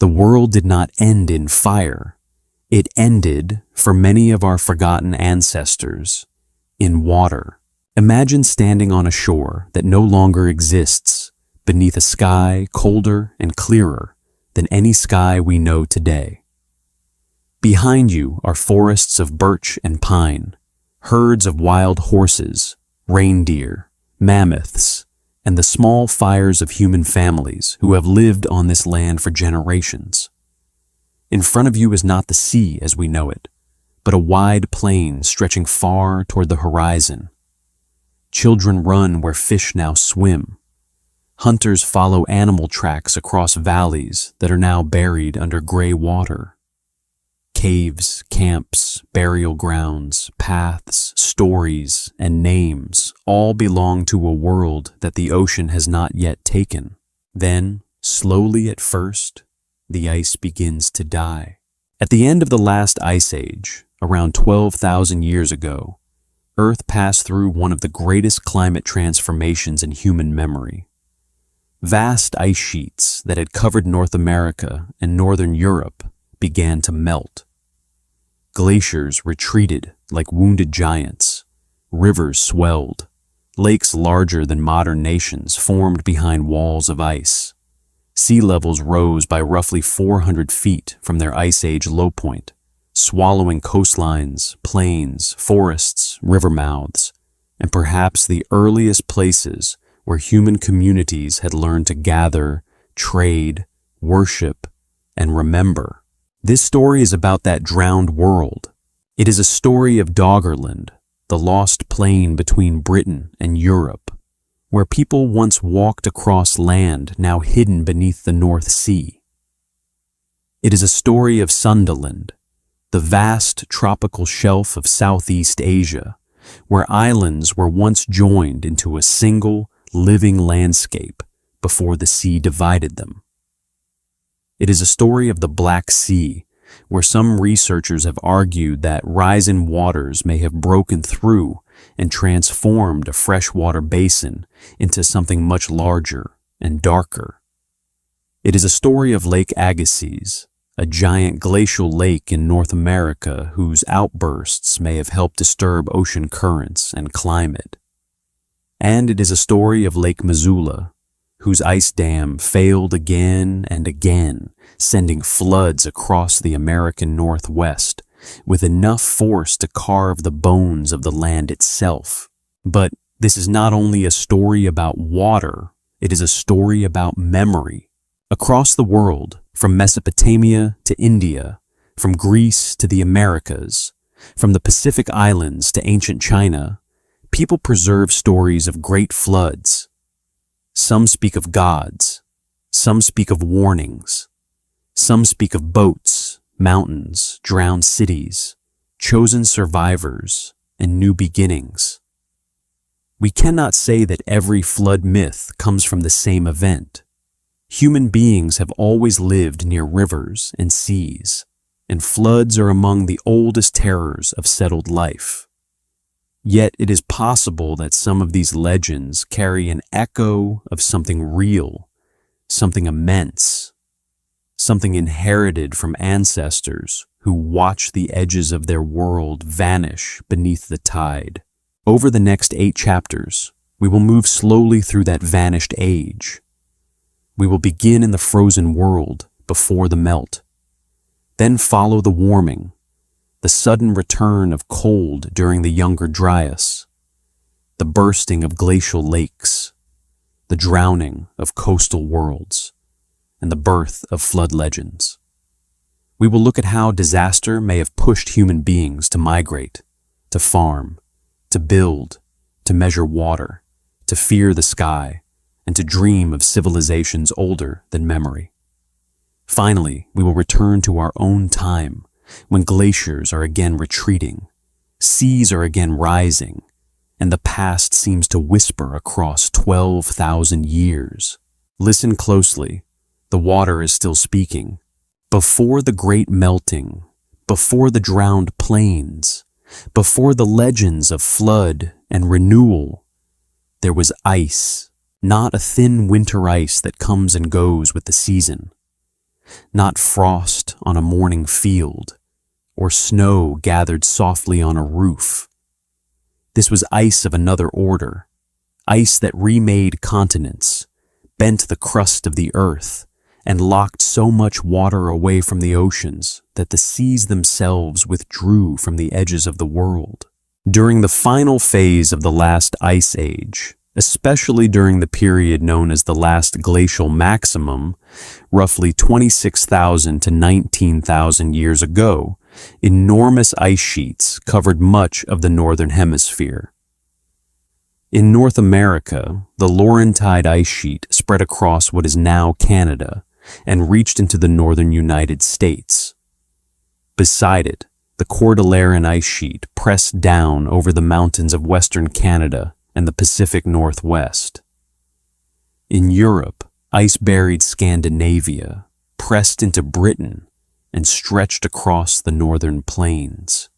The world did not end in fire. It ended, for many of our forgotten ancestors, in water. Imagine standing on a shore that no longer exists, beneath a sky colder and clearer than any sky we know today. Behind you are forests of birch and pine, herds of wild horses, reindeer, mammoths, and the small fires of human families who have lived on this land for generations. In front of you is not the sea as we know it, but a wide plain stretching far toward the horizon. Children run where fish now swim. Hunters follow animal tracks across valleys that are now buried under gray water. Caves, camps, burial grounds, paths, stories, and names all belong to a world that the ocean has not yet taken. Then, slowly at first, the ice begins to die. At the end of the last ice age, around 12,000 years ago, Earth passed through one of the greatest climate transformations in human memory. Vast ice sheets that had covered North America and Northern Europe began to melt. Glaciers retreated like wounded giants. Rivers swelled. Lakes larger than modern nations formed behind walls of ice. Sea levels rose by roughly 400 feet from their ice age low point, swallowing coastlines, plains, forests, river mouths, and perhaps the earliest places where human communities had learned to gather, trade, worship, and remember. This story is about that drowned world. It is a story of Doggerland, the lost plain between Britain and Europe, where people once walked across land now hidden beneath the North Sea. It is a story of Sundaland, the vast tropical shelf of Southeast Asia, where islands were once joined into a single, living landscape before the sea divided them. It is a story of the Black Sea, where some researchers have argued that rising waters may have broken through and transformed a freshwater basin into something much larger and darker. It is a story of Lake Agassiz, a giant glacial lake in North America whose outbursts may have helped disturb ocean currents and climate. And it is a story of Lake Missoula, whose ice dam failed again and again, sending floods across the American Northwest with enough force to carve the bones of the land itself. But this is not only a story about water, it is a story about memory. Across the world, from Mesopotamia to India, from Greece to the Americas, from the Pacific Islands to ancient China, people preserve stories of great floods. Some speak of gods, some speak of warnings, some speak of boats, mountains, drowned cities, chosen survivors, and new beginnings. We cannot say that every flood myth comes from the same event. Human beings have always lived near rivers and seas, and floods are among the oldest terrors of settled life. Yet it is possible that some of these legends carry an echo of something real, something immense, something inherited from ancestors who watched the edges of their world vanish beneath the tide. Over the next 8 chapters, we will move slowly through that vanished age. We will begin in the frozen world before the melt, then follow the warming, the sudden return of cold during the Younger Dryas, the bursting of glacial lakes, the drowning of coastal worlds, and the birth of flood legends. We will look at how disaster may have pushed human beings to migrate, to farm, to build, to measure water, to fear the sky, and to dream of civilizations older than memory. Finally, we will return to our own time, when glaciers are again retreating, seas are again rising, and the past seems to whisper across 12,000 years. Listen closely. The water is still speaking. Before the great melting, before the drowned plains, before the legends of flood and renewal, there was ice, not a thin winter ice that comes and goes with the season, not frost on a morning field, or snow gathered softly on a roof. This was ice of another order, ice that remade continents, bent the crust of the earth, and locked so much water away from the oceans that the seas themselves withdrew from the edges of the world. During the final phase of the last ice age, especially during the period known as the last glacial maximum, roughly 26,000 to 19,000 years ago, enormous ice sheets covered much of the northern hemisphere. In North America, the Laurentide ice sheet spread across what is now Canada and reached into the northern United States. Beside it, the Cordilleran ice sheet pressed down over the mountains of western Canada and the Pacific Northwest. In Europe, ice-buried Scandinavia pressed into Britain and stretched across the northern plains.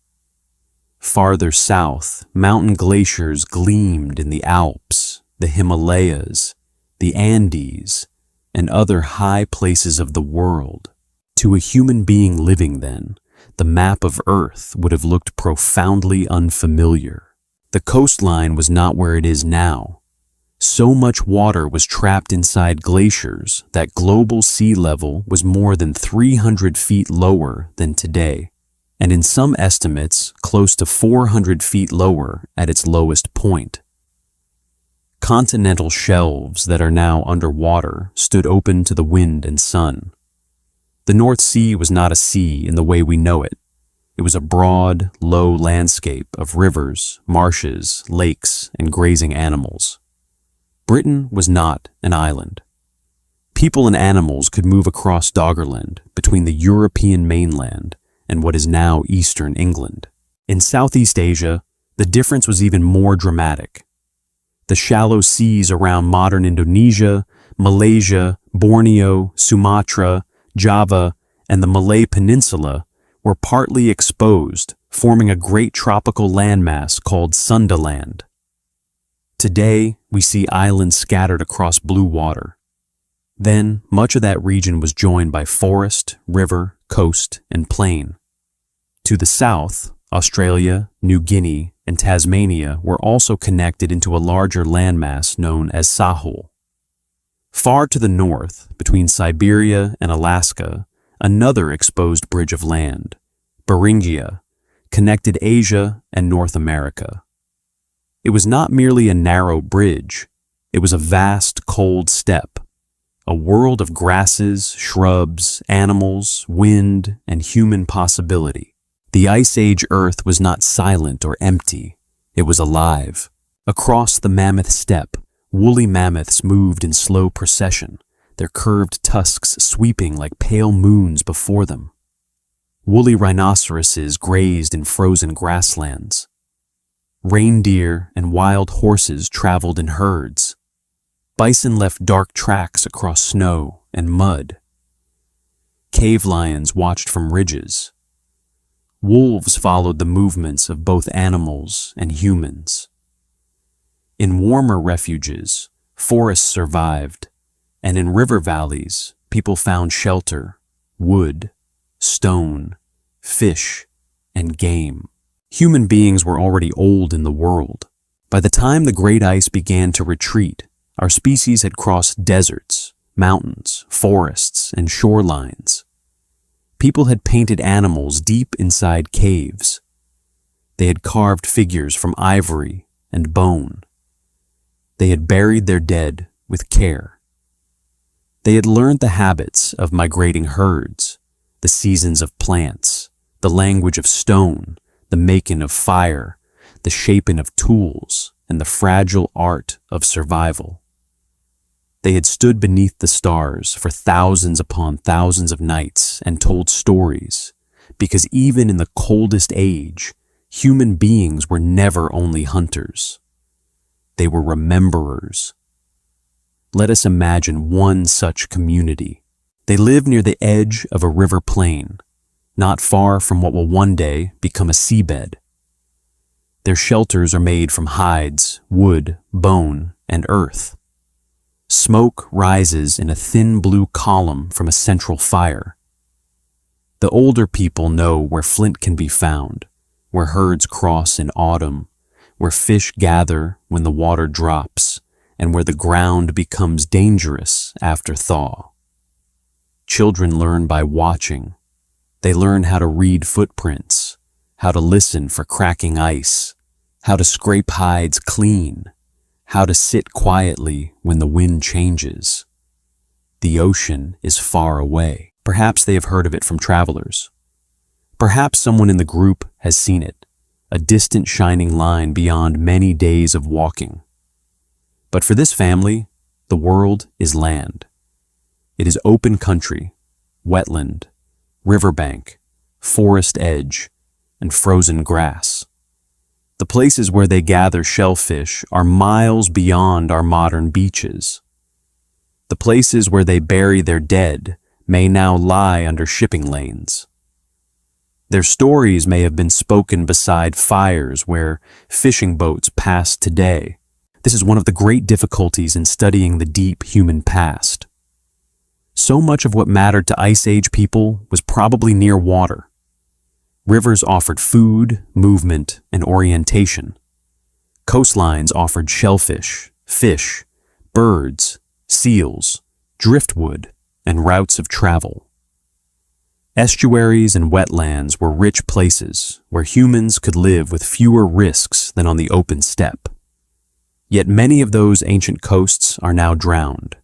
Farther south, mountain glaciers gleamed in the Alps, the Himalayas, the Andes, and other high places of the world. To a human being living then, the map of Earth would have looked profoundly unfamiliar. The coastline was not where it is now. So much water was trapped inside glaciers that global sea level was more than 300 feet lower than today, and in some estimates, close to 400 feet lower at its lowest point. Continental shelves that are now underwater stood open to the wind and sun. The North Sea was not a sea in the way we know it. It was a broad, low landscape of rivers, marshes, lakes, and grazing animals. Britain was not an island. People and animals could move across Doggerland between the European mainland and what is now eastern England. In Southeast Asia, the difference was even more dramatic. The shallow seas around modern Indonesia, Malaysia, Borneo, Sumatra, Java, and the Malay Peninsula were partly exposed, forming a great tropical landmass called Sundaland. Today, we see islands scattered across blue water. Then, much of that region was joined by forest, river, coast, and plain. To the south, Australia, New Guinea, and Tasmania were also connected into a larger landmass known as Sahul. Far to the north, between Siberia and Alaska, another exposed bridge of land, Beringia, connected Asia and North America. It was not merely a narrow bridge, it was a vast, cold steppe, a world of grasses, shrubs, animals, wind, and human possibility. The Ice Age Earth was not silent or empty, it was alive. Across the mammoth steppe, woolly mammoths moved in slow procession, their curved tusks sweeping like pale moons before them. Woolly rhinoceroses grazed in frozen grasslands. Reindeer and wild horses traveled in herds. Bison left dark tracks across snow and mud. Cave lions watched from ridges. Wolves followed the movements of both animals and humans. In warmer refuges, forests survived, and in river valleys, people found shelter, wood, stone, fish, and game. Human beings were already old in the world. By the time the great ice began to retreat, our species had crossed deserts, mountains, forests, and shorelines. People had painted animals deep inside caves. They had carved figures from ivory and bone. They had buried their dead with care. They had learned the habits of migrating herds, the seasons of plants, the language of stone, the making of fire, the shaping of tools, and the fragile art of survival. They had stood beneath the stars for thousands upon thousands of nights and told stories, because even in the coldest age, human beings were never only hunters. They were rememberers. Let us imagine one such community. They live near the edge of a river plain, not far from what will one day become a seabed. Their shelters are made from hides, wood, bone, and earth. Smoke rises in a thin blue column from a central fire. The older people know where flint can be found, where herds cross in autumn, where fish gather when the water drops, and where the ground becomes dangerous after thaw. Children learn by watching. They learn how to read footprints, how to listen for cracking ice, how to scrape hides clean, how to sit quietly when the wind changes. The ocean is far away. Perhaps they have heard of it from travelers. Perhaps someone in the group has seen it, a distant shining line beyond many days of walking. But for this family, the world is land. It is open country, wetland, riverbank, forest edge, and frozen grass. The places where they gather shellfish are miles beyond our modern beaches. The places where they bury their dead may now lie under shipping lanes. Their stories may have been spoken beside fires where fishing boats pass today. This is one of the great difficulties in studying the deep human past. So much of what mattered to Ice Age people was probably near water. Rivers offered food, movement, and orientation. Coastlines offered shellfish, fish, birds, seals, driftwood, and routes of travel. Estuaries and wetlands were rich places where humans could live with fewer risks than on the open steppe. Yet many of those ancient coasts are now drowned.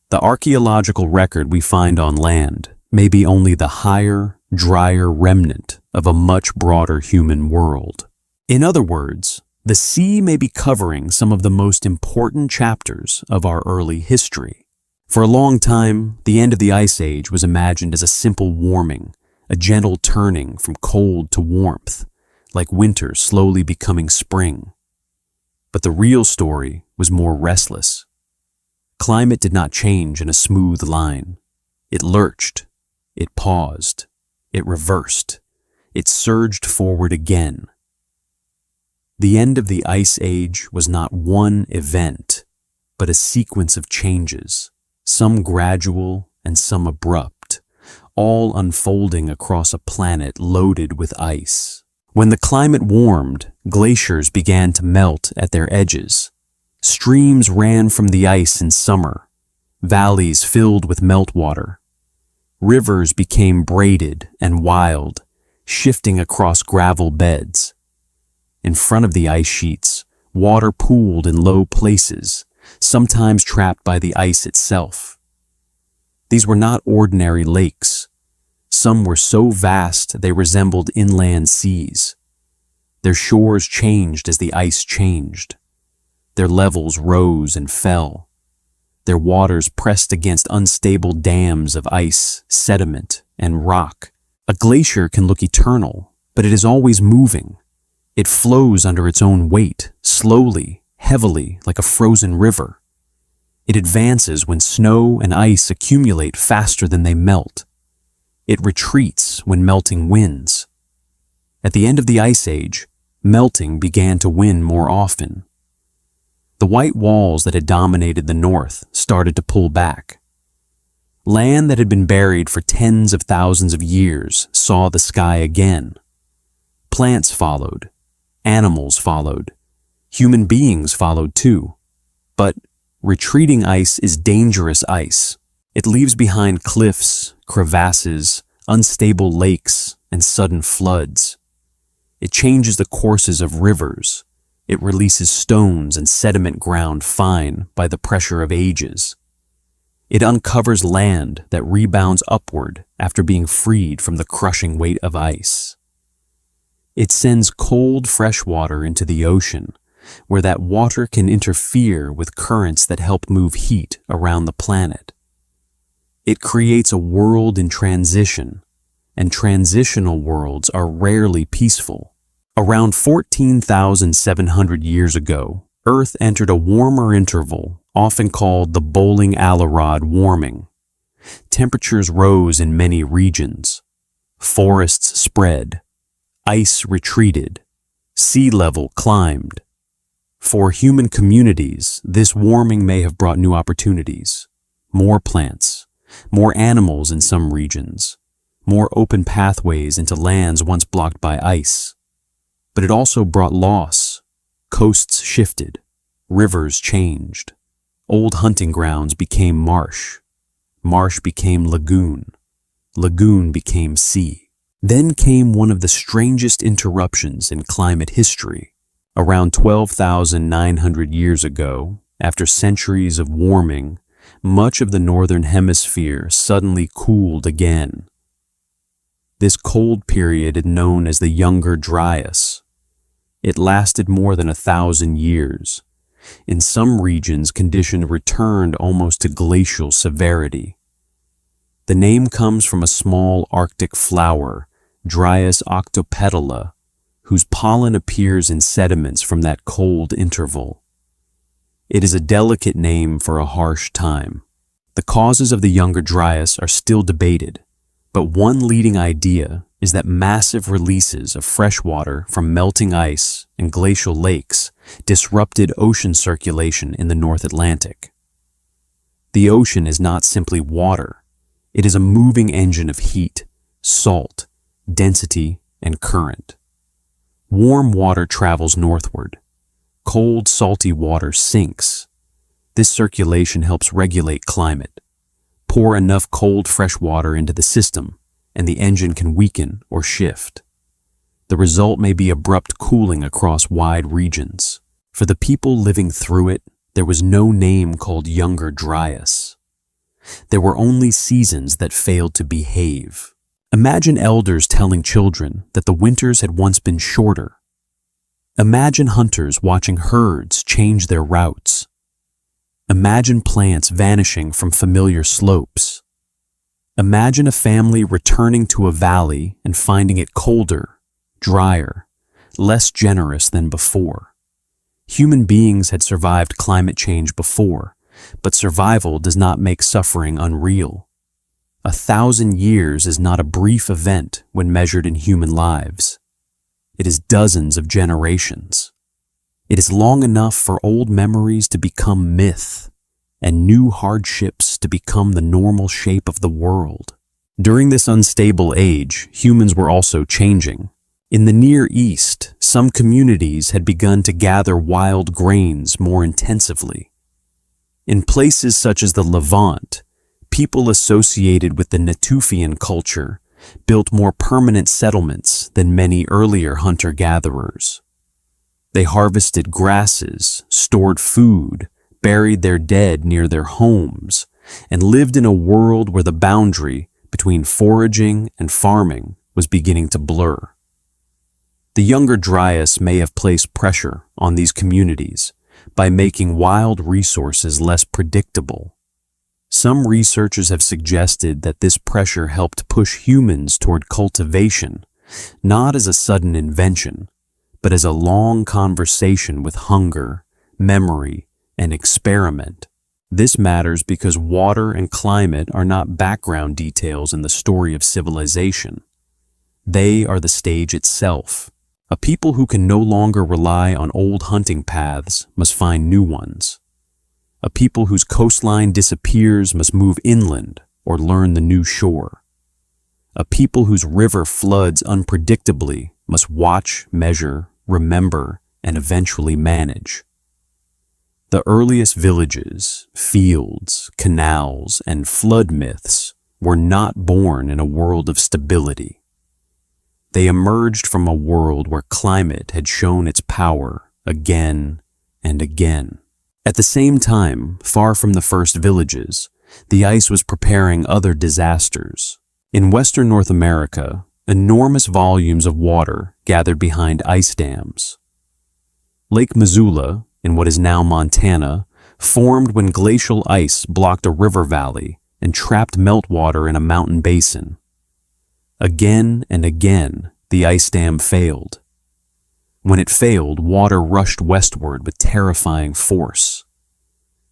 The archaeological record we find on land may be only the higher, drier remnant of a much broader human world. In other words, the sea may be covering some of the most important chapters of our early history. For a long time, the end of the Ice Age was imagined as a simple warming, a gentle turning from cold to warmth, like winter slowly becoming spring. But the real story was more restless. Climate did not change in a smooth line. It lurched, it paused, it reversed, it surged forward again. The end of the Ice Age was not one event, but a sequence of changes, some gradual and some abrupt, all unfolding across a planet loaded with ice. When the climate warmed, glaciers began to melt at their edges. Streams ran from the ice in summer, valleys filled with meltwater. Rivers became braided and wild, shifting across gravel beds. In front of the ice sheets, water pooled in low places, sometimes trapped by the ice itself. These were not ordinary lakes. Some were so vast they resembled inland seas. Their shores changed as the ice changed. Their levels rose and fell. Their waters pressed against unstable dams of ice, sediment, and rock. A glacier can look eternal, but it is always moving. It flows under its own weight, slowly, heavily, like a frozen river. It advances when snow and ice accumulate faster than they melt. It retreats when melting wins. At the end of the Ice Age, melting began to win more often. The white walls that had dominated the north started to pull back. Land that had been buried for tens of thousands of years saw the sky again. Plants followed. Animals followed. Human beings followed too. But retreating ice is dangerous ice. It leaves behind cliffs, crevasses, unstable lakes, and sudden floods. It changes the courses of rivers. It releases stones and sediment ground fine by the pressure of ages. It uncovers land that rebounds upward after being freed from the crushing weight of ice. It sends cold fresh water into the ocean, where that water can interfere with currents that help move heat around the planet. It creates a world in transition, and transitional worlds are rarely peaceful. Around 14,700 years ago, Earth entered a warmer interval, often called the Bowling-Allarod warming. Temperatures rose in many regions. Forests spread. Ice retreated. Sea level climbed. For human communities, this warming may have brought new opportunities. More plants, more animals in some regions, more open pathways into lands once blocked by ice. But it also brought loss. Coasts shifted, rivers changed. Old hunting grounds became marsh. Marsh became lagoon. Lagoon became sea. Then came one of the strangest interruptions in climate history. Around 12,900 years ago, after centuries of warming, much of the northern hemisphere suddenly cooled again. This cold period is known as the Younger Dryas. It lasted more than 1,000 years. In some regions, conditions returned almost to glacial severity. The name comes from a small Arctic flower, Dryas octopetala, whose pollen appears in sediments from that cold interval. It is a delicate name for a harsh time. The causes of the Younger Dryas are still debated, but one leading idea is that massive releases of fresh water from melting ice and glacial lakes disrupted ocean circulation in the North Atlantic. The ocean is not simply water. It is a moving engine of heat, salt, density, and current. Warm water travels northward. Cold, salty water sinks. This circulation helps regulate climate. Pour enough cold, fresh water into the system, and the engine can weaken or shift. The result may be abrupt cooling across wide regions. For the people living through it, there was no name called Younger Dryas. There were only seasons that failed to behave. Imagine elders telling children that the winters had once been shorter. Imagine hunters watching herds change their routes. Imagine plants vanishing from familiar slopes. Imagine a family returning to a valley and finding it colder, drier, less generous than before. Human beings had survived climate change before, but survival does not make suffering unreal. 1,000 years is not a brief event when measured in human lives. It is dozens of generations. It is long enough for old memories to become myth and new hardships to become the normal shape of the world. During this unstable age, humans were also changing. In the Near East, some communities had begun to gather wild grains more intensively. In places such as the Levant, people associated with the Natufian culture built more permanent settlements than many earlier hunter-gatherers. They harvested grasses, stored food, buried their dead near their homes, and lived in a world where the boundary between foraging and farming was beginning to blur. The Younger Dryas may have placed pressure on these communities by making wild resources less predictable. Some researchers have suggested that this pressure helped push humans toward cultivation, not as a sudden invention, but as a long conversation with hunger, memory, and experiment. This matters because water and climate are not background details in the story of civilization. They are the stage itself. A people who can no longer rely on old hunting paths must find new ones. A people whose coastline disappears must move inland or learn the new shore. A people whose river floods unpredictably must watch, measure, remember, and eventually manage. The earliest villages, fields, canals, and flood myths were not born in a world of stability. They emerged from a world where climate had shown its power again and again. At the same time, far from the first villages, the ice was preparing other disasters. In western North America, enormous volumes of water gathered behind ice dams. Lake Missoula, in what is now Montana, formed when glacial ice blocked a river valley and trapped meltwater in a mountain basin. Again and again, the ice dam failed. When it failed, water rushed westward with terrifying force.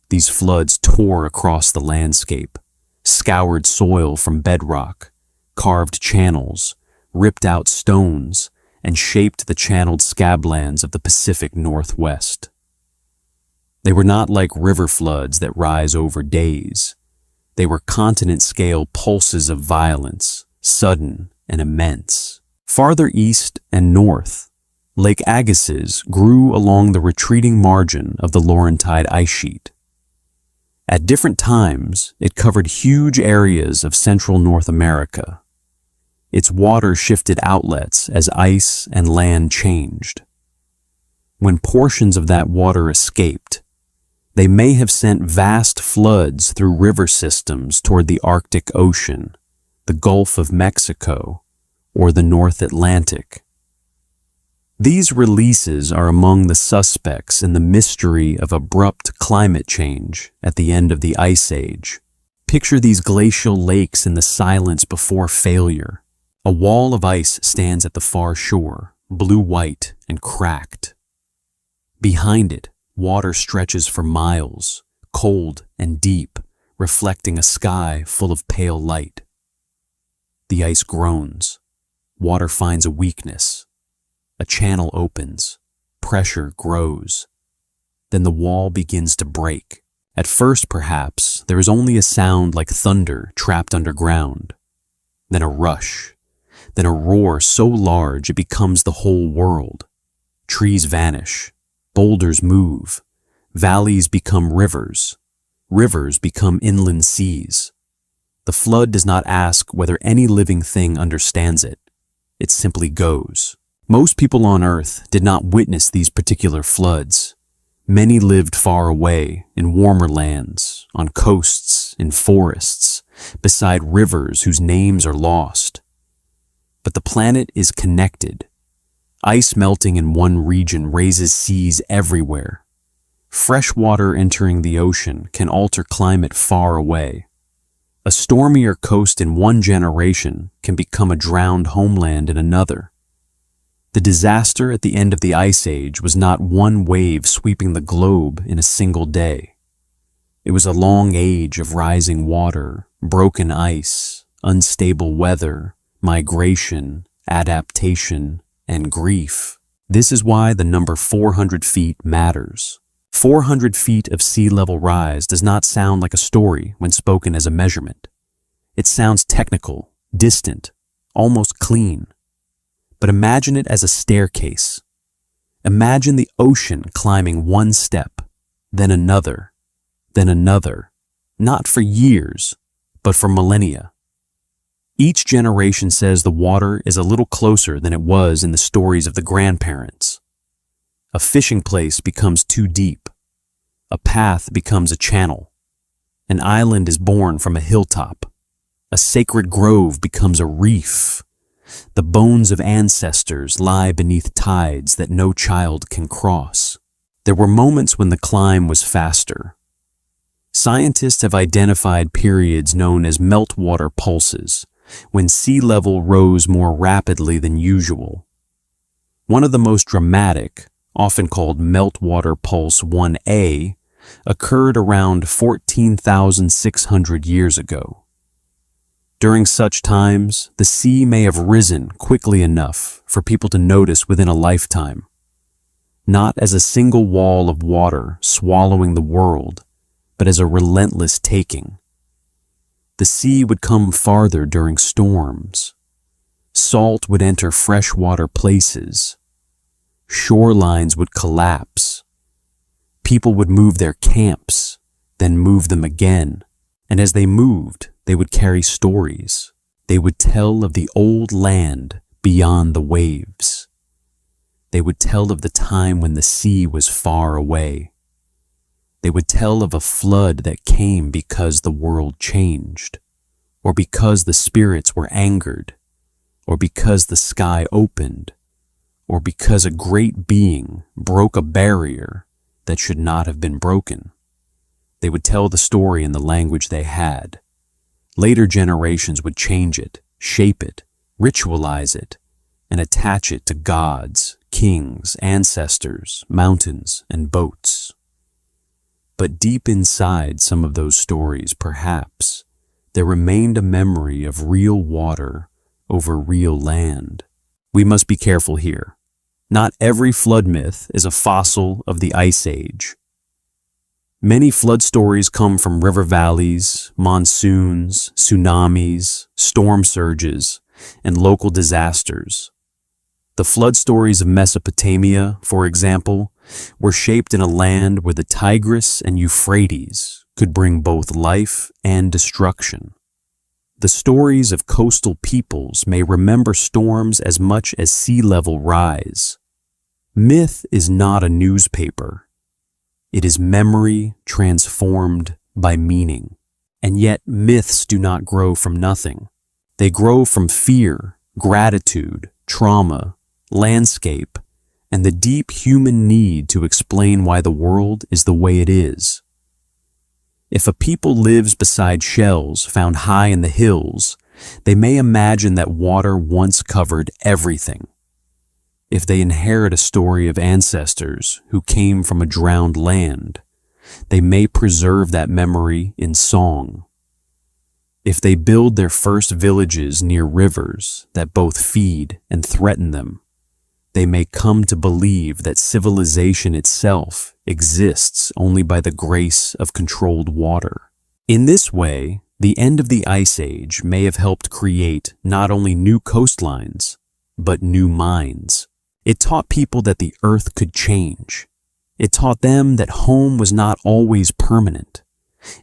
These floods tore across the landscape, scoured soil from bedrock, carved channels, ripped out stones, and shaped the channeled scablands of the Pacific Northwest. They were not like river floods that rise over days. They were continent-scale pulses of violence, sudden and immense. Farther east and north, Lake Agassiz grew along the retreating margin of the Laurentide ice sheet. At different times, it covered huge areas of central North America. Its water shifted outlets as ice and land changed. When portions of that water escaped, they may have sent vast floods through river systems toward the Arctic Ocean, the Gulf of Mexico, or the North Atlantic. These releases are among the suspects in the mystery of abrupt climate change at the end of the Ice Age. Picture these glacial lakes in the silence before failure. A wall of ice stands at the far shore, blue-white and cracked. Behind it, water stretches for miles, cold and deep, reflecting a sky full of pale light. The ice groans. Water finds a weakness. A channel opens. Pressure grows. Then the wall begins to break. At first, perhaps, there is only a sound like thunder trapped underground. Then a rush. Then a roar so large it becomes the whole world. Trees vanish. Boulders move. Valleys become rivers. Rivers become inland seas. The flood does not ask whether any living thing understands it. It simply goes. Most people on Earth did not witness these particular floods. Many lived far away, in warmer lands, on coasts, in forests, beside rivers whose names are lost. But the planet is connected. Ice melting in one region raises seas everywhere. Fresh water entering the ocean can alter climate far away. A stormier coast in one generation can become a drowned homeland in another. The disaster at the end of the Ice Age was not one wave sweeping the globe in a single day. It was a long age of rising water, broken ice, unstable weather, migration, adaptation, and grief. This is why the number 400 feet matters. 400 feet of sea level rise does not sound like a story when spoken as a measurement. It sounds technical, distant, almost clean. But imagine it as a staircase. Imagine the ocean climbing one step, then another, not for years, but for millennia. Each generation says the water is a little closer than it was in the stories of the grandparents. A fishing place becomes too deep. A path becomes a channel. An island is born from a hilltop. A sacred grove becomes a reef. The bones of ancestors lie beneath tides that no child can cross. There were moments when the climb was faster. Scientists have identified periods known as meltwater pulses, when sea level rose more rapidly than usual. One of the most dramatic, often called Meltwater Pulse 1A, occurred around 14,600 years ago. During such times, the sea may have risen quickly enough for people to notice within a lifetime, not as a single wall of water swallowing the world, but as a relentless taking. The sea would come farther during storms. Salt would enter freshwater places. Shorelines would collapse. People would move their camps, then move them again. And as they moved, they would carry stories. They would tell of the old land beyond the waves. They would tell of the time when the sea was far away. They would tell of a flood that came because the world changed, or because the spirits were angered, or because the sky opened, or because a great being broke a barrier that should not have been broken. They would tell the story in the language they had. Later generations would change it, shape it, ritualize it, and attach it to gods, kings, ancestors, mountains, and boats. But deep inside some of those stories, perhaps, there remained a memory of real water over real land. We must be careful here. Not every flood myth is a fossil of the Ice Age. Many flood stories come from river valleys, monsoons, tsunamis, storm surges, and local disasters. The flood stories of Mesopotamia, for example, were shaped in a land where the Tigris and Euphrates could bring both life and destruction. The stories of coastal peoples may remember storms as much as sea level rise. Myth is not a newspaper. It is memory transformed by meaning. And yet myths do not grow from nothing. They grow from fear, gratitude, trauma, landscape, and the deep human need to explain why the world is the way it is. If a people lives beside shells found high in the hills, they may imagine that water once covered everything. If they inherit a story of ancestors who came from a drowned land, they may preserve that memory in song. If they build their first villages near rivers that both feed and threaten them, they may come to believe that civilization itself exists only by the grace of controlled water. In this way, the end of the Ice Age may have helped create not only new coastlines, but new minds. It taught people that the earth could change. It taught them that home was not always permanent.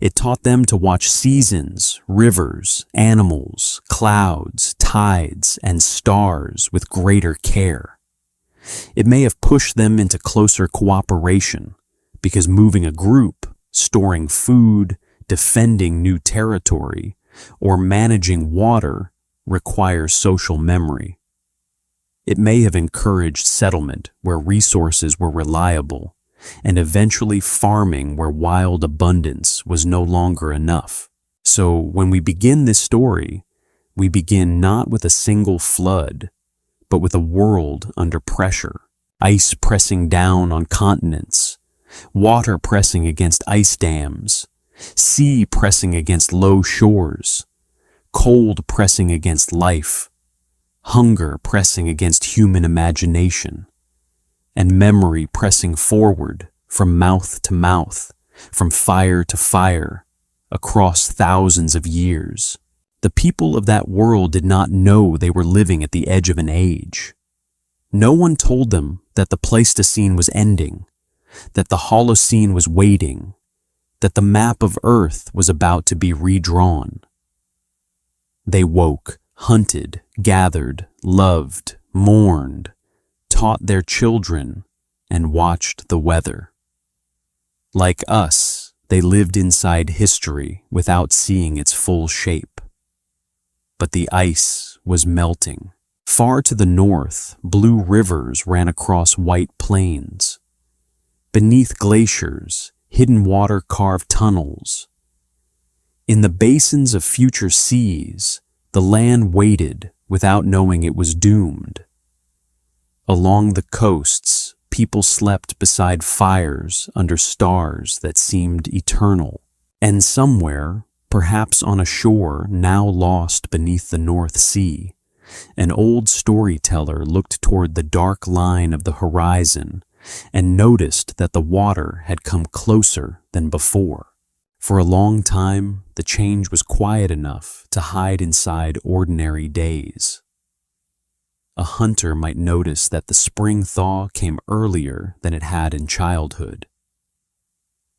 It taught them to watch seasons, rivers, animals, clouds, tides, and stars with greater care. It may have pushed them into closer cooperation, because moving a group, storing food, defending new territory, or managing water requires social memory. It may have encouraged settlement where resources were reliable, and eventually farming where wild abundance was no longer enough. So when we begin this story, we begin not with a single flood, but with a world under pressure, ice pressing down on continents, water pressing against ice dams, sea pressing against low shores, cold pressing against life, hunger pressing against human imagination, and memory pressing forward from mouth to mouth, from fire to fire, across thousands of years. The people of that world did not know they were living at the edge of an age. No one told them that the Pleistocene was ending, that the Holocene was waiting, that the map of Earth was about to be redrawn. They woke, hunted, gathered, loved, mourned, taught their children, and watched the weather. Like us, they lived inside history without seeing its full shape. But the ice was melting. Far to the north, blue rivers ran across white plains. Beneath glaciers, hidden water carved tunnels. In the basins of future seas, the land waited without knowing it was doomed. Along the coasts, people slept beside fires under stars that seemed eternal. And somewhere, perhaps on a shore now lost beneath the North Sea, an old storyteller looked toward the dark line of the horizon and noticed that the water had come closer than before. For a long time, the change was quiet enough to hide inside ordinary days. A hunter might notice that the spring thaw came earlier than it had in childhood.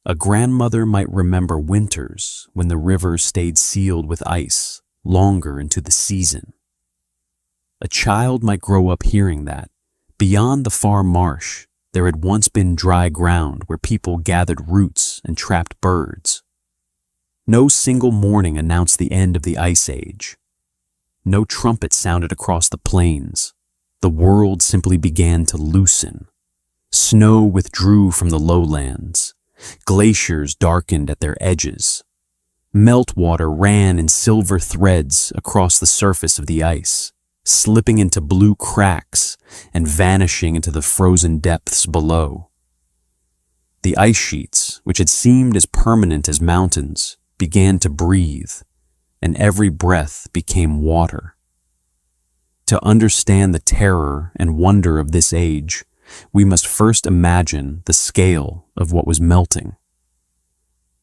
A grandmother might remember winters when the river stayed sealed with ice longer into the season. A child might grow up hearing that, beyond the far marsh, there had once been dry ground where people gathered roots and trapped birds. No single morning announced the end of the Ice Age. No trumpet sounded across the plains. The world simply began to loosen. Snow withdrew from the lowlands. Glaciers darkened at their edges. Meltwater ran in silver threads across the surface of the ice, slipping into blue cracks and vanishing into the frozen depths below. The ice sheets, which had seemed as permanent as mountains, began to breathe, and every breath became water. To understand the terror and wonder of this age, we must first imagine the scale of what was melting.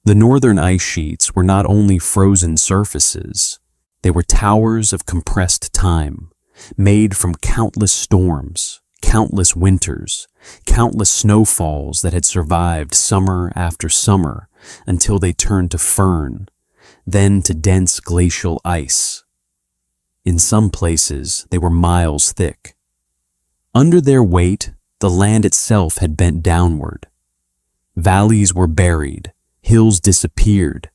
The northern ice sheets were not only frozen surfaces, they were towers of compressed time, made from countless storms, countless winters, countless snowfalls that had survived summer after summer until they turned to firn, then to dense glacial ice. In some places, they were miles thick. Under their weight, the land itself had bent downward. Valleys were buried, hills disappeared,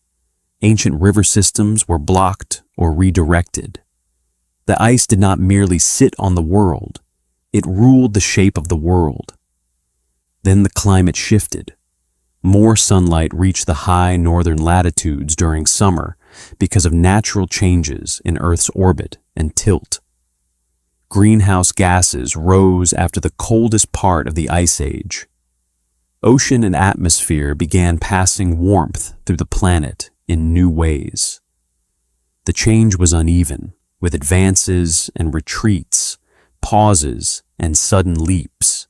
ancient river systems were blocked or redirected. The ice did not merely sit on the world, it ruled the shape of the world. Then the climate shifted. More sunlight reached the high northern latitudes during summer because of natural changes in Earth's orbit and tilt. Greenhouse gases rose after the coldest part of the Ice Age. Ocean and atmosphere began passing warmth through the planet in new ways. The change was uneven, with advances and retreats, pauses and sudden leaps,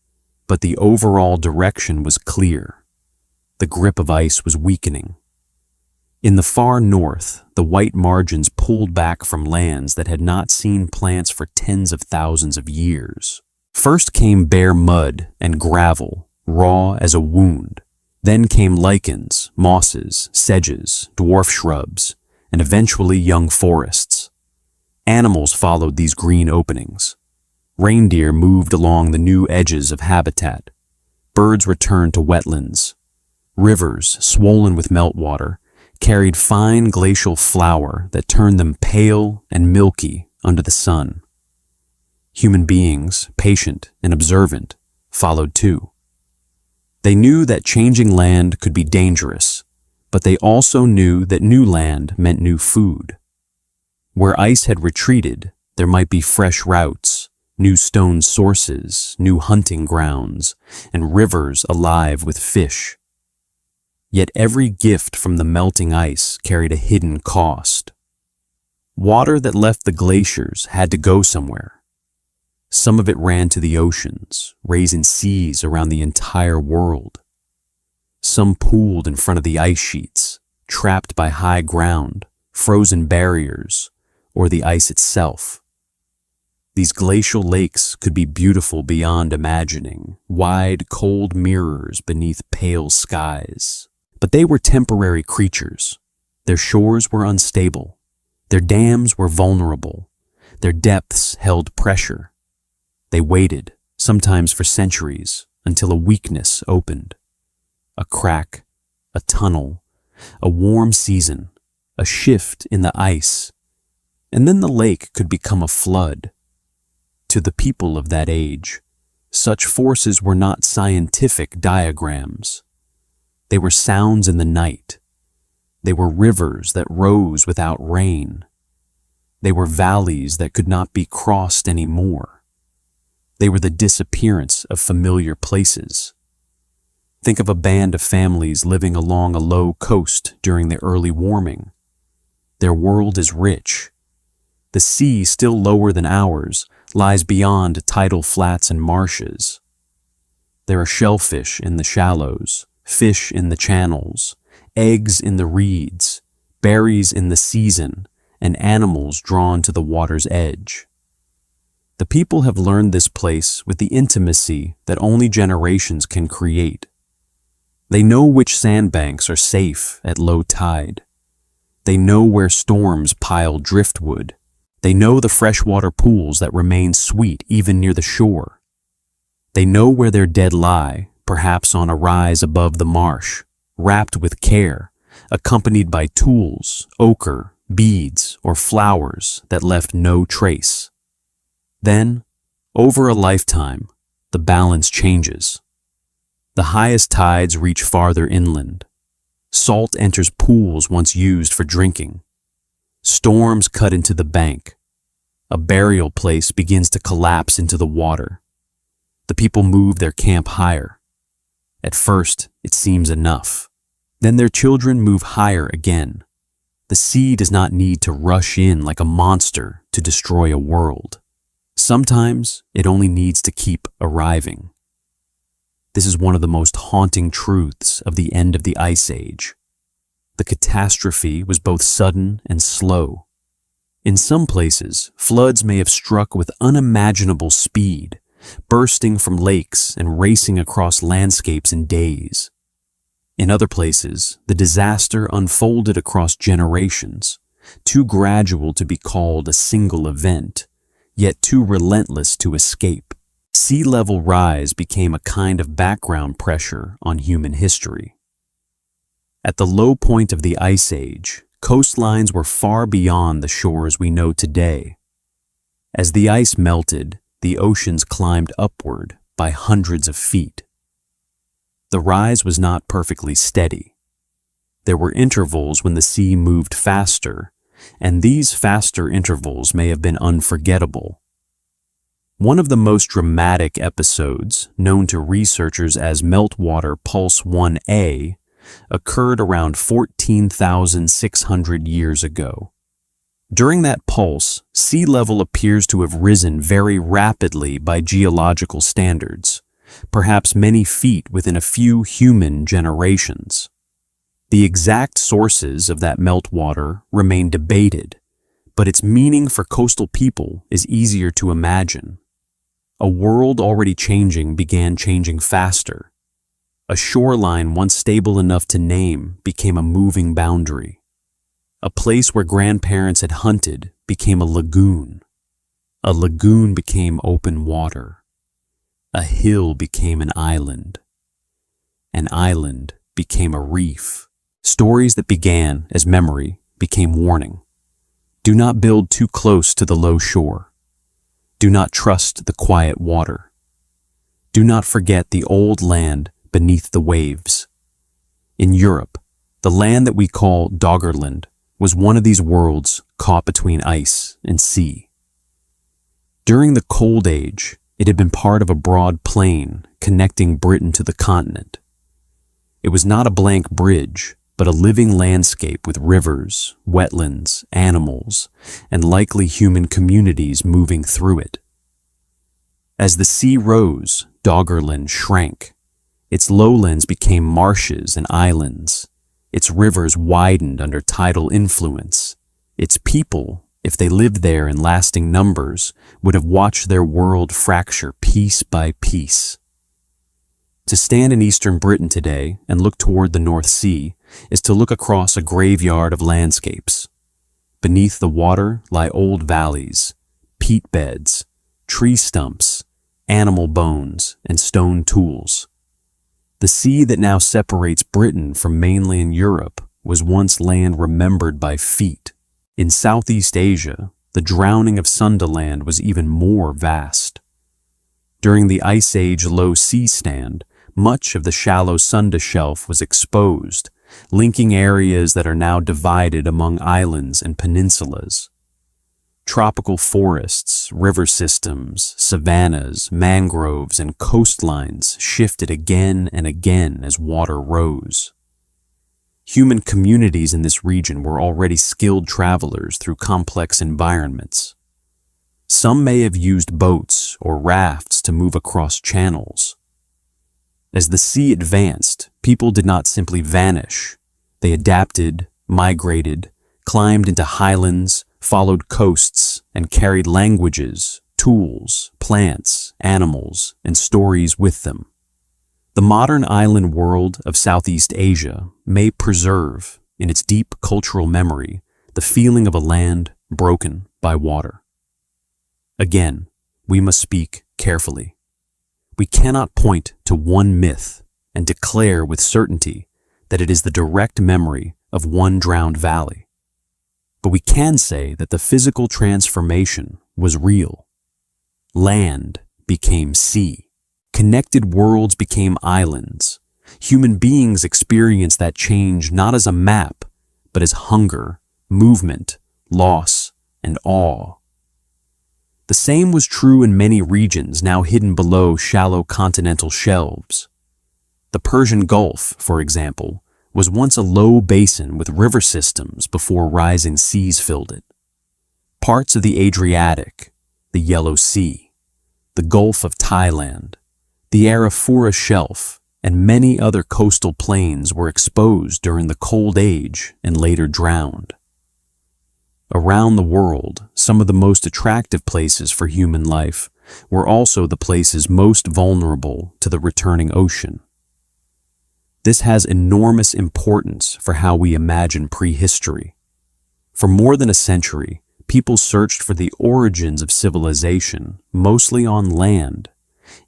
but the overall direction was clear. The grip of ice was weakening. In the far north, the white margins pulled back from lands that had not seen plants for tens of thousands of years. First came bare mud and gravel, raw as a wound. Then came lichens, mosses, sedges, dwarf shrubs, and eventually young forests. Animals followed these green openings. Reindeer moved along the new edges of habitat. Birds returned to wetlands. Rivers, swollen with meltwater, carried fine glacial flour that turned them pale and milky under the sun. Human beings, patient and observant, followed too. They knew that changing land could be dangerous, but they also knew that new land meant new food. Where ice had retreated, there might be fresh routes, new stone sources, new hunting grounds, and rivers alive with fish. Yet every gift from the melting ice carried a hidden cost. Water that left the glaciers had to go somewhere. Some of it ran to the oceans, raising seas around the entire world. Some pooled in front of the ice sheets, trapped by high ground, frozen barriers, or the ice itself. These glacial lakes could be beautiful beyond imagining, wide, cold mirrors beneath pale skies. But they were temporary creatures. Their shores were unstable. Their dams were vulnerable. Their depths held pressure. They waited, sometimes for centuries, until a weakness opened. A crack, a tunnel, a warm season, a shift in the ice, and then the lake could become a flood. To the people of that age, such forces were not scientific diagrams. They were sounds in the night. They were rivers that rose without rain. They were valleys that could not be crossed anymore. They were the disappearance of familiar places. Think of a band of families living along a low coast during the early warming. Their world is rich. The sea, still lower than ours, lies beyond tidal flats and marshes. There are shellfish in the shallows, fish in the channels, eggs in the reeds, berries in the season, and animals drawn to the water's edge. The people have learned this place with the intimacy that only generations can create. They know which sandbanks are safe at low tide. They know where storms pile driftwood. They know the freshwater pools that remain sweet even near the shore. They know where their dead lie, perhaps on a rise above the marsh, wrapped with care, accompanied by tools, ochre, beads, or flowers that left no trace. Then, over a lifetime, the balance changes. The highest tides reach farther inland. Salt enters pools once used for drinking. Storms cut into the bank. A burial place begins to collapse into the water. The people move their camp higher. At first, it seems enough. Then their children move higher again. The sea does not need to rush in like a monster to destroy a world. Sometimes it only needs to keep arriving. This is one of the most haunting truths of the end of the Ice Age. The catastrophe was both sudden and slow. In some places, floods may have struck with unimaginable speed, bursting from lakes and racing across landscapes in days. In other places, the disaster unfolded across generations, too gradual to be called a single event, yet too relentless to escape. Sea level rise became a kind of background pressure on human history. At the low point of the Ice Age, coastlines were far beyond the shores we know today. As the ice melted, the oceans climbed upward by hundreds of feet. The rise was not perfectly steady. There were intervals when the sea moved faster, and these faster intervals may have been unforgettable. One of the most dramatic episodes, known to researchers as Meltwater Pulse 1A, occurred around 14,600 years ago. During that pulse, sea level appears to have risen very rapidly by geological standards, perhaps many feet within a few human generations. The exact sources of that meltwater remain debated, but its meaning for coastal people is easier to imagine. A world already changing began changing faster. A shoreline once stable enough to name became a moving boundary. A place where grandparents had hunted became a lagoon. A lagoon became open water. A hill became an island. An island became a reef. Stories that began as memory became warning. Do not build too close to the low shore. Do not trust the quiet water. Do not forget the old land beneath the waves. In Europe, the land that we call Doggerland was one of these worlds caught between ice and sea. During the Cold Age, it had been part of a broad plain connecting Britain to the continent. It was not a blank bridge, but a living landscape with rivers, wetlands, animals, and likely human communities moving through it. As the sea rose, Doggerland shrank. Its lowlands became marshes and islands. Its rivers widened under tidal influence. Its people, if they lived there in lasting numbers, would have watched their world fracture piece by piece. To stand in eastern Britain today and look toward the North Sea is to look across a graveyard of landscapes. Beneath the water lie old valleys, peat beds, tree stumps, animal bones, and stone tools. The sea that now separates Britain from mainland Europe was once land remembered by feet. In Southeast Asia, the drowning of Sundaland was even more vast. During the Ice Age low sea stand, much of the shallow Sunda shelf was exposed, linking areas that are now divided among islands and peninsulas. Tropical forests, river systems, savannas, mangroves, and coastlines shifted again and again as water rose. Human communities in this region were already skilled travelers through complex environments. Some may have used boats or rafts to move across channels. As the sea advanced, people did not simply vanish. They adapted, migrated, climbed into highlands, followed coasts, and carried languages, tools, plants, animals, and stories with them. The modern island world of Southeast Asia may preserve, in its deep cultural memory, the feeling of a land broken by water. Again, we must speak carefully. We cannot point to one myth and declare with certainty that it is the direct memory of one drowned valley. But we can say that the physical transformation was real. Land became sea. Connected worlds became islands. Human beings experienced that change not as a map, but as hunger, movement, loss, and awe. The same was true in many regions now hidden below shallow continental shelves. The Persian Gulf, for example, was once a low basin with river systems before rising seas filled it. Parts of the Adriatic, the Yellow Sea, the Gulf of Thailand, the Arafura Shelf, and many other coastal plains were exposed during the Cold Age and later drowned. Around the world, some of the most attractive places for human life were also the places most vulnerable to the returning ocean. This has enormous importance for how we imagine prehistory. For more than a century, people searched for the origins of civilization, mostly on land,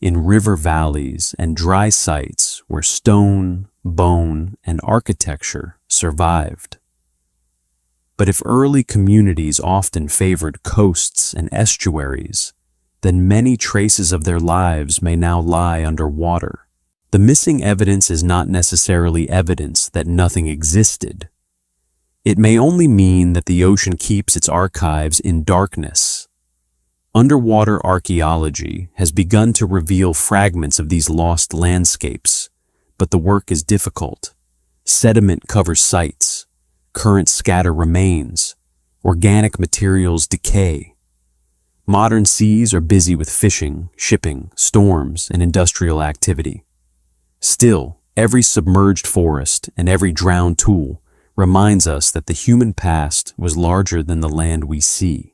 in river valleys and dry sites where stone, bone, and architecture survived. But if early communities often favored coasts and estuaries, then many traces of their lives may now lie underwater. The missing evidence is not necessarily evidence that nothing existed. It may only mean that the ocean keeps its archives in darkness. Underwater archaeology has begun to reveal fragments of these lost landscapes, but the work is difficult. Sediment covers sites, currents scatter remains, organic materials decay. Modern seas are busy with fishing, shipping, storms, and industrial activity. Still, every submerged forest and every drowned tool reminds us that the human past was larger than the land we see.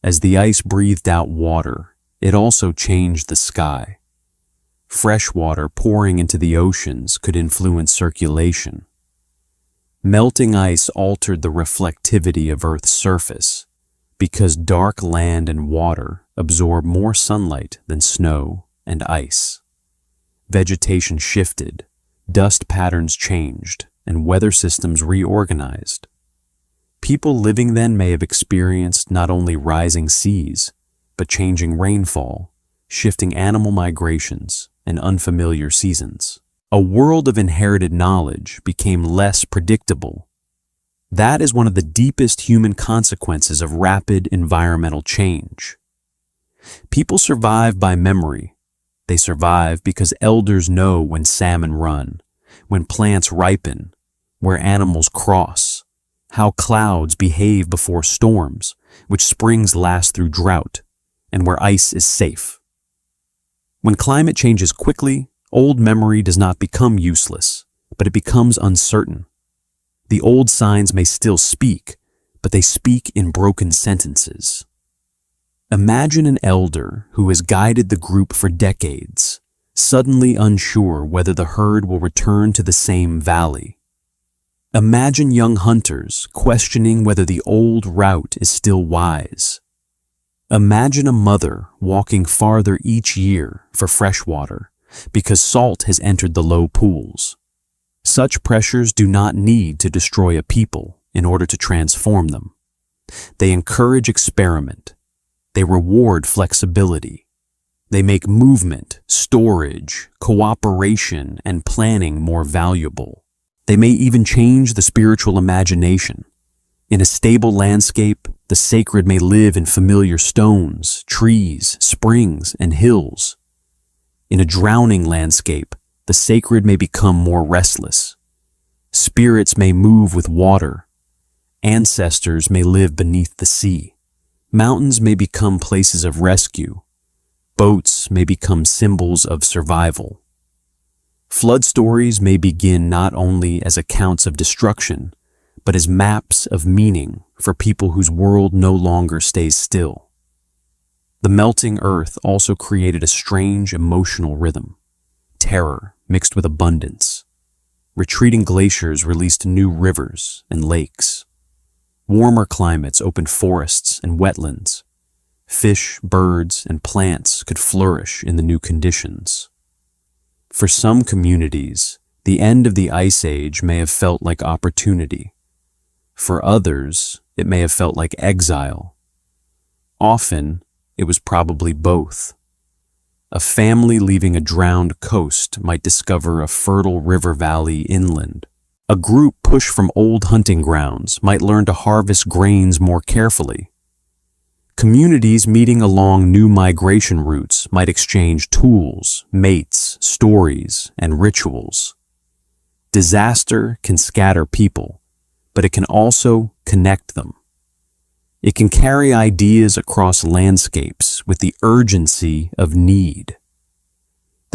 As the ice breathed out water, it also changed the sky. Fresh water pouring into the oceans could influence circulation. Melting ice altered the reflectivity of Earth's surface because dark land and water absorb more sunlight than snow and ice. Vegetation shifted, dust patterns changed, and weather systems reorganized. People living then may have experienced not only rising seas, but changing rainfall, shifting animal migrations, and unfamiliar seasons. A world of inherited knowledge became less predictable. That is one of the deepest human consequences of rapid environmental change. People survive by memory. They survive because elders know when salmon run, when plants ripen, where animals cross, how clouds behave before storms, which springs last through drought, and where ice is safe. When climate changes quickly, old memory does not become useless, but it becomes uncertain. The old signs may still speak, but they speak in broken sentences. Imagine an elder who has guided the group for decades, suddenly unsure whether the herd will return to the same valley. Imagine young hunters questioning whether the old route is still wise. Imagine a mother walking farther each year for fresh water because salt has entered the low pools. Such pressures do not need to destroy a people in order to transform them. They encourage experiment. They reward flexibility. They make movement, storage, cooperation, and planning more valuable. They may even change the spiritual imagination. In a stable landscape, the sacred may live in familiar stones, trees, springs, and hills. In a drowning landscape, the sacred may become more restless. Spirits may move with water. Ancestors may live beneath the sea. Mountains may become places of rescue. Boats may become symbols of survival. Flood stories may begin not only as accounts of destruction, but as maps of meaning for people whose world no longer stays still. The melting earth also created a strange emotional rhythm, terror mixed with abundance. Retreating glaciers released new rivers and lakes. Warmer climates opened forests and wetlands. Fish, birds, and plants could flourish in the new conditions. For some communities, the end of the Ice Age may have felt like opportunity. For others, it may have felt like exile. Often, it was probably both. A family leaving a drowned coast might discover a fertile river valley inland. A group pushed from old hunting grounds might learn to harvest grains more carefully. Communities meeting along new migration routes might exchange tools, mates, stories, and rituals. Disaster can scatter people, but it can also connect them. It can carry ideas across landscapes with the urgency of need.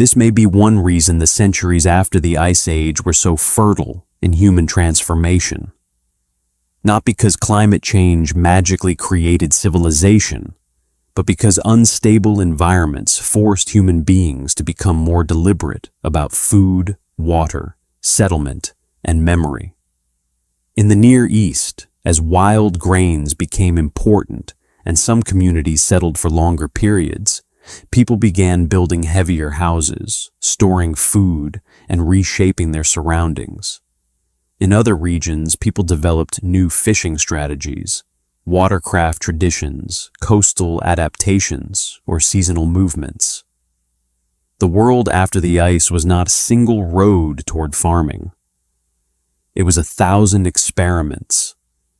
This may be one reason the centuries after the Ice Age were so fertile in human transformation. Not because climate change magically created civilization, but because unstable environments forced human beings to become more deliberate about food, water, settlement, and memory. In the Near East, as wild grains became important and some communities settled for longer periods, people began building heavier houses, storing food, and reshaping their surroundings. In other regions, people developed new fishing strategies, watercraft traditions, coastal adaptations, or seasonal movements. The world after the ice was not a single road toward farming. It was 1,000 experiments.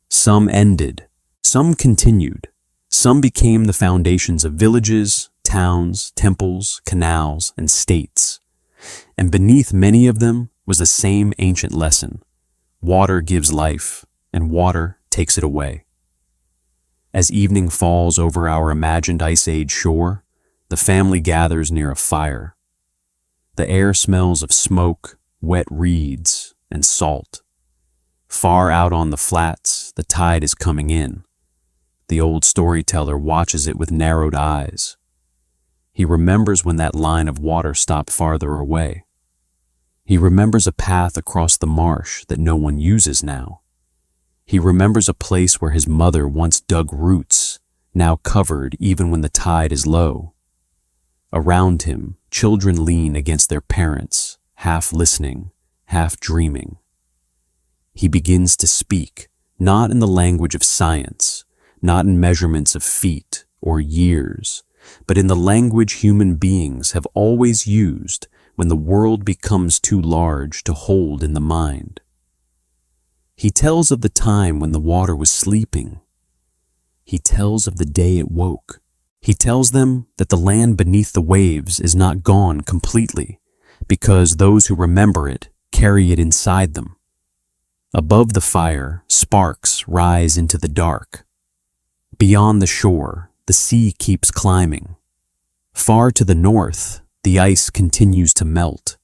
Some ended, some continued, some became the foundations of villages, towns, temples, canals, and states. And beneath many of them was the same ancient lesson: water gives life, and water takes it away. As evening falls over our imagined Ice Age shore, the family gathers near a fire. The air smells of smoke, wet reeds, and salt. Far out on the flats, the tide is coming in. The old storyteller watches it with narrowed eyes. He remembers when that line of water stopped farther away. He remembers a path across the marsh that no one uses now. He remembers a place where his mother once dug roots, now covered even when the tide is low. Around him, children lean against their parents, half listening, half dreaming. He begins to speak, not in the language of science, not in measurements of feet or years, but in the language human beings have always used when the world becomes too large to hold in the mind. He tells of the time when the water was sleeping. He tells of the day it woke. He tells them that the land beneath the waves is not gone completely, because those who remember it carry it inside them. Above the fire, sparks rise into the dark. Beyond the shore, the sea keeps climbing. Far to the north, the ice continues to melt.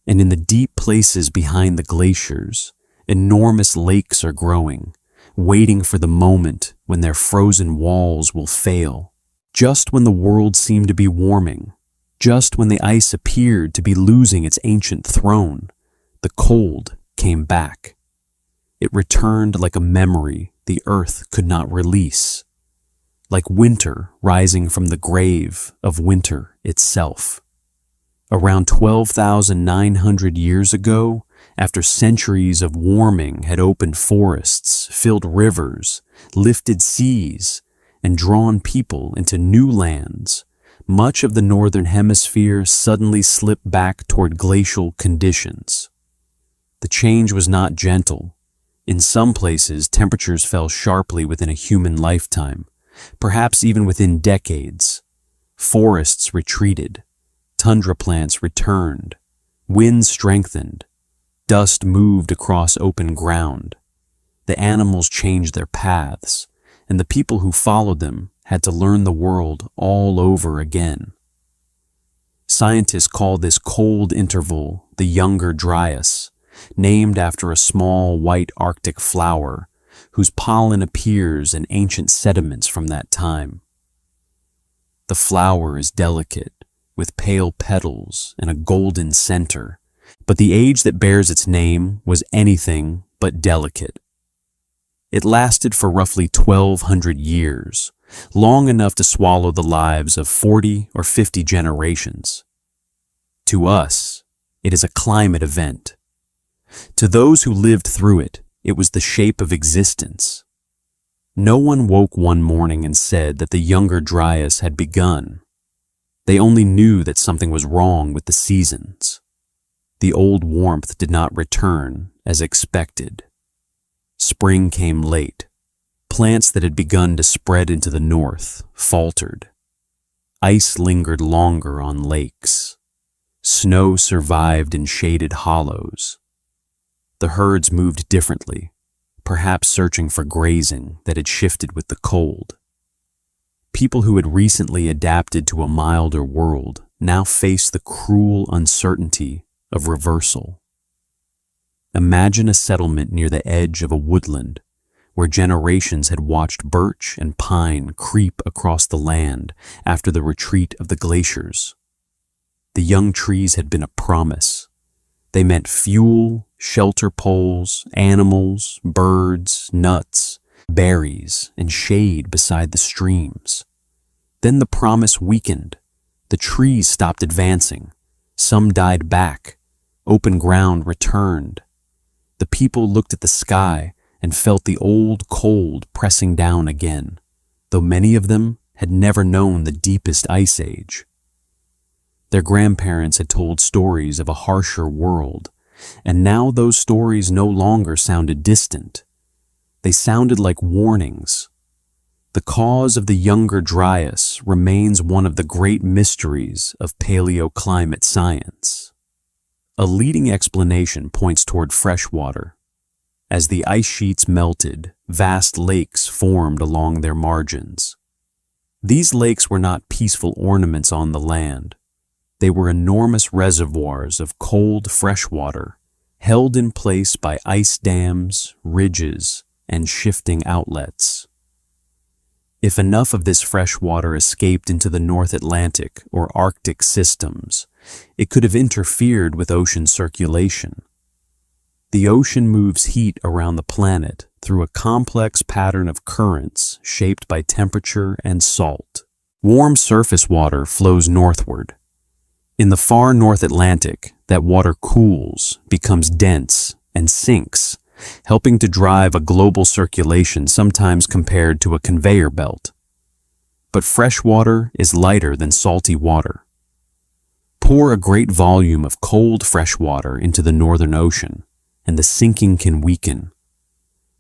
And in the deep places behind the glaciers, enormous lakes are growing, waiting for the moment when their frozen walls will fail. Just when the world seemed to be warming, just when the ice appeared to be losing its ancient throne, the cold came back. It returned like a memory the earth could not release, like winter rising from the grave of winter itself. Around 12,900 years ago, after centuries of warming had opened forests, filled rivers, lifted seas, and drawn people into new lands, much of the northern hemisphere suddenly slipped back toward glacial conditions. The change was not gentle. In some places, temperatures fell sharply within a human lifetime, perhaps even within decades. Forests retreated, tundra plants returned, winds strengthened, dust moved across open ground. The animals changed their paths, and the people who followed them had to learn the world all over again. Scientists call this cold interval the Younger Dryas, named after a small white Arctic flower whose pollen appears in ancient sediments from that time. The flower is delicate, with pale petals and a golden center, but the age that bears its name was anything but delicate. It lasted for roughly 1,200 years, long enough to swallow the lives of 40 or 50 generations. To us, it is a climate event. To those who lived through it, it was the shape of existence. No one woke one morning and said that the Younger Dryas had begun. They only knew that something was wrong with the seasons. The old warmth did not return as expected. Spring came late. Plants that had begun to spread into the north faltered. Ice lingered longer on lakes. Snow survived in shaded hollows. The herds moved differently, perhaps searching for grazing that had shifted with the cold. People who had recently adapted to a milder world now faced the cruel uncertainty of reversal. Imagine a settlement near the edge of a woodland where generations had watched birch and pine creep across the land after the retreat of the glaciers. The young trees had been a promise. They meant fuel, shelter poles, animals, birds, nuts, berries, and shade beside the streams. Then the promise weakened. The trees stopped advancing. Some died back. Open ground returned. The people looked at the sky and felt the old cold pressing down again, though many of them had never known the deepest ice age. Their grandparents had told stories of a harsher world, and now those stories no longer sounded distant. They sounded like warnings. The cause of the younger Dryas remains one of the great mysteries of paleoclimate science. A leading explanation points toward fresh water. As the ice sheets melted, vast lakes formed along their margins. These lakes were not peaceful ornaments on the land. They were enormous reservoirs of cold fresh water, held in place by ice dams, ridges, and shifting outlets. If enough of this fresh water escaped into the North Atlantic or Arctic systems, it could have interfered with ocean circulation. The ocean moves heat around the planet through a complex pattern of currents shaped by temperature and salt. Warm surface water flows northward. In the far North Atlantic, that water cools, becomes dense, and sinks, helping to drive a global circulation sometimes compared to a conveyor belt. But fresh water is lighter than salty water. Pour a great volume of cold fresh water into the Northern Ocean, and the sinking can weaken.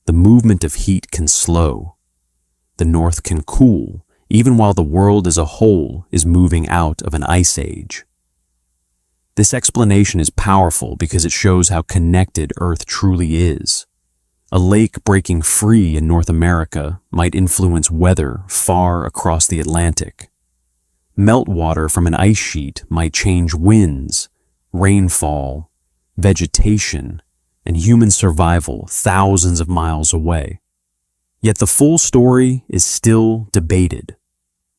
The movement of heat can slow. The North can cool, even while the world as a whole is moving out of an ice age. This explanation is powerful because it shows how connected Earth truly is. A lake breaking free in North America might influence weather far across the Atlantic. Meltwater from an ice sheet might change winds, rainfall, vegetation, and human survival thousands of miles away. Yet the full story is still debated.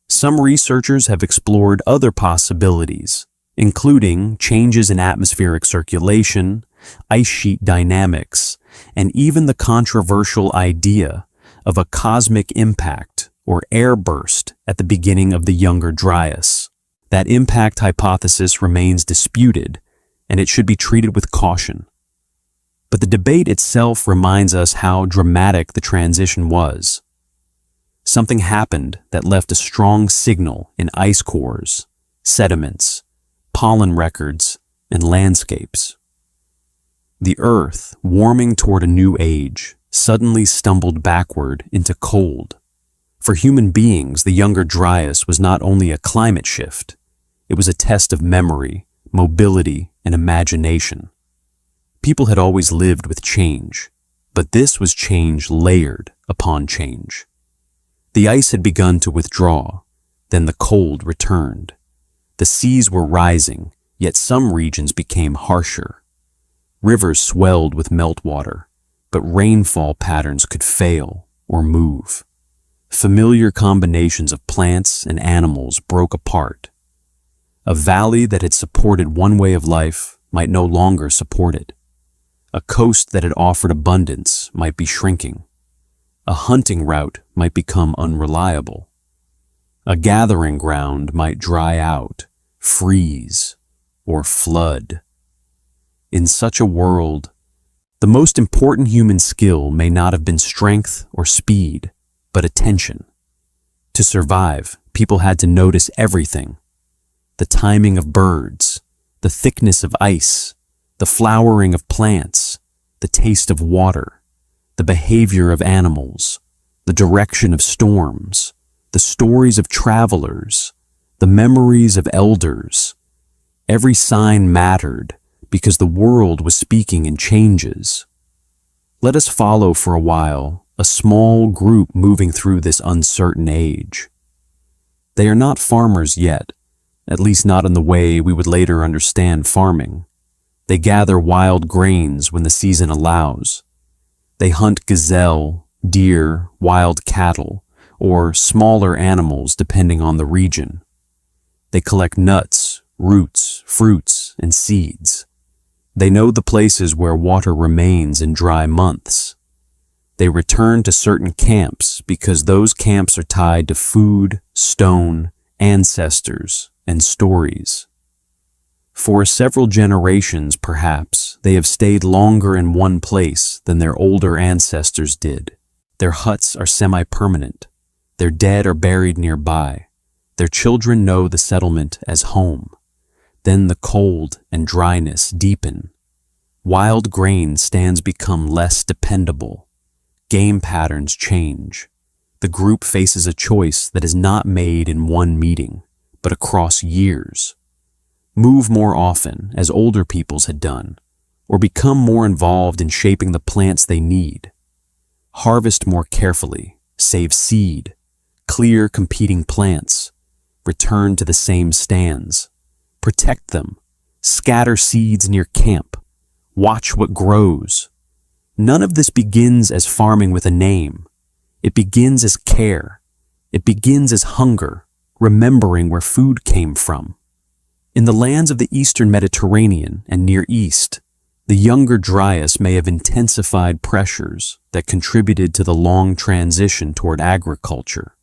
Some researchers have explored other possibilities, including changes in atmospheric circulation, ice sheet dynamics, and even the controversial idea of a cosmic impact or air burst at the beginning of the younger Dryas. That impact hypothesis remains disputed, and it should be treated with caution. But the debate itself reminds us how dramatic the transition was. Something happened that left a strong signal in ice cores, sediments, pollen records, and landscapes. The Earth, warming toward a new age, suddenly stumbled backward into cold. For human beings, the younger Dryas was not only a climate shift, it was a test of memory, mobility, and imagination. People had always lived with change, but this was change layered upon change. The ice had begun to withdraw, then the cold returned. The seas were rising, yet some regions became harsher. Rivers swelled with meltwater, but rainfall patterns could fail or move. Familiar combinations of plants and animals broke apart. A valley that had supported one way of life might no longer support it. A coast that had offered abundance might be shrinking. A hunting route might become unreliable. A gathering ground might dry out, freeze, or flood. In such a world, the most important human skill may not have been strength or speed, but attention. To survive, people had to notice everything: the timing of birds, the thickness of ice, the flowering of plants, the taste of water, the behavior of animals, the direction of storms, the stories of travelers, the memories of elders. Every sign mattered because the world was speaking in changes. Let us follow for a while a small group moving through this uncertain age. They are not farmers yet, at least not in the way we would later understand farming. They gather wild grains when the season allows. They hunt gazelle, deer, wild cattle, or smaller animals depending on the region. They collect nuts, roots, fruits, and seeds. They know the places where water remains in dry months. They return to certain camps because those camps are tied to food, stone, ancestors, and stories. For several generations, perhaps, they have stayed longer in one place than their older ancestors did. Their huts are semi-permanent. Their dead are buried nearby. Their children know the settlement as home. Then the cold and dryness deepen. Wild grain stands become less dependable. Game patterns change. The group faces a choice that is not made in one meeting, but across years. Move more often, as older peoples had done, or become more involved in shaping the plants they need. Harvest more carefully, save seed, clear competing plants, return to the same stands, protect them, scatter seeds near camp, watch what grows. None of this begins as farming with a name. It begins as care. It begins as hunger, remembering where food came from. In the lands of the Eastern Mediterranean and Near East, the younger Dryas may have intensified pressures that contributed to the long transition toward agriculture.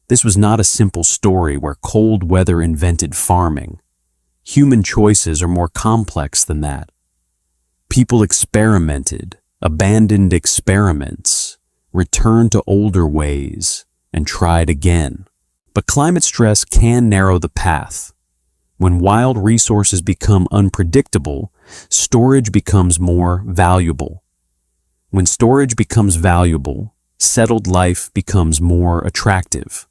This was not a simple story where cold weather invented farming. Human choices are more complex than that. People experimented, abandoned experiments, returned to older ways, and tried again. But climate stress can narrow the path. When wild resources become unpredictable, storage becomes more valuable. When storage becomes valuable, settled life becomes more attractive.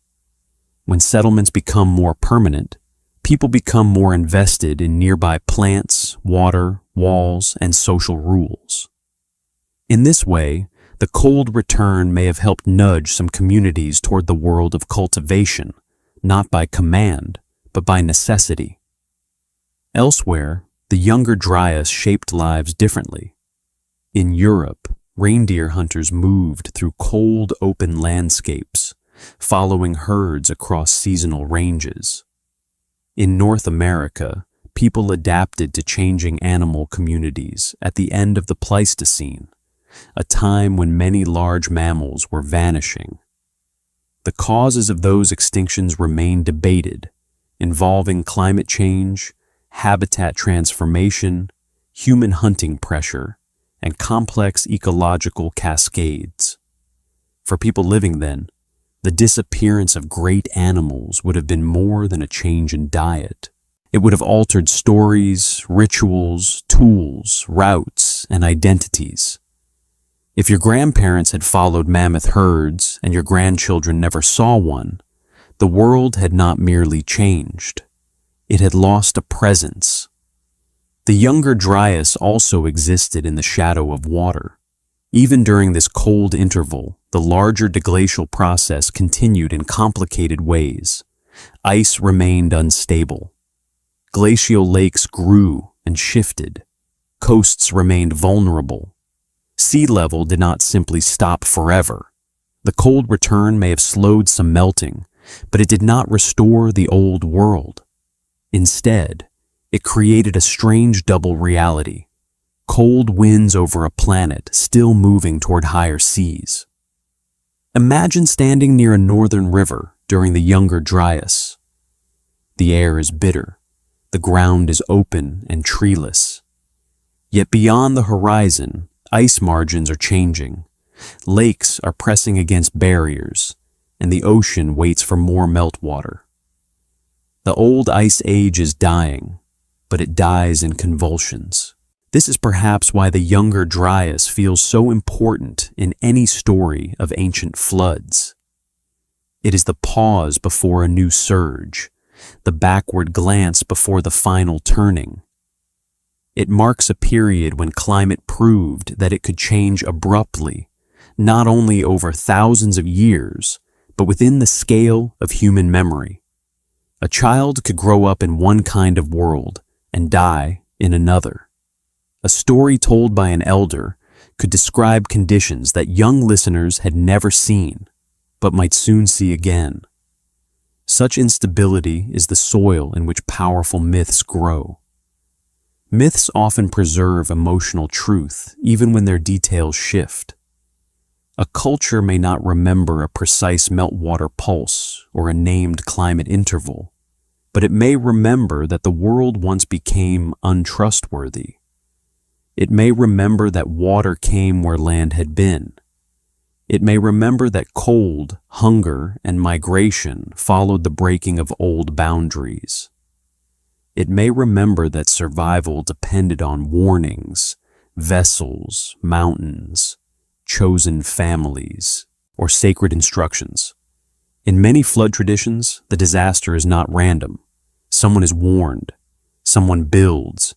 When settlements become more permanent, people become more invested in nearby plants, water, walls, and social rules. In this way, the cold return may have helped nudge some communities toward the world of cultivation, not by command, but by necessity. Elsewhere, the younger Dryas shaped lives differently. In Europe, reindeer hunters moved through cold, open landscapes, following herds across seasonal ranges. In North America, people adapted to changing animal communities at the end of the Pleistocene, a time when many large mammals were vanishing. The causes of those extinctions remain debated, involving climate change, habitat transformation, human hunting pressure, and complex ecological cascades. For people living then, the disappearance of great animals would have been more than a change in diet. It would have altered stories, rituals, tools, routes, and identities. If your grandparents had followed mammoth herds and your grandchildren never saw one, the world had not merely changed. It had lost a presence. The younger Dryas also existed in the shadow of water. Even during this cold interval, the larger deglacial process continued in complicated ways. Ice remained unstable. Glacial lakes grew and shifted. Coasts remained vulnerable. Sea level did not simply stop forever. The cold return may have slowed some melting, but it did not restore the old world. Instead, it created a strange double reality. Cold winds over a planet still moving toward higher seas. Imagine standing near a northern river during the younger Dryas. The air is bitter. The ground is open and treeless. Yet beyond the horizon, ice margins are changing. Lakes are pressing against barriers, and the ocean waits for more meltwater. The old ice age is dying, but it dies in convulsions. This is perhaps why the younger Dryas feels so important in any story of ancient floods. It is the pause before a new surge, the backward glance before the final turning. It marks a period when climate proved that it could change abruptly, not only over thousands of years, but within the scale of human memory. A child could grow up in one kind of world and die in another. A story told by an elder could describe conditions that young listeners had never seen, but might soon see again. Such instability is the soil in which powerful myths grow. Myths often preserve emotional truth, even when their details shift. A culture may not remember a precise meltwater pulse or a named climate interval, but it may remember that the world once became untrustworthy. It may remember that water came where land had been. It may remember that cold, hunger, and migration followed the breaking of old boundaries. It may remember that survival depended on warnings, vessels, mountains, chosen families, or sacred instructions. In many flood traditions, the disaster is not random. Someone is warned. Someone builds.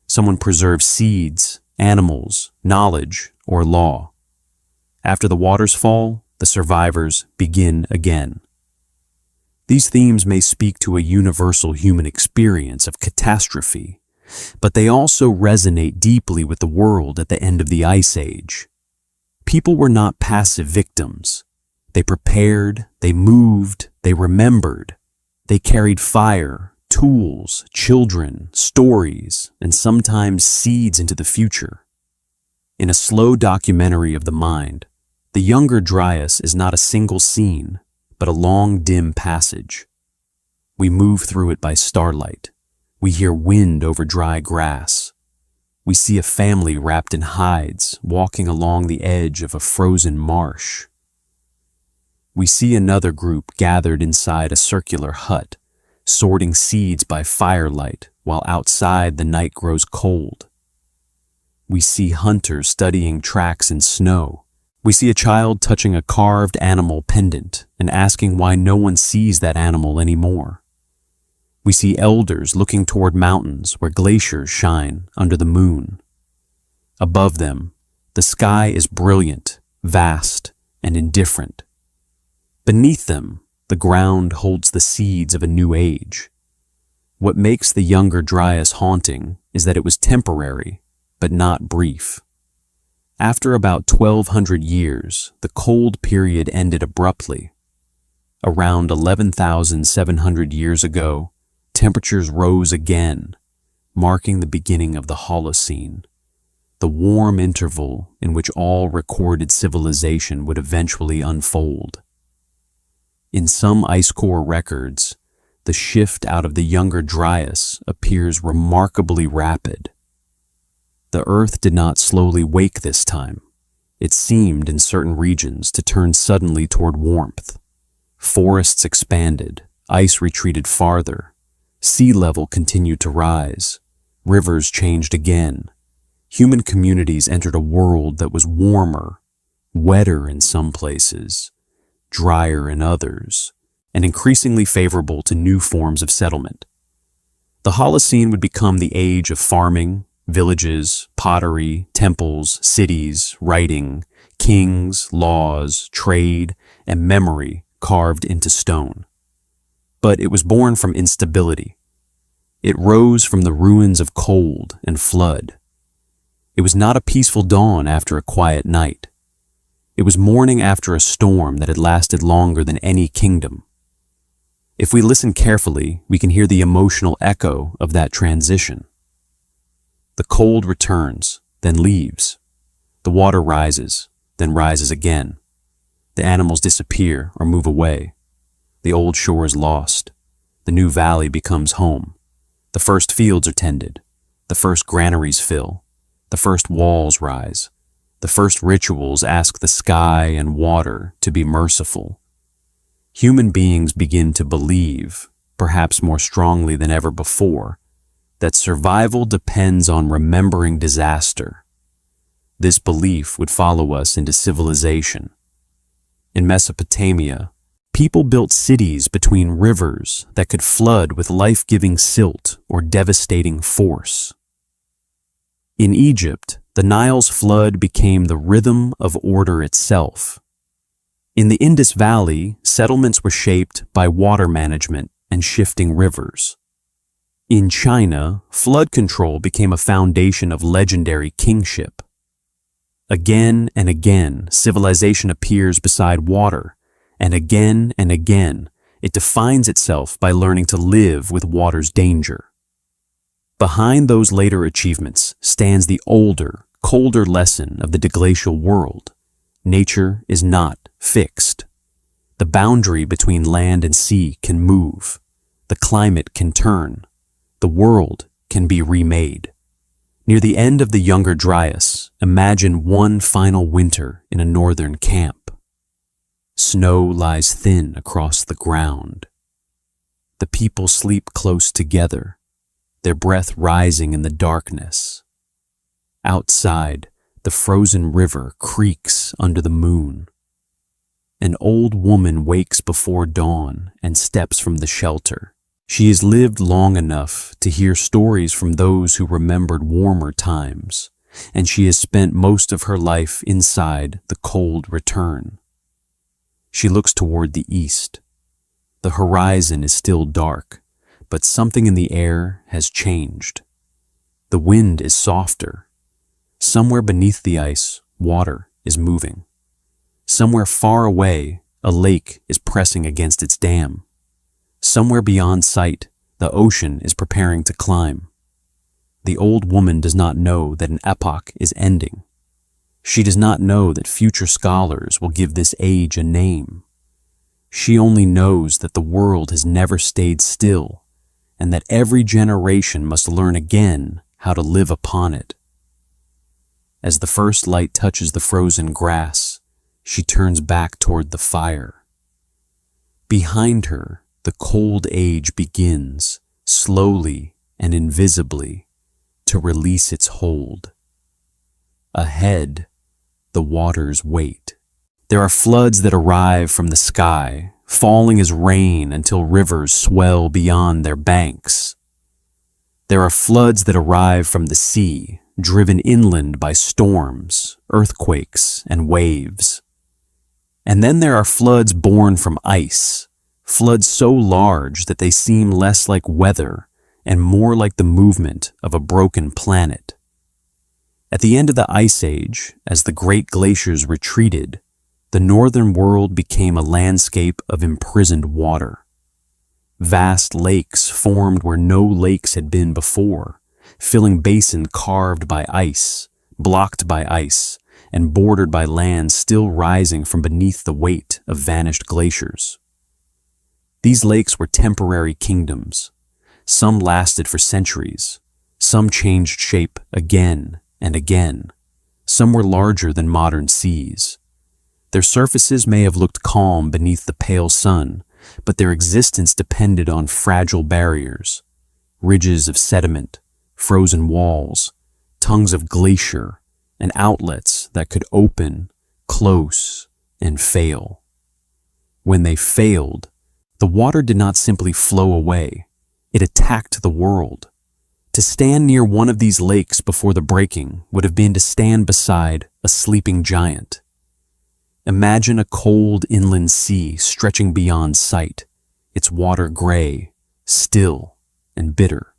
Someone preserves seeds, animals, knowledge, or law. After the waters fall, the survivors begin again. These themes may speak to a universal human experience of catastrophe, but they also resonate deeply with the world at the end of the Ice Age. People were not passive victims. They prepared, they moved, they remembered. They carried fire, tools, children, stories, and sometimes seeds into the future. In a slow documentary of the mind, the younger Dryas is not a single scene, but a long, dim passage. We move through it by starlight. We hear wind over dry grass. We see a family wrapped in hides walking along the edge of a frozen marsh. We see another group gathered inside a circular hut, sorting seeds by firelight while outside the night grows cold. We see hunters studying tracks in snow. We see a child touching a carved animal pendant and asking why no one sees that animal anymore. We see elders looking toward mountains where glaciers shine under the moon. Above them, the sky is brilliant, vast, and indifferent. Beneath them, the ground holds the seeds of a new age. What makes the younger Dryas haunting is that it was temporary, but not brief. After about 1,200 years, the cold period ended abruptly. Around 11,700 years ago, temperatures rose again, marking the beginning of the Holocene, the warm interval in which all recorded civilization would eventually unfold. In some ice core records, the shift out of the younger Dryas appears remarkably rapid. The Earth did not slowly wake this time. It seemed in certain regions to turn suddenly toward warmth. Forests expanded, ice retreated farther, sea level continued to rise, rivers changed again. Human communities entered a world that was warmer, wetter in some places, drier in others, and increasingly favorable to new forms of settlement. The Holocene would become the age of farming, villages, pottery, temples, cities, writing, kings, laws, trade, and memory carved into stone. But it was born from instability. It rose from the ruins of cold and flood. It was not a peaceful dawn after a quiet night. It was morning after a storm that had lasted longer than any kingdom. If we listen carefully, we can hear the emotional echo of that transition. The cold returns, then leaves. The water rises, then rises again. The animals disappear or move away. The old shore is lost. The new valley becomes home. The first fields are tended. The first granaries fill. The first walls rise. The first rituals ask the sky and water to be merciful. Human beings begin to believe, perhaps more strongly than ever before, that survival depends on remembering disaster. This belief would follow us into civilization. In Mesopotamia, people built cities between rivers that could flood with life-giving silt or devastating force. In Egypt, the Nile's flood became the rhythm of order itself. In the Indus Valley, settlements were shaped by water management and and shifting rivers. In China, flood control became a foundation of legendary kingship. Again and again, civilization appears beside water, and again, it defines itself by learning to live with water's danger. Behind those later achievements stands the older, colder lesson of the deglacial world. Nature is not fixed. The boundary between land and sea can move. The climate can turn. The world can be remade. Near the end of the Younger Dryas, imagine one final winter in a northern camp. Snow lies thin across the ground. The people sleep close together, their breath rising in the darkness. Outside, the frozen river creaks under the moon. An old woman wakes before dawn and steps from the shelter. She has lived long enough to hear stories from those who remembered warmer times, and she has spent most of her life inside the cold return. She looks toward the east. The horizon is still dark, but something in the air has changed. The wind is softer. Somewhere beneath the ice, water is moving. Somewhere far away, a lake is pressing against its dam. Somewhere beyond sight, the ocean is preparing to climb. The old woman does not know that an epoch is ending. She does not know that future scholars will give this age a name. She only knows that the world has never stayed still, and that every generation must learn again how to live upon it. As the first light touches the frozen grass, she turns back toward the fire. Behind her, the cold age begins, slowly and invisibly, to release its hold. Ahead, the waters wait. There are floods that arrive from the sky, falling as rain until rivers swell beyond their banks. There are floods that arrive from the sea, driven inland by storms, earthquakes, and waves. And then there are floods born from ice, floods so large that they seem less like weather and more like the movement of a broken planet. At the end of the Ice Age, as the great glaciers retreated, the northern world became a landscape of imprisoned water. Vast lakes formed where no lakes had been before, filling basins carved by ice, blocked by ice, and bordered by land still rising from beneath the weight of vanished glaciers. These lakes were temporary kingdoms. Some lasted for centuries. Some changed shape again and again. Some were larger than modern seas. Their surfaces may have looked calm beneath the pale sun, but their existence depended on fragile barriers, ridges of sediment, frozen walls, tongues of glacier, and outlets that could open, close, and fail. When they failed, the water did not simply flow away. It attacked the world. To stand near one of these lakes before the breaking would have been to stand beside a sleeping giant. Imagine a cold inland sea stretching beyond sight, its water gray, still, and bitter.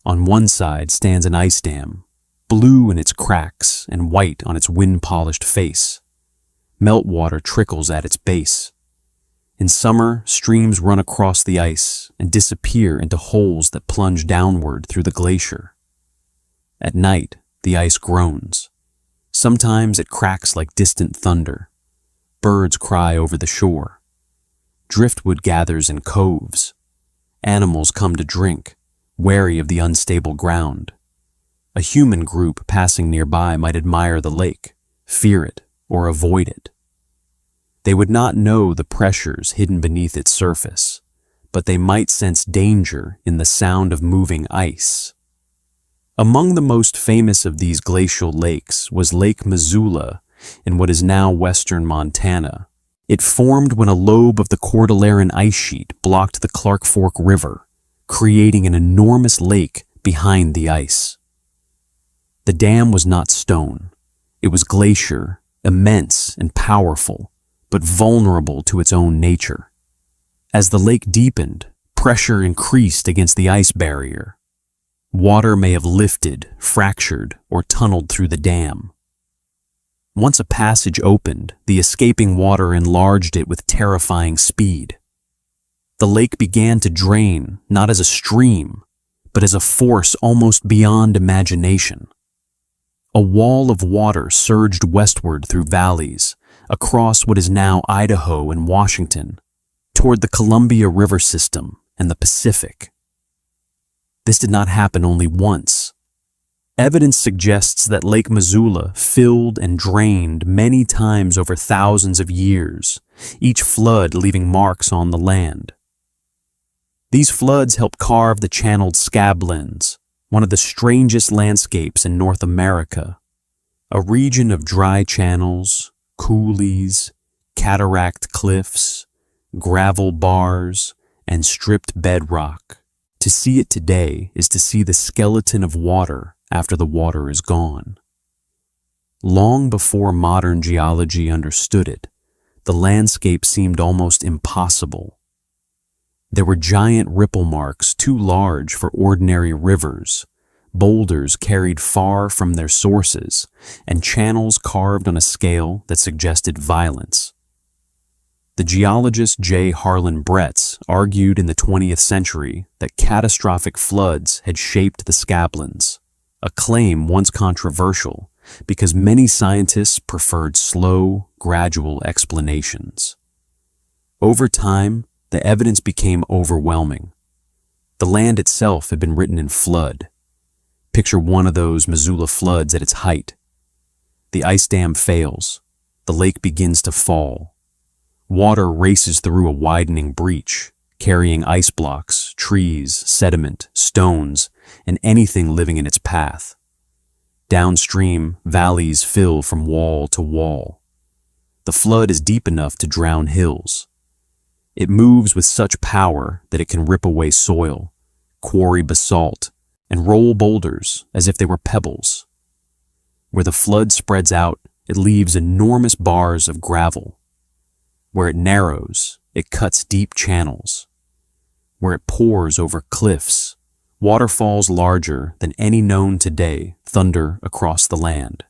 On one side stands an ice dam, blue in its cracks and white on its wind-polished face. Meltwater trickles at its base. In summer, streams run across the ice and disappear into holes that plunge downward through the glacier. At night, the ice groans. Sometimes it cracks like distant thunder. Birds cry over the shore. Driftwood gathers in coves. Animals come to drink, wary of the unstable ground. A human group passing nearby might admire the lake, fear it, or avoid it. They would not know the pressures hidden beneath its surface, but they might sense danger in the sound of moving ice. Among the most famous of these glacial lakes was Lake Missoula in what is now western Montana. It formed when a lobe of the Cordilleran ice sheet blocked the Clark Fork River, creating an enormous lake behind the ice. The dam was not stone. It was glacier, immense and powerful, but vulnerable to its own nature. As the lake deepened, pressure increased against the ice barrier. Water may have lifted, fractured, or tunneled through the dam. Once a passage opened, the escaping water enlarged it with terrifying speed. The lake began to drain, not as a stream, but as a force almost beyond imagination. A wall of water surged westward through valleys, across what is now Idaho and Washington, toward the Columbia River system and the Pacific. This did not happen only once. Evidence suggests that Lake Missoula filled and drained many times over thousands of years, each flood leaving marks on the land. These floods helped carve the channeled scablands, one of the strangest landscapes in North America, a region of dry channels, coulees, cataract cliffs, gravel bars, and stripped bedrock. To see it today is to see the skeleton of water after the water is gone. Long before modern geology understood it, the landscape seemed almost impossible. There were giant ripple marks too large for ordinary rivers, boulders carried far from their sources, and channels carved on a scale that suggested violence. The geologist J. Harlan Bretz argued in the 20th century that catastrophic floods had shaped the scablands, a claim once controversial because many scientists preferred slow, gradual explanations. Over time, the evidence became overwhelming. The land itself had been written in flood. Picture one of those Missoula floods at its height. The ice dam fails. The lake begins to fall. Water races through a widening breach, carrying ice blocks, trees, sediment, stones, and anything living in its path. Downstream, valleys fill from wall to wall. The flood is deep enough to drown hills. It moves with such power that it can rip away soil, quarry basalt, and roll boulders as if they were pebbles. Where the flood spreads out, it leaves enormous bars of gravel. Where it narrows, it cuts deep channels. Where it pours over cliffs, waterfalls larger than any known today thunder across the land.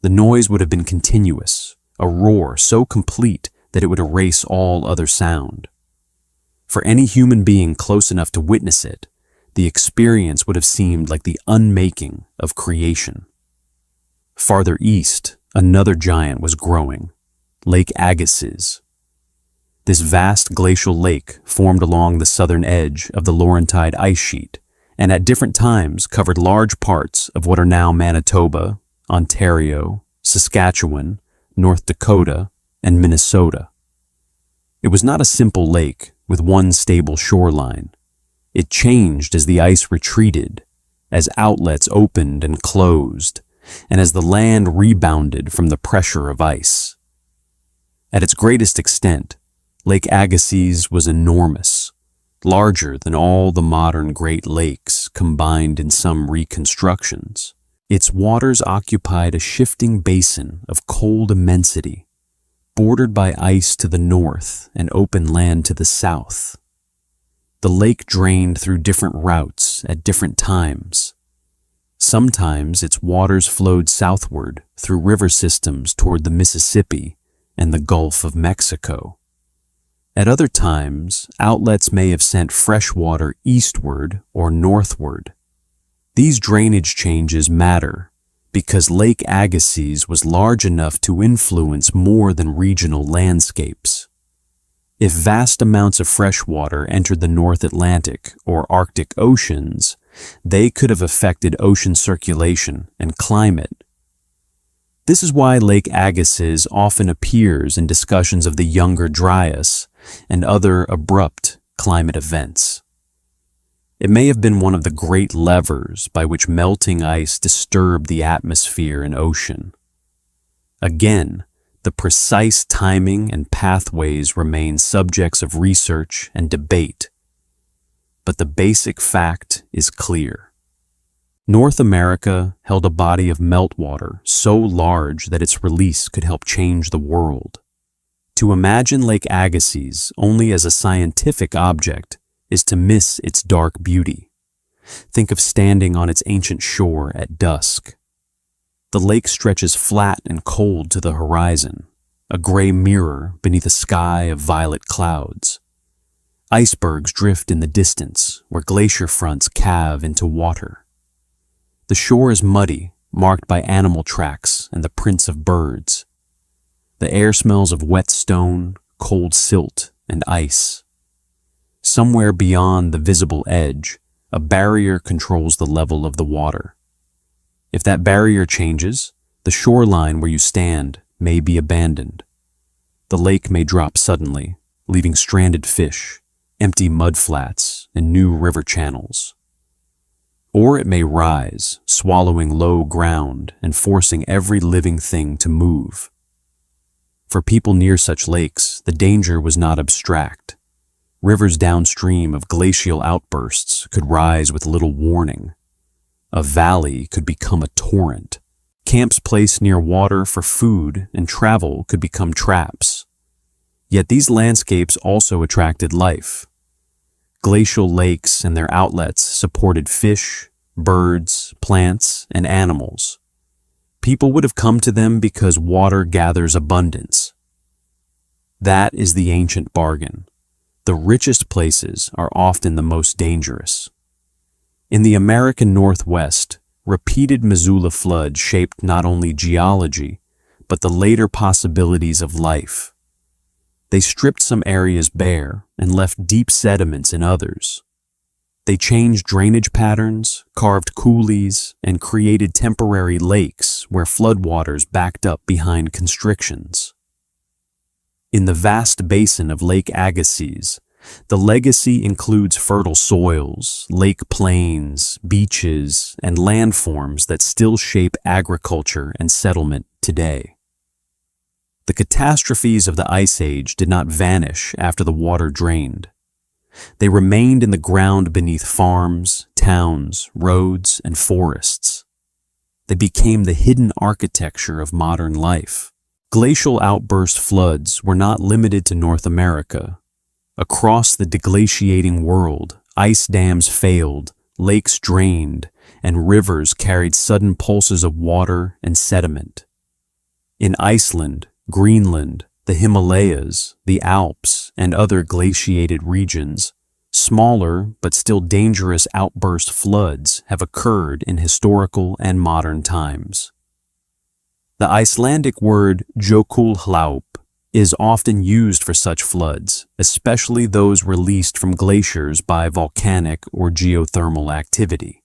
The noise would have been continuous, a roar so complete that it would erase all other sound. For any human being close enough to witness it, the experience would have seemed like the unmaking of creation. Farther east, another giant was growing, Lake Agassiz. This vast glacial lake formed along the southern edge of the Laurentide ice sheet and at different times covered large parts of what are now Manitoba, Ontario, Saskatchewan, North Dakota, and Minnesota. It was not a simple lake with one stable shoreline. It changed as the ice retreated, as outlets opened and closed, and as the land rebounded from the pressure of ice. At its greatest extent, Lake Agassiz was enormous, larger than all the modern Great Lakes combined in some reconstructions. Its waters occupied a shifting basin of cold immensity, bordered by ice to the north and open land to the south. The lake drained through different routes at different times. Sometimes its waters flowed southward through river systems toward the Mississippi and the Gulf of Mexico. At other times, outlets may have sent fresh water eastward or northward. These drainage changes matter because Lake Agassiz was large enough to influence more than regional landscapes. If vast amounts of fresh water entered the North Atlantic or Arctic oceans, they could have affected ocean circulation and climate. This is why Lake Agassiz often appears in discussions of the Younger Dryas and other abrupt climate events. It may have been one of the great levers by which melting ice disturbed the atmosphere and ocean. Again, the precise timing and pathways remain subjects of research and debate, but the basic fact is clear. North America held a body of meltwater so large that its release could help change the world. To imagine Lake Agassiz only as a scientific object is to miss its dark beauty. Think of standing on its ancient shore at dusk. The lake stretches flat and cold to the horizon, a gray mirror beneath a sky of violet clouds. Icebergs drift in the distance where glacier fronts calve into water. The shore is muddy, marked by animal tracks and the prints of birds. The air smells of wet stone, cold silt, and ice. Somewhere beyond the visible edge, a barrier controls the level of the water. If that barrier changes, the shoreline where you stand may be abandoned. The lake may drop suddenly, leaving stranded fish, empty mudflats, and new river channels. Or it may rise, swallowing low ground and forcing every living thing to move. For people near such lakes, the danger was not abstract. Rivers downstream of glacial outbursts could rise with little warning. A valley could become a torrent. Camps placed near water for food and travel could become traps. Yet these landscapes also attracted life. Glacial lakes and their outlets supported fish, birds, plants, and animals. People would have come to them because water gathers abundance. That is the ancient bargain. The richest places are often the most dangerous. In the American Northwest, repeated Missoula floods shaped not only geology, but the later possibilities of life. They stripped some areas bare and left deep sediments in others. They changed drainage patterns, carved coulees, and created temporary lakes where floodwaters backed up behind constrictions. In the vast basin of Lake Agassiz, the legacy includes fertile soils, lake plains, beaches, and landforms that still shape agriculture and settlement today. The catastrophes of the Ice Age did not vanish after the water drained. They remained in the ground beneath farms, towns, roads, and forests. They became the hidden architecture of modern life. Glacial outburst floods were not limited to North America. Across the deglaciating world, ice dams failed, lakes drained, and rivers carried sudden pulses of water and sediment. In Iceland, Greenland, the Himalayas, the Alps, and other glaciated regions, smaller but still dangerous outburst floods have occurred in historical and modern times. The Icelandic word Jökulhlaup is often used for such floods, especially those released from glaciers by volcanic or geothermal activity.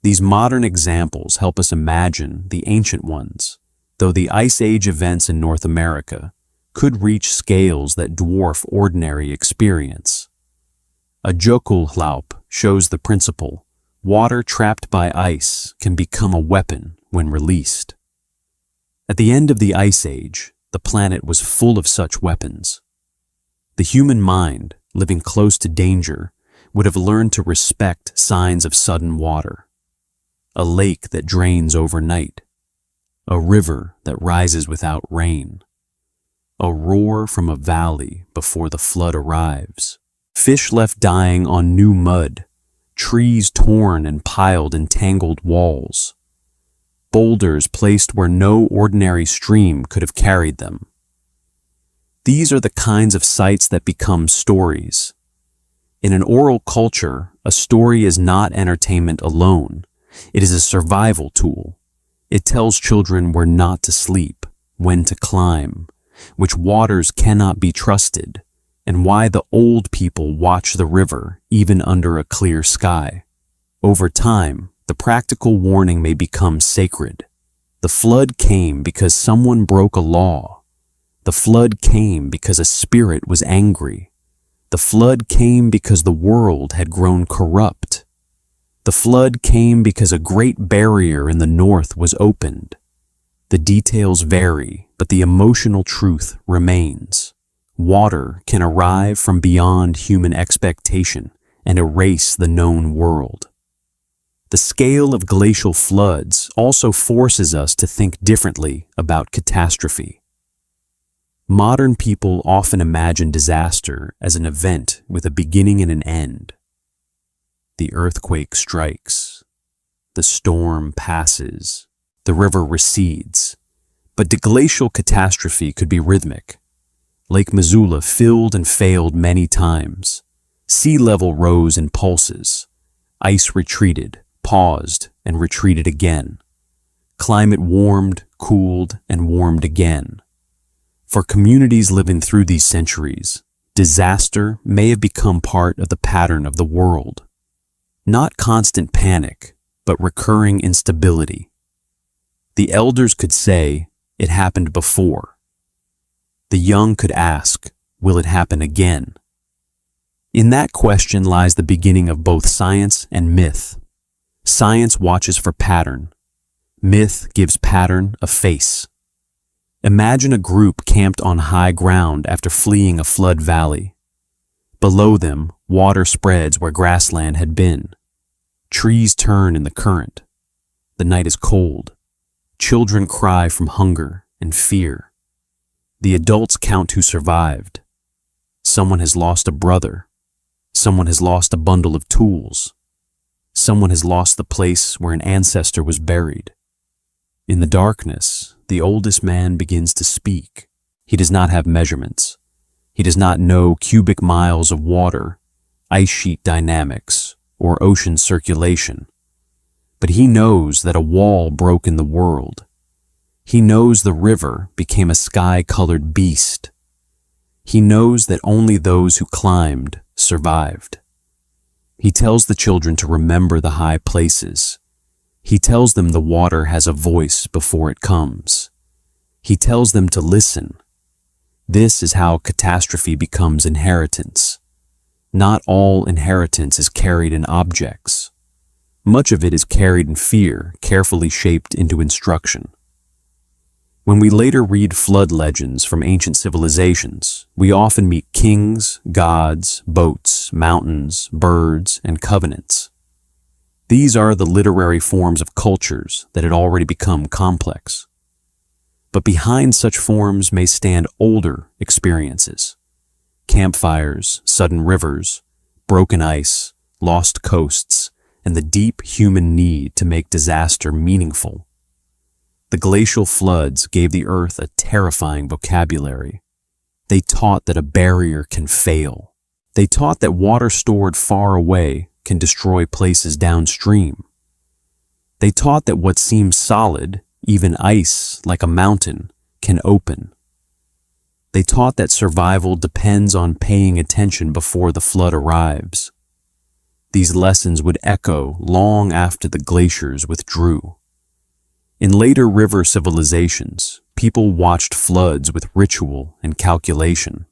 These modern examples help us imagine the ancient ones, though the Ice Age events in North America could reach scales that dwarf ordinary experience. A Jökulhlaup shows the principle: water trapped by ice can become a weapon when released. At the end of the Ice Age, the planet was full of such weapons. The human mind, living close to danger, would have learned to respect signs of sudden water. A lake that drains overnight. A river that rises without rain. A roar from a valley before the flood arrives. Fish left dying on new mud. Trees torn and piled in tangled walls. Boulders placed where no ordinary stream could have carried them. These are the kinds of sights that become stories. In an oral culture, a story is not entertainment alone. It is a survival tool. It tells children where not to sleep, when to climb, which waters cannot be trusted, and why the old people watch the river even under a clear sky. Over time, the practical warning may become sacred. The flood came because someone broke a law. The flood came because a spirit was angry. The flood came because the world had grown corrupt. The flood came because a great barrier in the north was opened. The details vary, but the emotional truth remains. Water can arrive from beyond human expectation and erase the known world. The scale of glacial floods also forces us to think differently about catastrophe. Modern people often imagine disaster as an event with a beginning and an end. The earthquake strikes, the storm passes, the river recedes, but the glacial catastrophe could be rhythmic. Lake Missoula filled and failed many times. Sea level rose in pulses. Ice retreated, paused, and retreated again. Climate warmed, cooled, and warmed again. For communities living through these centuries, disaster may have become part of the pattern of the world. Not constant panic, but recurring instability. The elders could say, "It happened before." The young could ask, "Will it happen again?" In that question lies the beginning of both science and myth. Science watches for pattern. Myth gives pattern a face. Imagine a group camped on high ground after fleeing a flood valley. Below them, water spreads where grassland had been. Trees turn in the current. The night is cold. Children cry from hunger and fear. The adults count who survived. Someone has lost a brother. Someone has lost a bundle of tools. Someone has lost the place where an ancestor was buried. In the darkness, the oldest man begins to speak. He does not have measurements. He does not know cubic miles of water, ice sheet dynamics, or ocean circulation. But he knows that a wall broke in the world. He knows the river became a sky-colored beast. He knows that only those who climbed survived. He tells the children to remember the high places. He tells them the water has a voice before it comes. He tells them to listen. This is how catastrophe becomes inheritance. Not all inheritance is carried in objects. Much of it is carried in fear, carefully shaped into instruction. When we later read flood legends from ancient civilizations, we often meet kings, gods, boats, mountains, birds, and covenants. These are the literary forms of cultures that had already become complex. But behind such forms may stand older experiences. Campfires, sudden rivers, broken ice, lost coasts, and the deep human need to make disaster meaningful. The glacial floods gave the earth a terrifying vocabulary. They taught that a barrier can fail. They taught that water stored far away can destroy places downstream. They taught that what seems solid, even ice like a mountain, can open. They taught that survival depends on paying attention before the flood arrives. These lessons would echo long after the glaciers withdrew. In later river civilizations, people watched floods with ritual and calculation.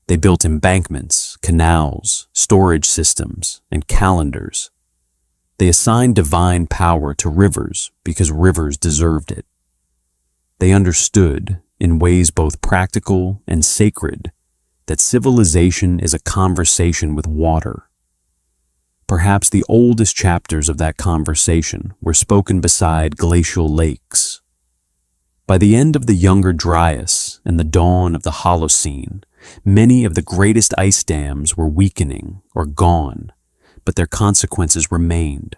They built embankments, canals, storage systems, and calendars. They assigned divine power to rivers because rivers deserved it. They understood, in ways both practical and sacred, that civilization is a conversation with water. Perhaps the oldest chapters of that conversation were spoken beside glacial lakes. By the end of the Younger Dryas and the dawn of the Holocene, many of the greatest ice dams were weakening or gone, but their consequences remained.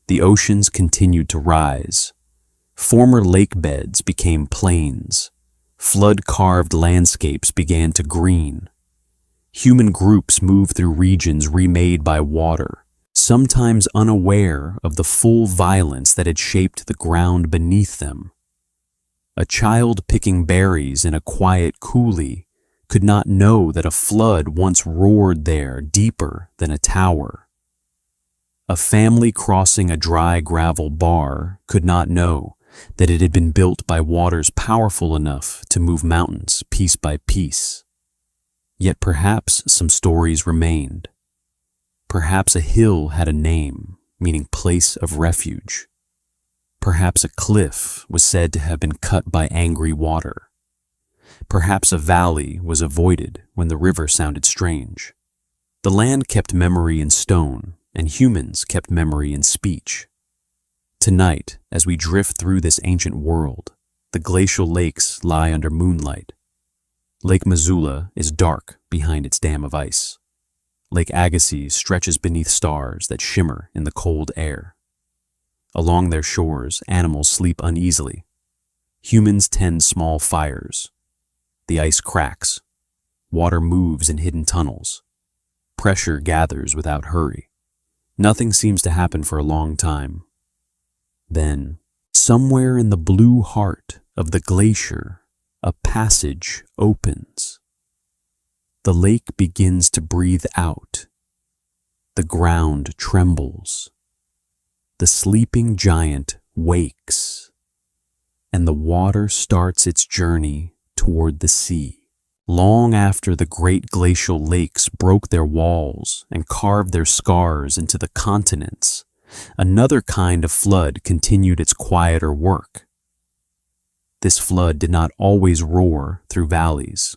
The oceans continued to rise. Former lake beds became plains. Flood-carved landscapes began to green. Human groups moved through regions remade by water, sometimes unaware of the full violence that had shaped the ground beneath them. A child picking berries in a quiet coulee could not know that a flood once roared there deeper than a tower. A family crossing a dry gravel bar could not know that it had been built by waters powerful enough to move mountains piece by piece. Yet perhaps some stories remained. Perhaps a hill had a name, meaning place of refuge. Perhaps a cliff was said to have been cut by angry water. Perhaps a valley was avoided when the river sounded strange. The land kept memory in stone, and humans kept memory in speech. Tonight, as we drift through this ancient world, the glacial lakes lie under moonlight. Lake Missoula is dark behind its dam of ice. Lake Agassiz stretches beneath stars that shimmer in the cold air. Along their shores, animals sleep uneasily. Humans tend small fires. The ice cracks. Water moves in hidden tunnels. Pressure gathers without hurry. Nothing seems to happen for a long time. Then, somewhere in the blue heart of the glacier, a passage opens. The lake begins to breathe out. The ground trembles. The sleeping giant wakes, and the water starts its journey toward the sea. Long after the great glacial lakes broke their walls and carved their scars into the continents, another kind of flood continued its quieter work. This flood did not always roar through valleys.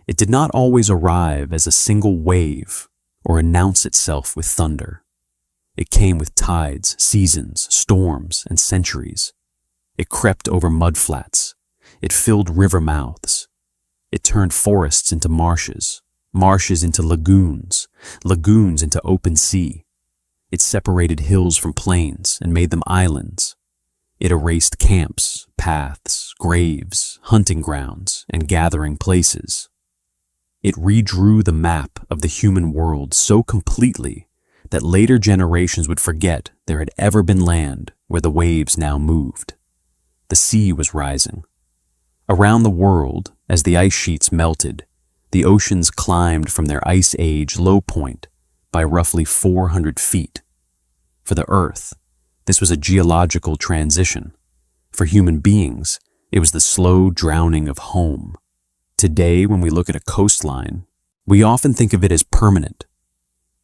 It did not always arrive as a single wave or announce itself with thunder. It came with tides, seasons, storms, and centuries. It crept over mudflats. It filled river mouths. It turned forests into marshes, marshes into lagoons, lagoons into open sea. It separated hills from plains and made them islands. It erased camps, paths, graves, hunting grounds, and gathering places. It redrew the map of the human world so completely that later generations would forget there had ever been land where the waves now moved. The sea was rising. Around the world, as the ice sheets melted, the oceans climbed from their ice age low point by roughly 400 feet. For the Earth, this was a geological transition. For human beings, it was the slow drowning of home. Today, when we look at a coastline, we often think of it as permanent.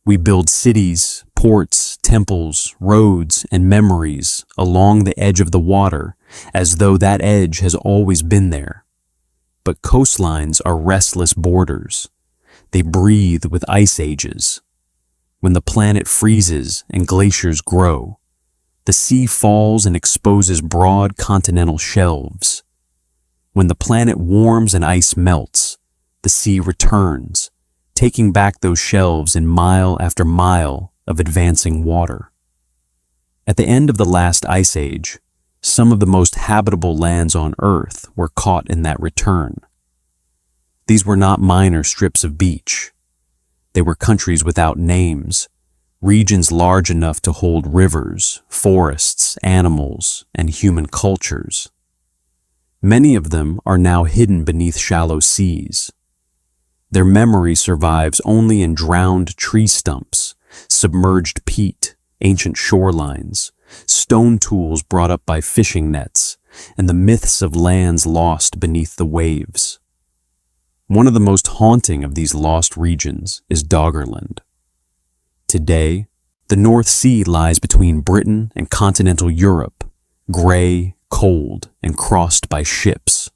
We build cities, ports, temples, roads, and memories along the edge of the water as though that edge has always been there. But coastlines are restless borders. They breathe with ice ages. When the planet freezes and glaciers grow, the sea falls and exposes broad continental shelves. When the planet warms and ice melts, the sea returns, taking back those shelves in mile after mile of advancing water. At the end of the last ice age, some of the most habitable lands on Earth were caught in that return. These were not minor strips of beach. They were countries without names, regions large enough to hold rivers, forests, animals, and human cultures. Many of them are now hidden beneath shallow seas. Their memory survives only in drowned tree stumps, submerged peat, ancient shorelines, stone tools brought up by fishing nets, and the myths of lands lost beneath the waves. One of the most haunting of these lost regions is Doggerland. Today, the North Sea lies between Britain and continental Europe, gray, cold, and crossed by ships.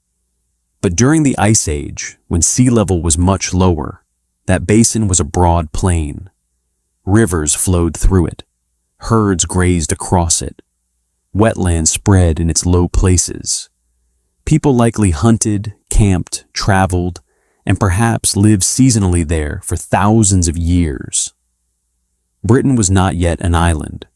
But during the Ice Age, when sea level was much lower, that basin was a broad plain. Rivers flowed through it. Herds grazed across it. Wetlands spread in its low places. People likely hunted, camped, traveled, and perhaps lived seasonally there for thousands of years. Britain was not yet an island.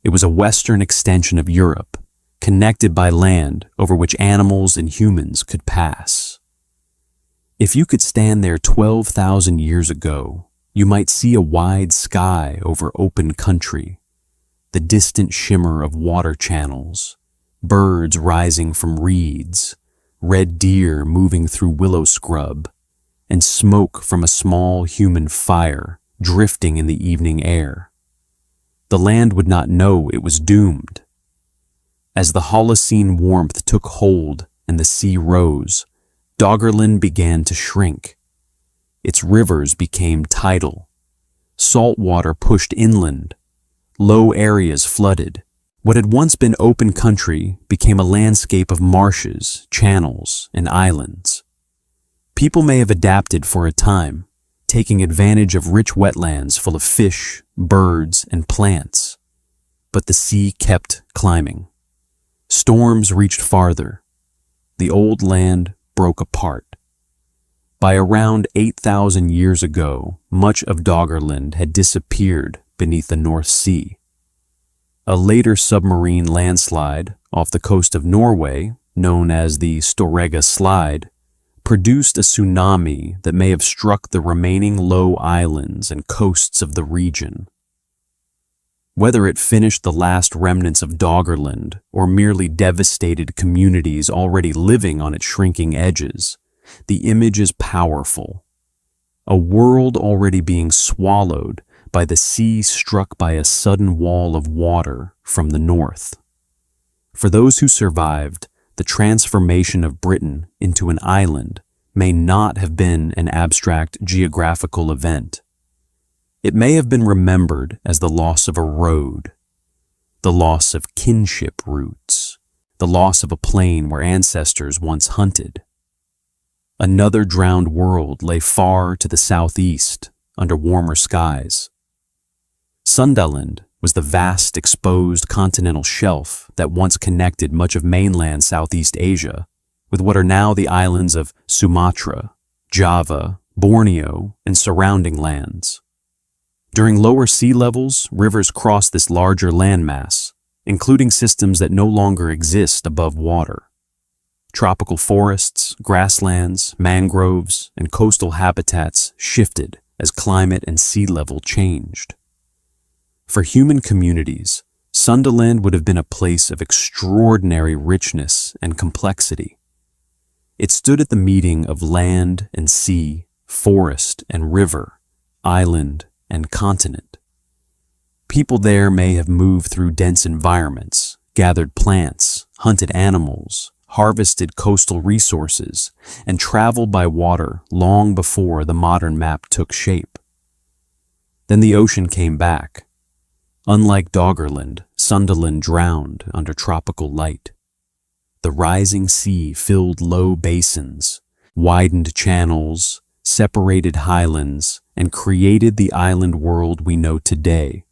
It was a western extension of Europe, connected by land over which animals and humans could pass. If you could stand there 12,000 years ago, you might see a wide sky over open country, the distant shimmer of water channels, birds rising from reeds, red deer moving through willow scrub, and smoke from a small human fire drifting in the evening air. The land would not know it was doomed. As the Holocene warmth took hold and the sea rose, Doggerland began to shrink. Its rivers became tidal. Salt water pushed inland. Low areas flooded. What had once been open country became a landscape of marshes, channels, and islands. People may have adapted for a time, taking advantage of rich wetlands full of fish, birds, and plants. But the sea kept climbing. Storms reached farther. The old land broke apart. By around 8,000 years ago, much of Doggerland had disappeared beneath the North Sea. A later submarine landslide off the coast of Norway, known as the Storegga Slide, produced a tsunami that may have struck the remaining low islands and coasts of the region. Whether it finished the last remnants of Doggerland or merely devastated communities already living on its shrinking edges, the image is powerful. A world already being swallowed by the sea struck by a sudden wall of water from the north. For those who survived, the transformation of Britain into an island may not have been an abstract geographical event. It may have been remembered as the loss of a road, the loss of kinship roots, the loss of a plain where ancestors once hunted. Another drowned world lay far to the southeast under warmer skies. Sundaland was the vast exposed continental shelf that once connected much of mainland Southeast Asia with what are now the islands of Sumatra, Java, Borneo, and surrounding lands. During lower sea levels, rivers crossed this larger landmass, including systems that no longer exist above water. Tropical forests, grasslands, mangroves, and coastal habitats shifted as climate and sea level changed. For human communities, Sundaland would have been a place of extraordinary richness and complexity. It stood at the meeting of land and sea, forest and river, island and continent. People there may have moved through dense environments, gathered plants, hunted animals, harvested coastal resources, and traveled by water long before the modern map took shape. Then the ocean came back. Unlike Doggerland, Sundaland drowned under tropical light. The rising sea filled low basins, widened channels, separated highlands, and created the island world we know today.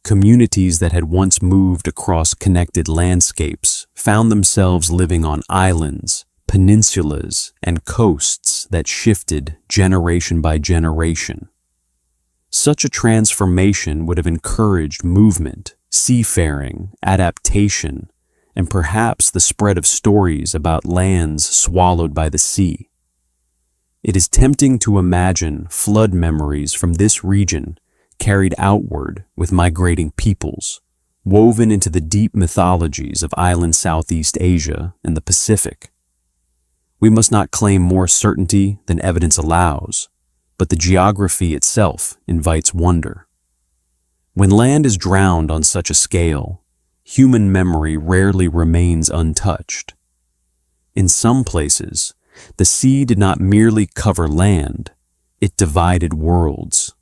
Communities that had once moved across connected landscapes found themselves living on islands, peninsulas, and coasts that shifted generation by generation. Such a transformation would have encouraged movement, seafaring, adaptation, and perhaps the spread of stories about lands swallowed by the sea. It is tempting to imagine flood memories from this region carried outward with migrating peoples, woven into the deep mythologies of island Southeast Asia and the Pacific. We must not claim more certainty than evidence allows, but the geography itself invites wonder. When land is drowned on such a scale, human memory rarely remains untouched. In some places, the sea did not merely cover land, it divided worlds.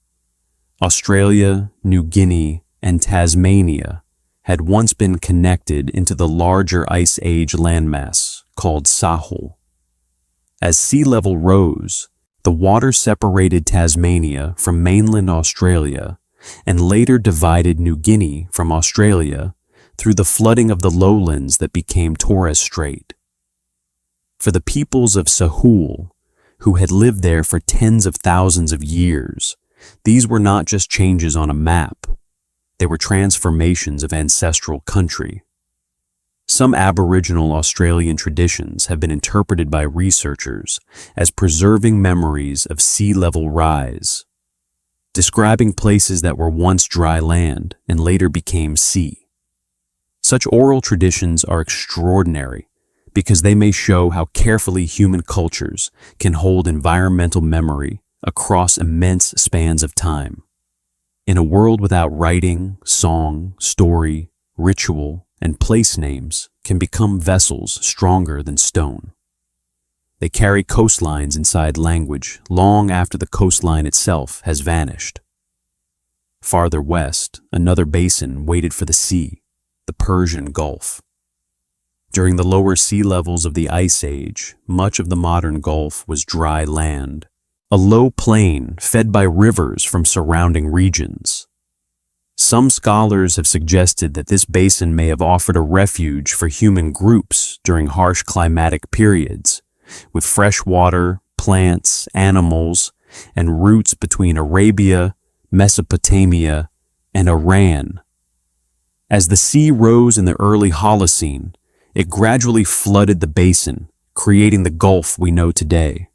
Australia, New Guinea, and Tasmania had once been connected into the larger Ice Age landmass called Sahul. As sea level rose, the water separated Tasmania from mainland Australia and later divided New Guinea from Australia through the flooding of the lowlands that became Torres Strait. For the peoples of Sahul, who had lived there for tens of thousands of years, these were not just changes on a map. They were transformations of ancestral country. Some Aboriginal Australian traditions have been interpreted by researchers as preserving memories of sea level rise, describing places that were once dry land and later became sea. Such oral traditions are extraordinary because they may show how carefully human cultures can hold environmental memory across immense spans of time. In a world without writing, song, story, ritual, and place names can become vessels stronger than stone. They carry coastlines inside language long after the coastline itself has vanished. Farther west, another basin waited for the sea, the Persian Gulf. During the lower sea levels of the Ice Age, much of the modern Gulf was dry land, a low plain fed by rivers from surrounding regions. Some scholars have suggested that this basin may have offered a refuge for human groups during harsh climatic periods, with fresh water, plants, animals, and routes between Arabia, Mesopotamia, and Iran. As the sea rose in the early Holocene, it gradually flooded the basin, creating the Gulf we know today.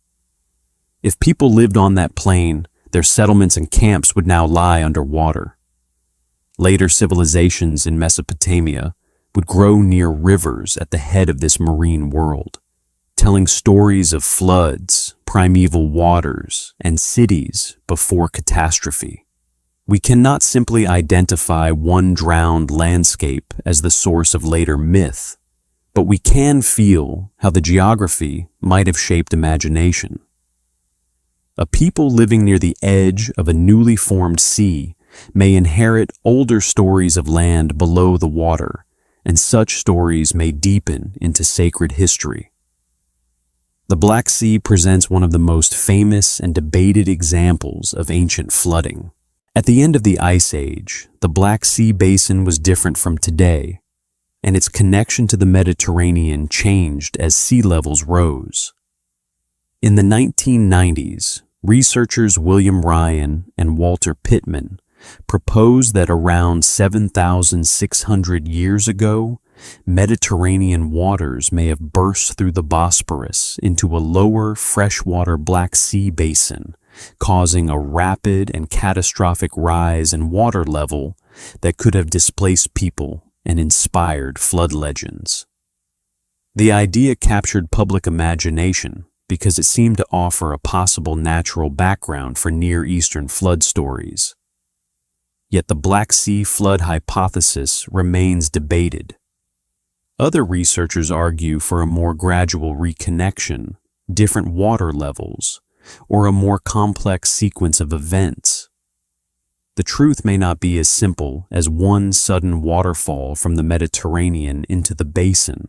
If people lived on that plain, their settlements and camps would now lie underwater. Later civilizations in Mesopotamia would grow near rivers at the head of this marine world, telling stories of floods, primeval waters, and cities before catastrophe. We cannot simply identify one drowned landscape as the source of later myth, but we can feel how the geography might have shaped imagination. A people living near the edge of a newly formed sea may inherit older stories of land below the water, and such stories may deepen into sacred history. The Black Sea presents one of the most famous and debated examples of ancient flooding. At the end of the Ice Age, the Black Sea basin was different from today, and its connection to the Mediterranean changed as sea levels rose. In the 1990s, researchers William Ryan and Walter Pittman proposed that around 7,600 years ago, Mediterranean waters may have burst through the Bosporus into a lower freshwater Black Sea basin, causing a rapid and catastrophic rise in water level that could have displaced people and inspired flood legends. The idea captured public imagination because it seemed to offer a possible natural background for Near Eastern flood stories. Yet the Black Sea flood hypothesis remains debated. Other researchers argue for a more gradual reconnection, different water levels, or a more complex sequence of events. The truth may not be as simple as one sudden waterfall from the Mediterranean into the basin.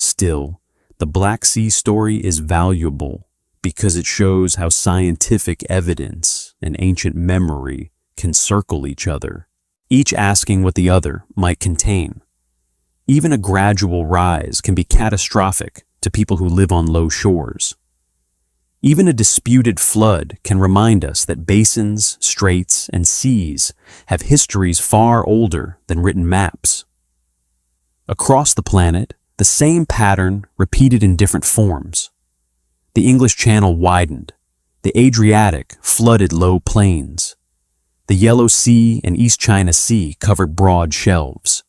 Still, the Black Sea story is valuable because it shows how scientific evidence and ancient memory can circle each other, each asking what the other might contain. Even a gradual rise can be catastrophic to people who live on low shores. Even a disputed flood can remind us that basins, straits, and seas have histories far older than written maps. Across the planet, the same pattern repeated in different forms. The English Channel widened. The Adriatic flooded low plains. The Yellow Sea and East China Sea covered broad shelves.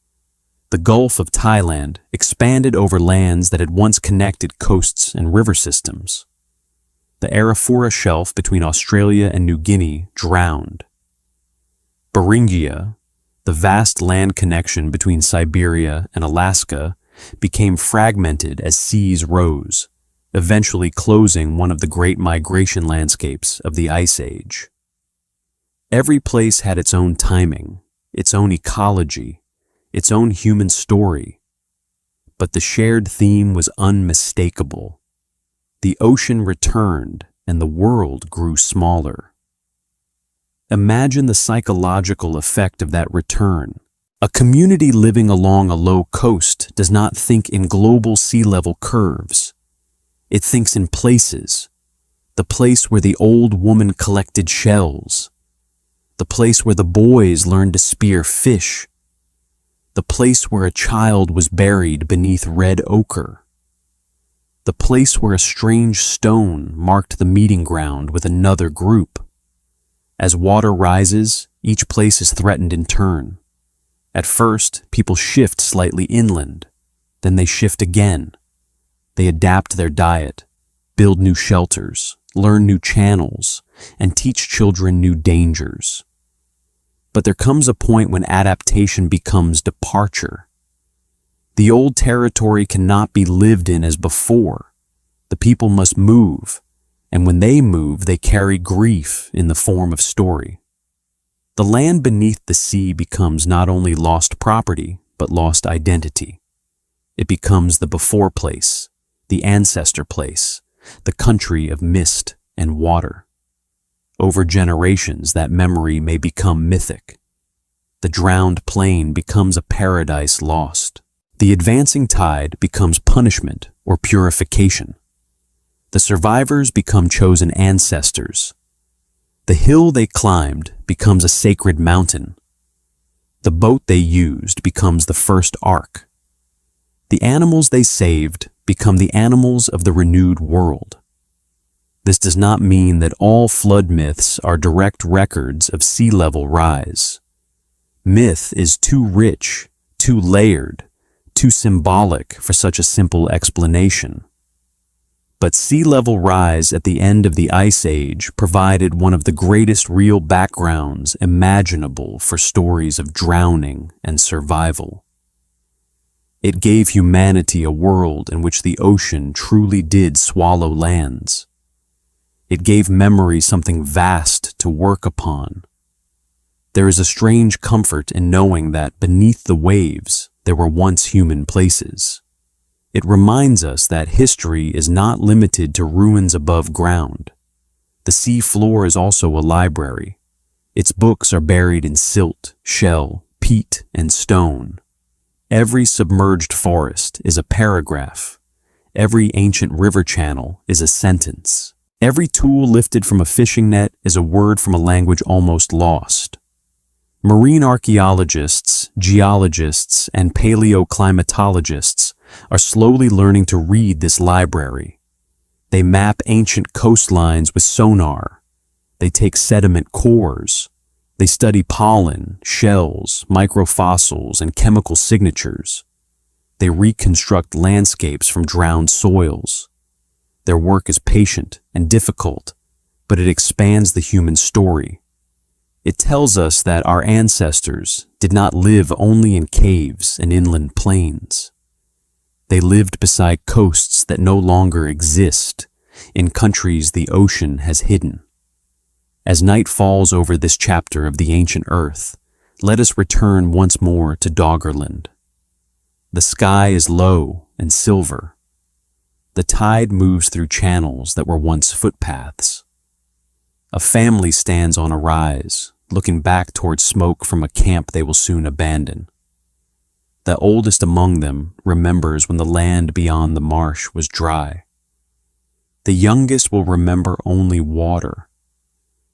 The Gulf of Thailand expanded over lands that had once connected coasts and river systems. The Arafura Shelf between Australia and New Guinea drowned. Beringia, the vast land connection between Siberia and Alaska, became fragmented as seas rose, eventually closing one of the great migration landscapes of the Ice Age. Every place had its own timing, its own ecology, its own human story. But the shared theme was unmistakable. The ocean returned and the world grew smaller. Imagine the psychological effect of that return. A community living along a low coast does not think in global sea level curves. It thinks in places. The place where the old woman collected shells. The place where the boys learned to spear fish. The place where a child was buried beneath red ochre. The place where a strange stone marked the meeting ground with another group. As water rises, each place is threatened in turn. At first, people shift slightly inland. Then they shift again. They adapt their diet, build new shelters, learn new channels, and teach children new dangers. But there comes a point when adaptation becomes departure. The old territory cannot be lived in as before. The people must move, and when they move, they carry grief in the form of story. The land beneath the sea becomes not only lost property, but lost identity. It becomes the before place, the ancestor place, the country of mist and water. Over generations, that memory may become mythic. The drowned plain becomes a paradise lost. The advancing tide becomes punishment or purification. The survivors become chosen ancestors. The hill they climbed becomes a sacred mountain. The boat they used becomes the first ark. The animals they saved become the animals of the renewed world. This does not mean that all flood myths are direct records of sea level rise. Myth is too rich, too layered, too symbolic for such a simple explanation. But sea level rise at the end of the Ice Age provided one of the greatest real backgrounds imaginable for stories of drowning and survival. It gave humanity a world in which the ocean truly did swallow lands. It gave memory something vast to work upon. There is a strange comfort in knowing that beneath the waves there were once human places. It reminds us that history is not limited to ruins above ground. The sea floor is also a library. Its books are buried in silt, shell, peat, and stone. Every submerged forest is a paragraph. Every ancient river channel is a sentence. Every tool lifted from a fishing net is a word from a language almost lost. Marine archaeologists, geologists, and paleoclimatologists are slowly learning to read this library. They map ancient coastlines with sonar. They take sediment cores. They study pollen, shells, microfossils, and chemical signatures. They reconstruct landscapes from drowned soils. Their work is patient and difficult, but it expands the human story. It tells us that our ancestors did not live only in caves and inland plains. They lived beside coasts that no longer exist, in countries the ocean has hidden. As night falls over this chapter of the ancient earth, let us return once more to Doggerland. The sky is low and silver. The tide moves through channels that were once footpaths. A family stands on a rise, looking back toward smoke from a camp they will soon abandon. The oldest among them remembers when the land beyond the marsh was dry. The youngest will remember only water.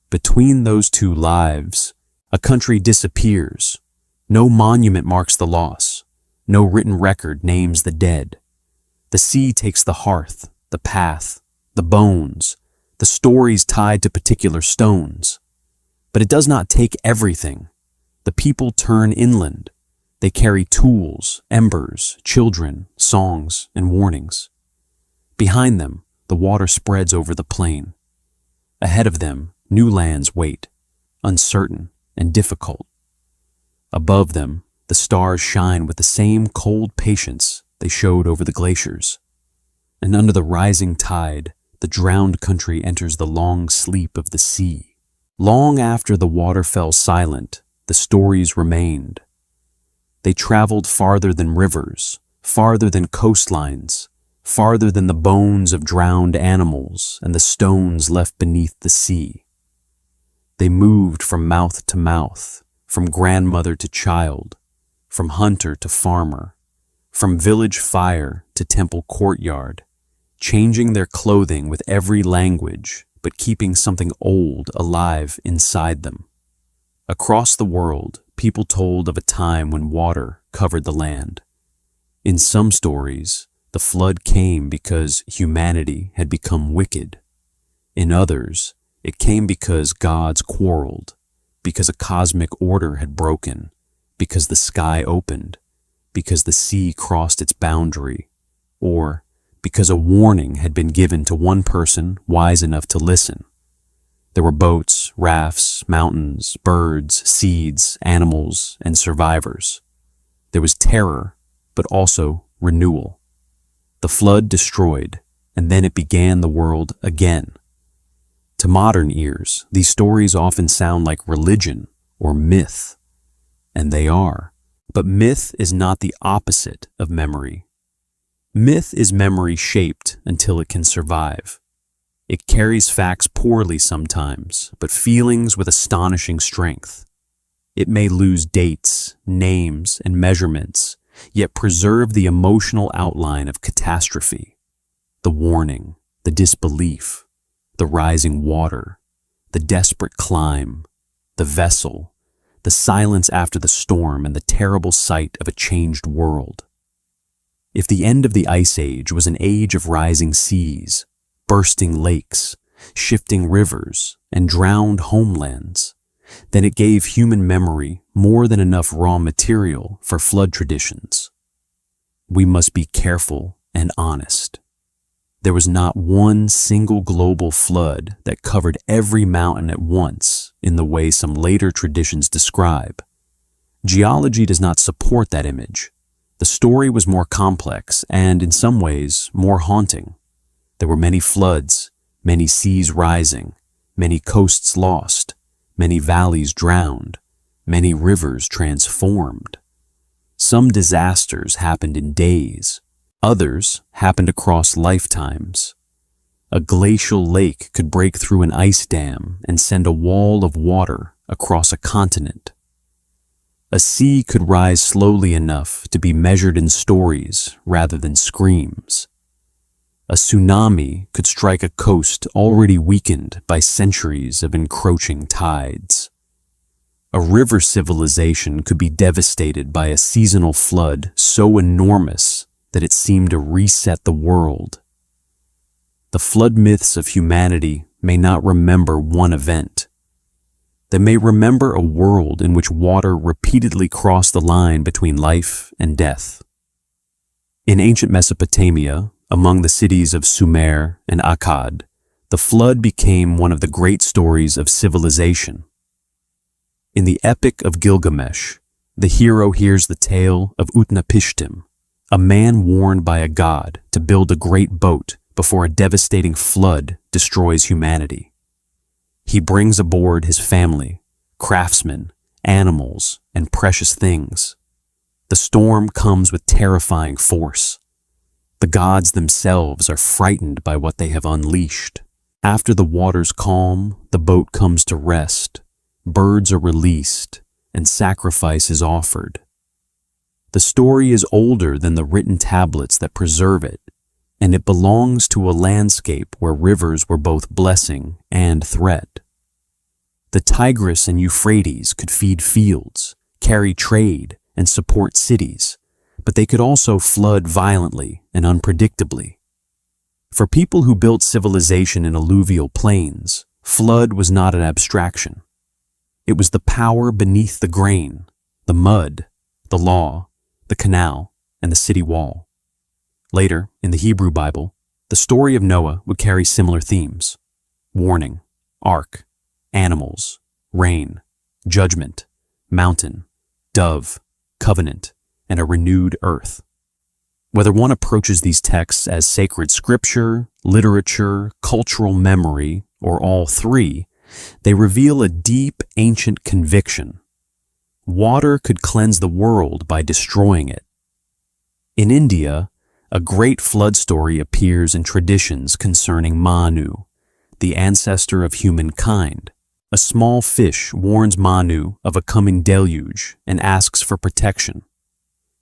Between those two lives, a country disappears. No monument marks the loss. No written record names the dead. The sea takes the hearth, the path, the bones, the stories tied to particular stones. But it does not take everything. The people turn inland. They carry tools, embers, children, songs, and warnings. Behind them, the water spreads over the plain. Ahead of them, new lands wait, uncertain and difficult. Above them, the stars shine with the same cold patience they showed over the glaciers. And under the rising tide, the drowned country enters the long sleep of the sea. Long after the water fell silent, the stories remained. They traveled farther than rivers, farther than coastlines, farther than the bones of drowned animals and the stones left beneath the sea. They moved from mouth to mouth, from grandmother to child, from hunter to farmer, from village fire to temple courtyard, changing their clothing with every language, but keeping something old alive inside them. Across the world, people told of a time when water covered the land. In some stories, the flood came because humanity had become wicked. In others, it came because gods quarreled, because a cosmic order had broken, because the sky opened, because the sea crossed its boundary, or because a warning had been given to one person wise enough to listen. There were boats, rafts, mountains, birds, seeds, animals, and survivors. There was terror, but also renewal. The flood destroyed, and then it began the world again. To modern ears, these stories often sound like religion or myth, and they are. But myth is not the opposite of memory. Myth is memory shaped until it can survive. It carries facts poorly sometimes, but feelings with astonishing strength. It may lose dates, names, and measurements, yet preserve the emotional outline of catastrophe. The warning, the disbelief, the rising water, the desperate climb, the vessel, the silence after the storm, and the terrible sight of a changed world. If the end of the Ice Age was an age of rising seas, bursting lakes, shifting rivers, and drowned homelands, then it gave human memory more than enough raw material for flood traditions. We must be careful and honest. There was not one single global flood that covered every mountain at once in the way some later traditions describe. Geology does not support that image. The story was more complex and, in some ways, more haunting. There were many floods, many seas rising, many coasts lost, many valleys drowned, many rivers transformed. Some disasters happened in days. Others happened across lifetimes. A glacial lake could break through an ice dam and send a wall of water across a continent. A sea could rise slowly enough to be measured in stories rather than screams. A tsunami could strike a coast already weakened by centuries of encroaching tides. A river civilization could be devastated by a seasonal flood so enormous that it seemed to reset the world. The flood myths of humanity may not remember one event. They may remember a world in which water repeatedly crossed the line between life and death. In ancient Mesopotamia, among the cities of Sumer and Akkad, the flood became one of the great stories of civilization. In the Epic of Gilgamesh, the hero hears the tale of Utnapishtim, a man warned by a god to build a great boat before a devastating flood destroys humanity. He brings aboard his family, craftsmen, animals, and precious things. The storm comes with terrifying force. The gods themselves are frightened by what they have unleashed. After the waters calm, the boat comes to rest, birds are released, and sacrifice is offered. The story is older than the written tablets that preserve it, and it belongs to a landscape where rivers were both blessing and threat. The Tigris and Euphrates could feed fields, carry trade, and support cities, but they could also flood violently and unpredictably. For people who built civilization in alluvial plains, flood was not an abstraction. It was the power beneath the grain, the mud, the law, the canal, and the city wall. Later, in the Hebrew Bible, the story of Noah would carry similar themes: warning, ark, animals, rain, judgment, mountain, dove, covenant, and a renewed earth. Whether one approaches these texts as sacred scripture, literature, cultural memory, or all three, they reveal a deep, ancient conviction. Water could cleanse the world by destroying it. In India, a great flood story appears in traditions concerning Manu, the ancestor of humankind. A small fish warns Manu of a coming deluge and asks for protection.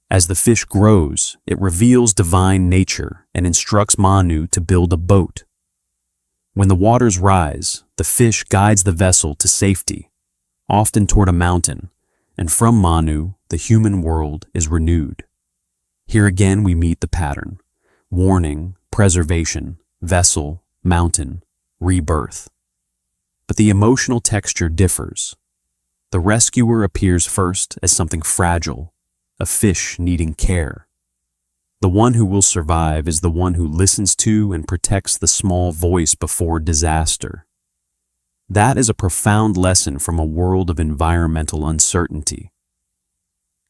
As the fish grows, it reveals divine nature and instructs Manu to build a boat. When the waters rise, the fish guides the vessel to safety, often toward a mountain, and from Manu, the human world is renewed. Here again we meet the pattern: warning, preservation, vessel, mountain, rebirth. But the emotional texture differs. The rescuer appears first as something fragile, a fish needing care. The one who will survive is the one who listens to and protects the small voice before disaster. That is a profound lesson from a world of environmental uncertainty.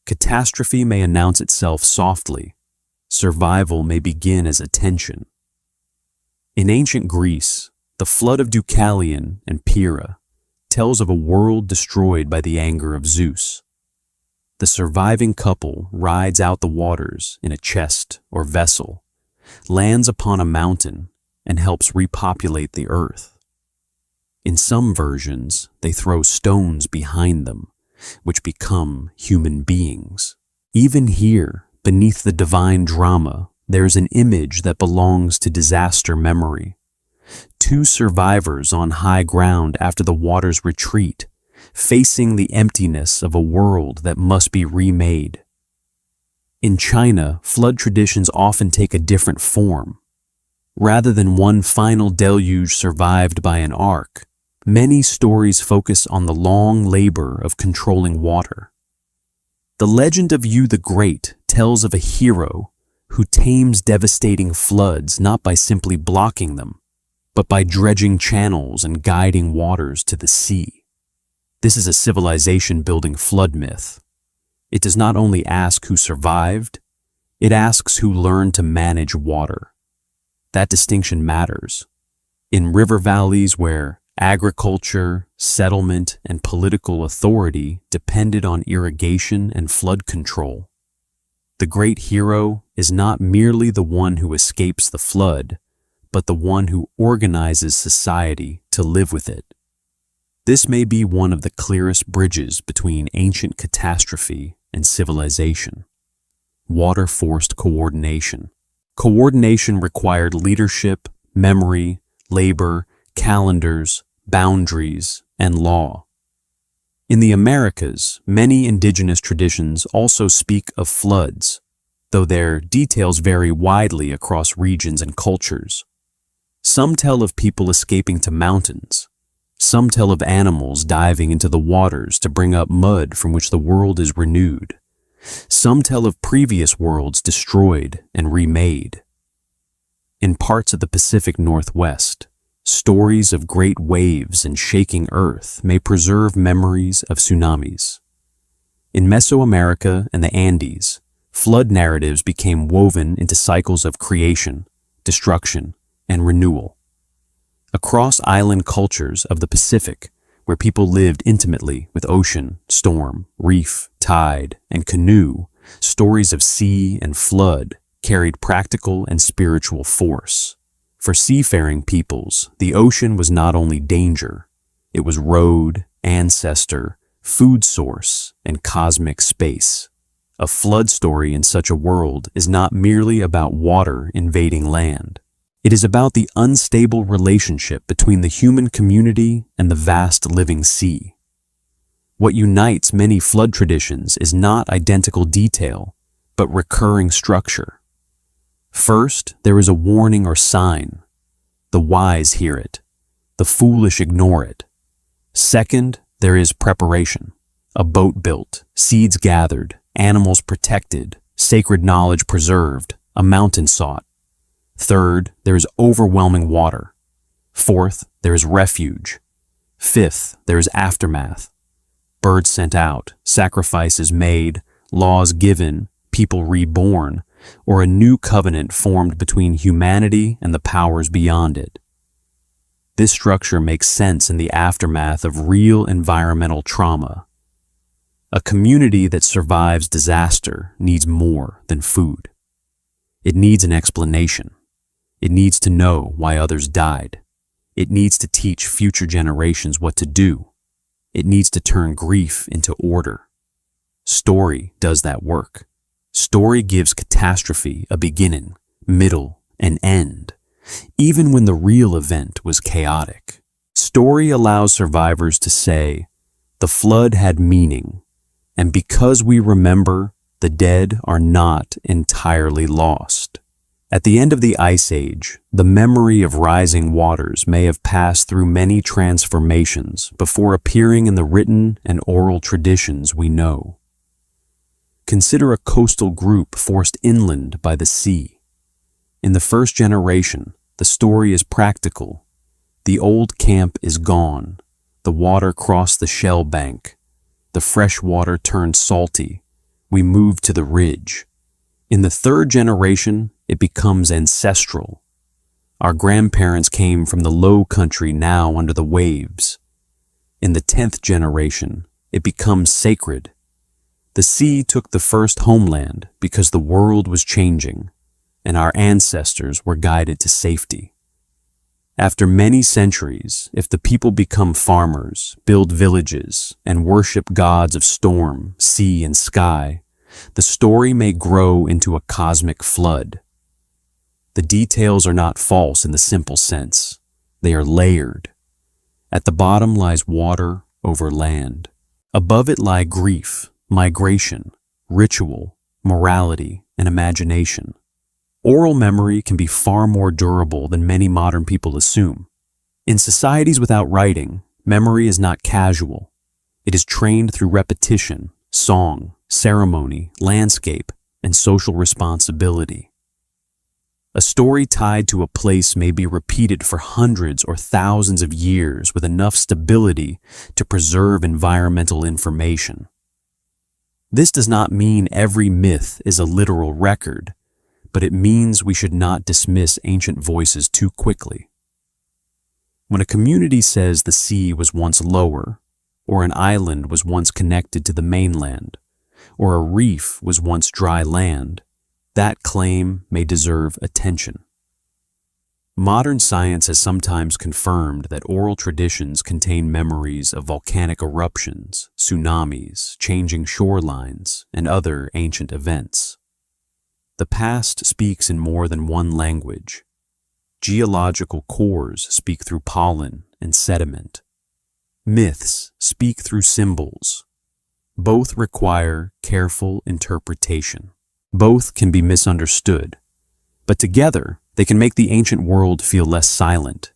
Catastrophe may announce itself softly. Survival may begin as attention. In ancient Greece, the flood of Deucalion and Pyrrha tells of a world destroyed by the anger of Zeus. The surviving couple rides out the waters in a chest or vessel, lands upon a mountain, and helps repopulate the earth. In some versions, they throw stones behind them, which become human beings. Even here, beneath the divine drama, there is an image that belongs to disaster memory, two survivors on high ground after the waters retreat, facing the emptiness of a world that must be remade. In China, flood traditions often take a different form. Rather than one final deluge survived by an ark, many stories focus on the long labor of controlling water. The legend of Yu the Great tells of a hero who tames devastating floods not by simply blocking them, but by dredging channels and guiding waters to the sea. This is a civilization-building flood myth. It does not only ask who survived, it asks who learned to manage water. That distinction matters. In river valleys where agriculture, settlement, and political authority depended on irrigation and flood control, the great hero is not merely the one who escapes the flood, but the one who organizes society to live with it. This may be one of the clearest bridges between ancient catastrophe and civilization. Water-forced coordination. Coordination required leadership, memory, labor, calendars, boundaries, and law. In the Americas, many indigenous traditions also speak of floods, though their details vary widely across regions and cultures. Some tell of people escaping to mountains. Some tell of animals diving into the waters to bring up mud from which the world is renewed. Some tell of previous worlds destroyed and remade. In parts of the Pacific Northwest, stories of great waves and shaking earth may preserve memories of tsunamis. In Mesoamerica and the Andes, flood narratives became woven into cycles of creation, destruction, and renewal. Across island cultures of the Pacific, where people lived intimately with ocean, storm, reef, tide, and canoe, stories of sea and flood carried practical and spiritual force. For seafaring peoples, the ocean was not only danger, it was road, ancestor, food source, and cosmic space. A flood story in such a world is not merely about water invading land. It is about the unstable relationship between the human community and the vast living sea. What unites many flood traditions is not identical detail, but recurring structure. First, there is a warning or sign. The wise hear it. The foolish ignore it. Second, there is preparation. A boat built, seeds gathered, animals protected, sacred knowledge preserved, a mountain sought. Third, there is overwhelming water. Fourth, there is refuge. Fifth, there is aftermath. Birds sent out, sacrifices made, laws given, people reborn, or a new covenant formed between humanity and the powers beyond it. This structure makes sense in the aftermath of real environmental trauma. A community that survives disaster needs more than food. It needs an explanation. It needs to know why others died. It needs to teach future generations what to do. It needs to turn grief into order. Story does that work. Story gives catastrophe a beginning, middle, and end, even when the real event was chaotic. Story allows survivors to say, "The flood had meaning, and because we remember, the dead are not entirely lost." At the end of the Ice Age, the memory of rising waters may have passed through many transformations before appearing in the written and oral traditions we know. Consider a coastal group forced inland by the sea. In the first generation, the story is practical. The old camp is gone. The water crossed the shell bank. The fresh water turned salty. We moved to the ridge. In the third generation, it becomes ancestral. Our grandparents came from the low country now under the waves. In the 10th generation, it becomes sacred. The sea took the first homeland because the world was changing, and our ancestors were guided to safety. After many centuries, if the people become farmers, build villages, and worship gods of storm, sea, and sky, the story may grow into a cosmic flood. The details are not false in the simple sense. They are layered. At the bottom lies water over land. Above it lie grief, migration, ritual, morality, and imagination. Oral memory can be far more durable than many modern people assume. In societies without writing, memory is not casual. It is trained through repetition, song, ceremony, landscape, and social responsibility. A story tied to a place may be repeated for hundreds or thousands of years with enough stability to preserve environmental information. This does not mean every myth is a literal record, but it means we should not dismiss ancient voices too quickly. When a community says the sea was once lower, or an island was once connected to the mainland, or a reef was once dry land, that claim may deserve attention. Modern science has sometimes confirmed that oral traditions contain memories of volcanic eruptions, tsunamis, changing shorelines, and other ancient events. The past speaks in more than one language. Geological cores speak through pollen and sediment. Myths speak through symbols. Both require careful interpretation. Both can be misunderstood, but together they can make the ancient world feel less silent.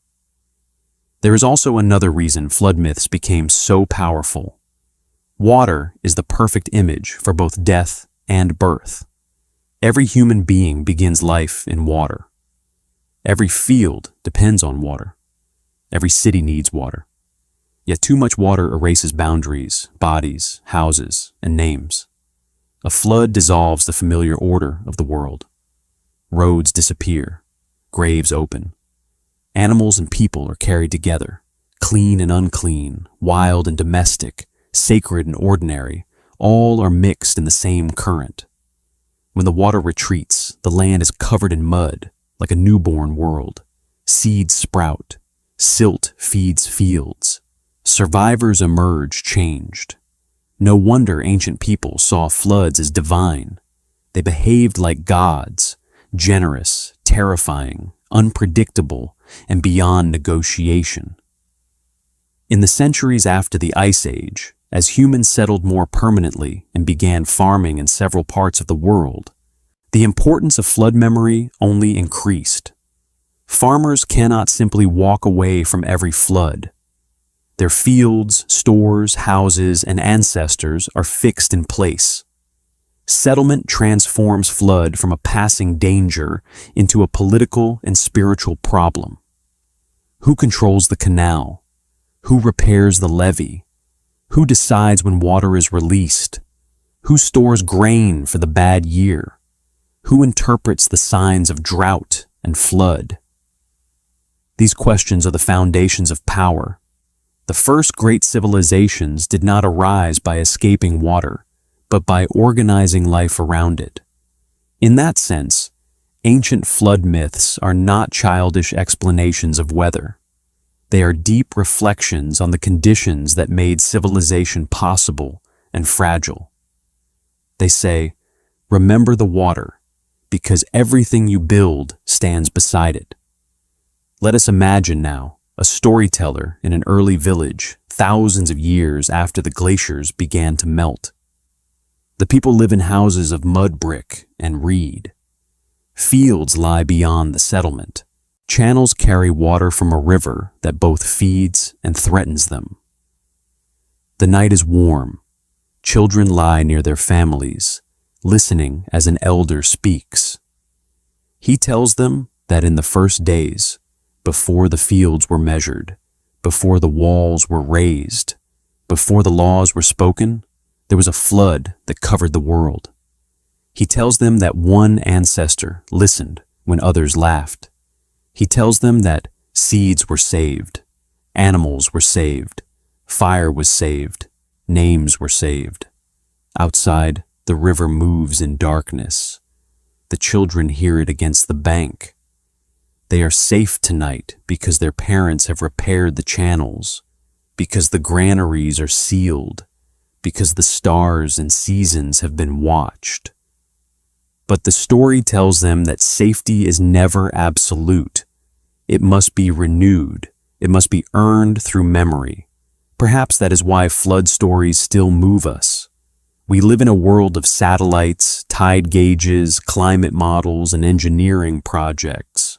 There is also another reason flood myths became so powerful. Water is the perfect image for both death and birth. Every human being begins life in water. Every field depends on water. Every city needs water. Yet too much water erases boundaries, bodies, houses, and names. A flood dissolves the familiar order of the world. Roads disappear, graves open. Animals and people are carried together, clean and unclean, wild and domestic, sacred and ordinary, all are mixed in the same current. When the water retreats, the land is covered in mud, like a newborn world. Seeds sprout, silt feeds fields. Survivors emerge changed. No wonder ancient people saw floods as divine. They behaved like gods, generous, terrifying, unpredictable, and beyond negotiation. In the centuries after the Ice Age, as humans settled more permanently and began farming in several parts of the world, the importance of flood memory only increased. Farmers cannot simply walk away from every flood. Their fields, stores, houses, and ancestors are fixed in place. Settlement transforms flood from a passing danger into a political and spiritual problem. Who controls the canal? Who repairs the levee? Who decides when water is released? Who stores grain for the bad year? Who interprets the signs of drought and flood? These questions are the foundations of power. The first great civilizations did not arise by escaping water, but by organizing life around it. In that sense, ancient flood myths are not childish explanations of weather. They are deep reflections on the conditions that made civilization possible and fragile. They say, remember the water, because everything you build stands beside it. Let us imagine now a storyteller in an early village thousands of years after the glaciers began to melt. The people live in houses of mud brick and reed. Fields lie beyond the settlement. Channels carry water from a river that both feeds and threatens them. The night is warm. Children lie near their families, listening as an elder speaks. He tells them that in the first days, before the fields were measured, before the walls were raised, before the laws were spoken, there was a flood that covered the world. He tells them that one ancestor listened when others laughed. He tells them that seeds were saved, animals were saved, fire was saved, names were saved. Outside, the river moves in darkness. The children hear it against the bank. They are safe tonight because their parents have repaired the channels, because the granaries are sealed, because the stars and seasons have been watched. But the story tells them that safety is never absolute. It must be renewed, It must be earned through memory. Perhaps that is why flood stories still move us. We live in a world of satellites, tide gauges, climate models, and engineering projects.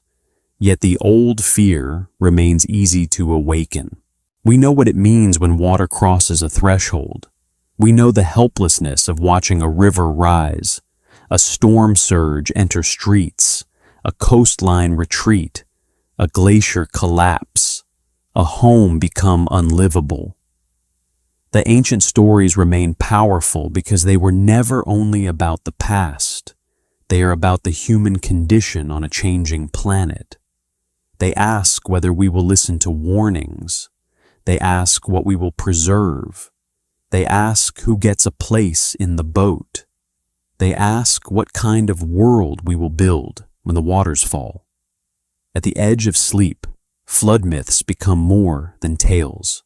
Yet the old fear remains easy to awaken. We know what it means when water crosses a threshold. We know the helplessness of watching a river rise, a storm surge enter streets, a coastline retreat, a glacier collapse, a home become unlivable. The ancient stories remain powerful because they were never only about the past. They are about the human condition on a changing planet. They ask whether we will listen to warnings. They ask what we will preserve. They ask who gets a place in the boat. They ask what kind of world we will build when the waters fall. At the edge of sleep, flood myths become more than tales.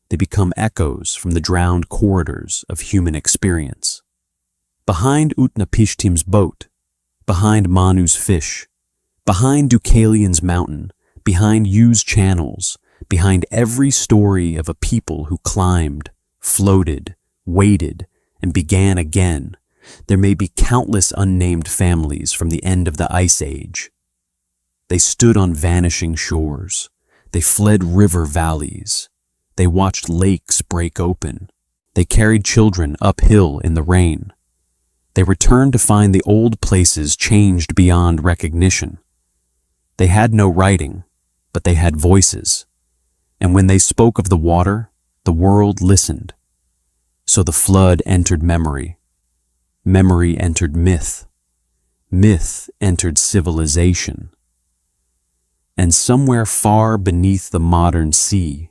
They become echoes from the drowned corridors of human experience. Behind Utnapishtim's boat, behind Manu's fish, behind Deucalion's mountain, behind Yu's channels, behind every story of a people who climbed, floated, waited, and began again, there may be countless unnamed families from the end of the Ice Age. They stood on vanishing shores. They fled river valleys. They watched lakes break open. They carried children uphill in the rain. They returned to find the old places changed beyond recognition. They had no writing, but they had voices. And when they spoke of the water, the world listened. So the flood entered memory. Memory entered myth. Myth entered civilization. And somewhere far beneath the modern sea,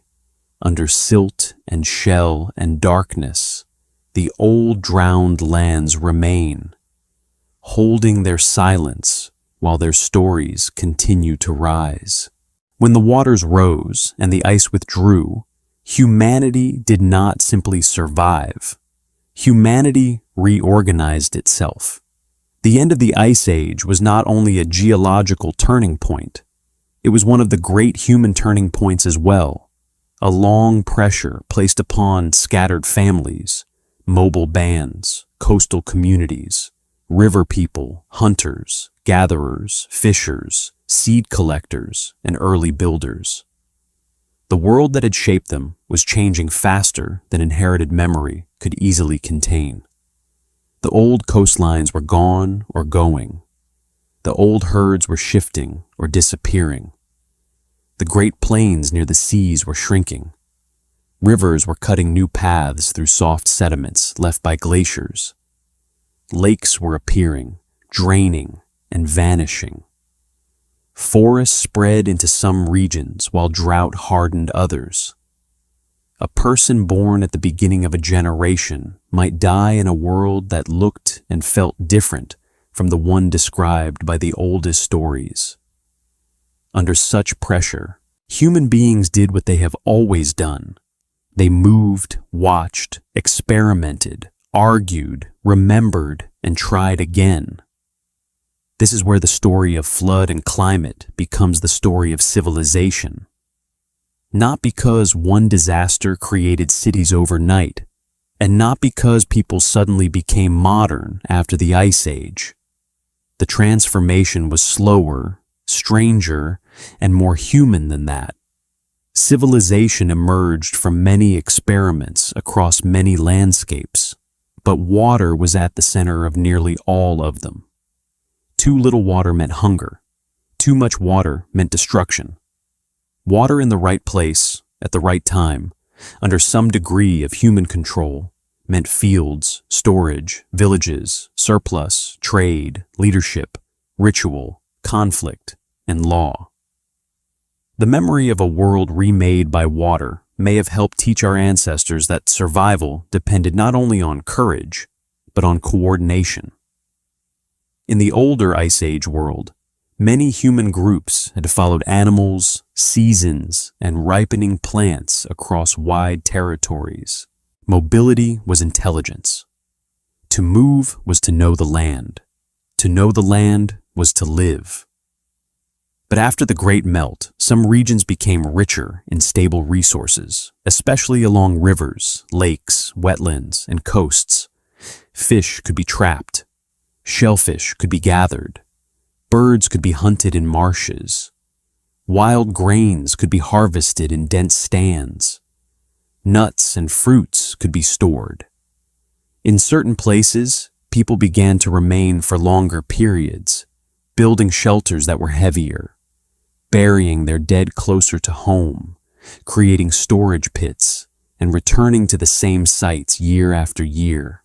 under silt and shell and darkness, the old drowned lands remain, holding their silence while their stories continue to rise. When the waters rose and the ice withdrew, humanity did not simply survive. Humanity reorganized itself. The end of the Ice Age was not only a geological turning point, it was one of the great human turning points as well. A long pressure placed upon scattered families, mobile bands, coastal communities, river people, hunters, gatherers, fishers, seed collectors, and early builders. The world that had shaped them was changing faster than inherited memory could easily contain. The old coastlines were gone or going. The old herds were shifting or disappearing. The great plains near the seas were shrinking. Rivers were cutting new paths through soft sediments left by glaciers. Lakes were appearing, draining, and vanishing. Forests spread into some regions while drought hardened others. A person born at the beginning of a generation might die in a world that looked and felt different from the one described by the oldest stories. Under such pressure, human beings did what they have always done. They moved, watched, experimented, argued, remembered, and tried again. This is where the story of flood and climate becomes the story of civilization. Not because one disaster created cities overnight, and not because people suddenly became modern after the Ice Age. The transformation was slower, stranger, and more human than that. Civilization emerged from many experiments across many landscapes, but water was at the center of nearly all of them. Too little water meant hunger. Too much water meant destruction. Water in the right place, at the right time, under some degree of human control, meant fields, storage, villages, surplus, trade, leadership, ritual, conflict, and law. The memory of a world remade by water may have helped teach our ancestors that survival depended not only on courage, but on coordination. In the older Ice Age world, many human groups had followed animals, seasons, and ripening plants across wide territories. Mobility was intelligence. To move was to know the land. To know the land was to live. But after the Great Melt, some regions became richer in stable resources, especially along rivers, lakes, wetlands, and coasts. Fish could be trapped. Shellfish could be gathered. Birds could be hunted in marshes. Wild grains could be harvested in dense stands. Nuts and fruits could be stored. In certain places, people began to remain for longer periods, building shelters that were heavier, burying their dead closer to home, creating storage pits, and returning to the same sites year after year.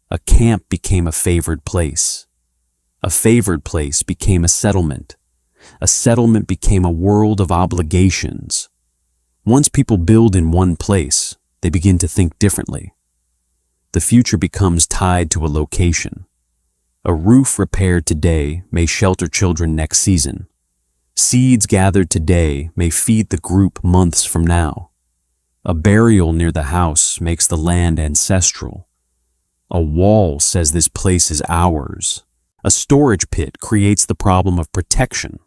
A camp became a favored place. A favored place became a settlement. A settlement became a world of obligations. Once people build in one place, they begin to think differently. The future becomes tied to a location. A roof repaired today may shelter children next season. Seeds gathered today may feed the group months from now. A burial near the house makes the land ancestral. A wall says this place is ours. A storage pit creates the problem of protection.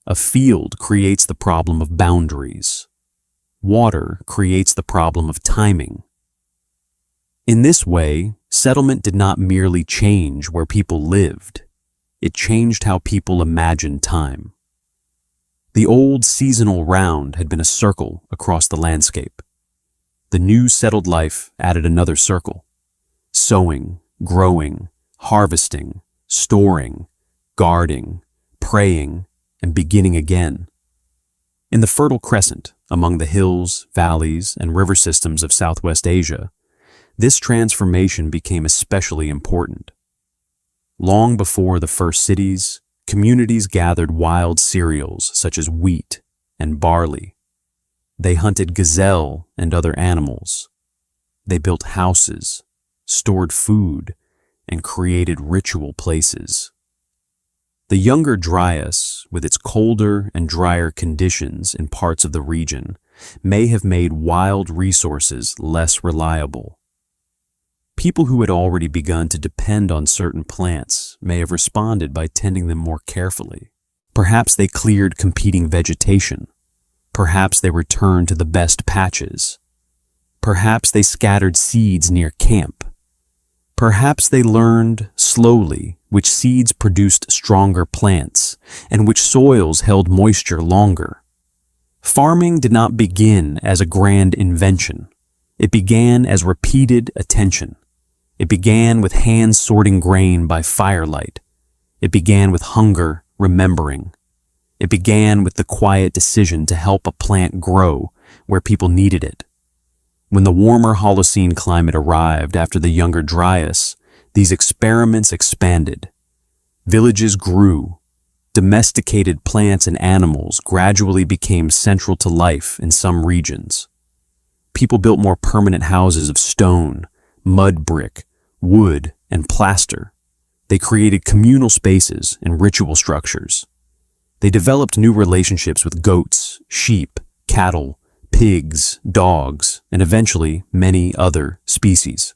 A field creates the problem of boundaries. Water creates the problem of timing. In this way, settlement did not merely change where people lived. It changed how people imagined time. The old seasonal round had been a circle across the landscape. The new settled life added another circle. Sowing, growing, harvesting, storing, guarding, praying, and beginning again. In the Fertile Crescent, among the hills, valleys, and river systems of Southwest Asia, this transformation became especially important. Long before the first cities, communities gathered wild cereals such as wheat and barley. They hunted gazelle and other animals. They built houses, stored food, and created ritual places. The Younger Dryas, with its colder and drier conditions in parts of the region, may have made wild resources less reliable. People who had already begun to depend on certain plants may have responded by tending them more carefully. Perhaps they cleared competing vegetation. Perhaps they returned to the best patches. Perhaps they scattered seeds near camp. Perhaps they learned, slowly, which seeds produced stronger plants and which soils held moisture longer. Farming did not begin as a grand invention. It began as repeated attention. It began with hands sorting grain by firelight. It began with hunger remembering. It began with the quiet decision to help a plant grow where people needed it. When the warmer Holocene climate arrived after the Younger Dryas, these experiments expanded. Villages grew. Domesticated plants and animals gradually became central to life in some regions. People built more permanent houses of stone, mud brick, wood, and plaster. They created communal spaces and ritual structures. They developed new relationships with goats, sheep, cattle, pigs, dogs, and eventually many other species.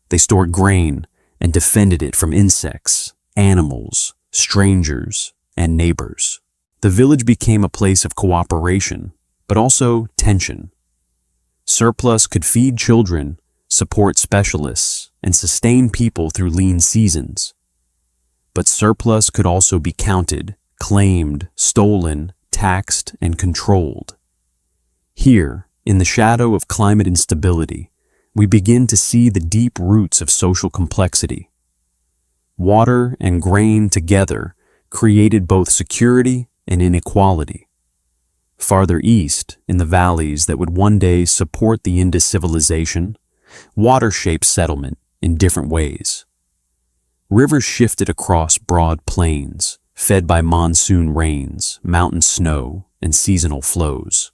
They stored grain and defended it from insects, animals, strangers, and neighbors. The village became a place of cooperation, but also tension. Surplus could feed children, support specialists, and sustain people through lean seasons. But surplus could also be counted, claimed, stolen, taxed, and controlled. Here, in the shadow of climate instability, we begin to see the deep roots of social complexity. Water and grain together created both security and inequality. Farther east, in the valleys that would one day support the Indus civilization, water shaped settlement in different ways. Rivers shifted across broad plains, fed by monsoon rains, mountain snow, and seasonal flows.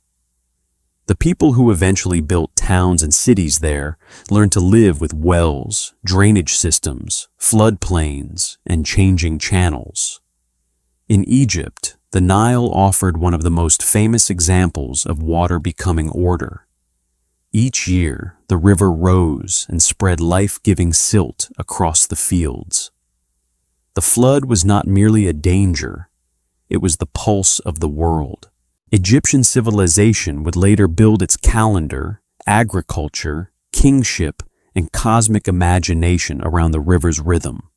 The people who eventually built towns and cities there learned to live with wells, drainage systems, floodplains, and changing channels. In Egypt, the Nile offered one of the most famous examples of water becoming order. Each year, the river rose and spread life-giving silt across the fields. The flood was not merely a danger, It was the pulse of the world. Egyptian civilization would later build its calendar, agriculture, kingship, and cosmic imagination around the river's rhythm.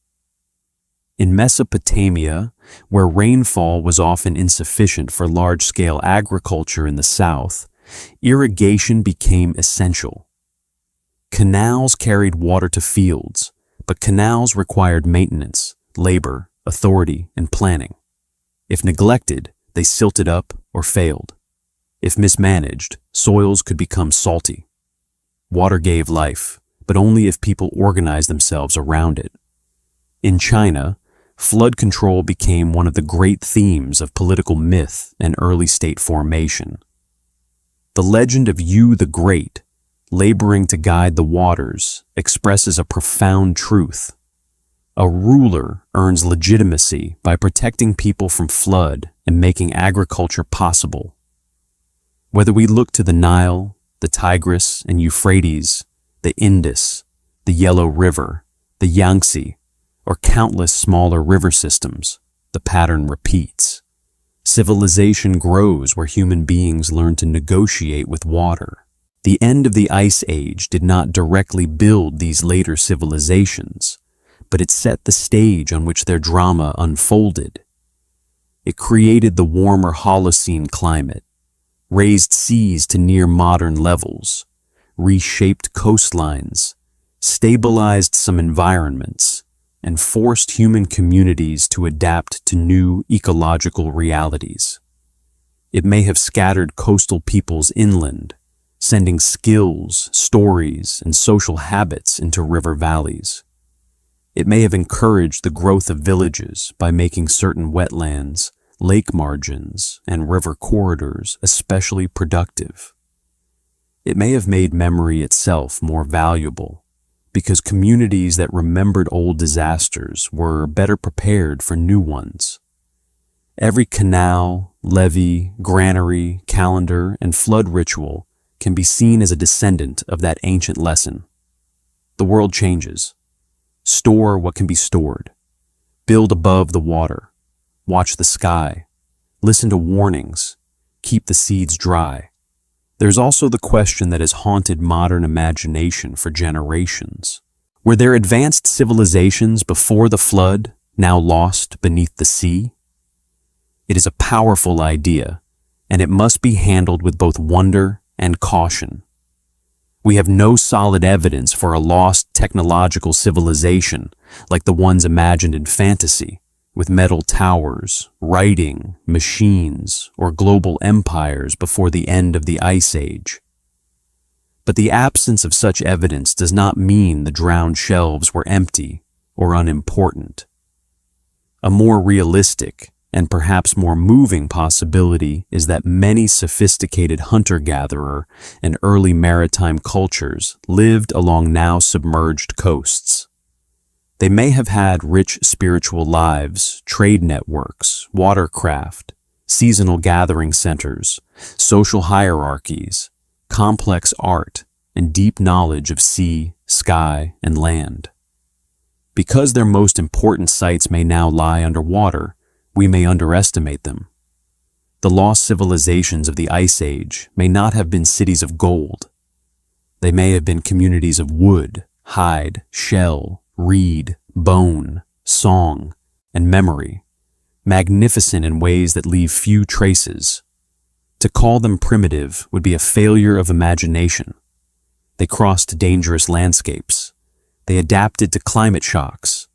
In Mesopotamia, where rainfall was often insufficient for large-scale agriculture in the south, irrigation became essential. Canals carried water to fields, but canals required maintenance, labor, authority, and planning. If neglected, they silted up or failed. If mismanaged, soils could become salty. Water gave life, but only if people organized themselves around it. In China, flood control became one of the great themes of political myth and early state formation. The legend of Yu the Great, laboring to guide the waters, expresses a profound truth. A ruler earns legitimacy by protecting people from flood and making agriculture possible. Whether we look to the Nile, the Tigris and Euphrates, the Indus, the Yellow River, the Yangtze, or countless smaller river systems, the pattern repeats. Civilization grows where human beings learn to negotiate with water. The end of the Ice Age did not directly build these later civilizations, but it set the stage on which their drama unfolded. It created the warmer Holocene climate, raised seas to near modern levels, reshaped coastlines, stabilized some environments, and forced human communities to adapt to new ecological realities. It may have scattered coastal peoples inland, sending skills, stories, and social habits into river valleys. It may have encouraged the growth of villages by making certain wetlands, lake margins, and river corridors especially productive. It may have made memory itself more valuable, because communities that remembered old disasters were better prepared for new ones. Every canal, levee, granary, calendar, and flood ritual can be seen as a descendant of that ancient lesson. The world changes. Store what can be stored. Build above the water. Watch the sky. Listen to warnings. Keep the seeds dry. There's also the question that has haunted modern imagination for generations. Were there advanced civilizations before the flood, now lost beneath the sea? It is a powerful idea, and it must be handled with both wonder and caution. We have no solid evidence for a lost technological civilization like the ones imagined in fantasy, with metal towers, writing, machines, or global empires before the end of the Ice Age. But the absence of such evidence does not mean the drowned shelves were empty or unimportant. A more realistic and perhaps more moving possibility is that many sophisticated hunter-gatherer and early maritime cultures lived along now submerged coasts. They may have had rich spiritual lives, trade networks, watercraft, seasonal gathering centers, social hierarchies, complex art, and deep knowledge of sea, sky, and land. Because their most important sites may now lie underwater, we may underestimate them. The lost civilizations of the Ice Age may not have been cities of gold. They may have been communities of wood, hide, shell, reed, bone, song, and memory, magnificent in ways that leave few traces. To call them primitive would be a failure of imagination. They crossed dangerous landscapes. They adapted to climate shocks.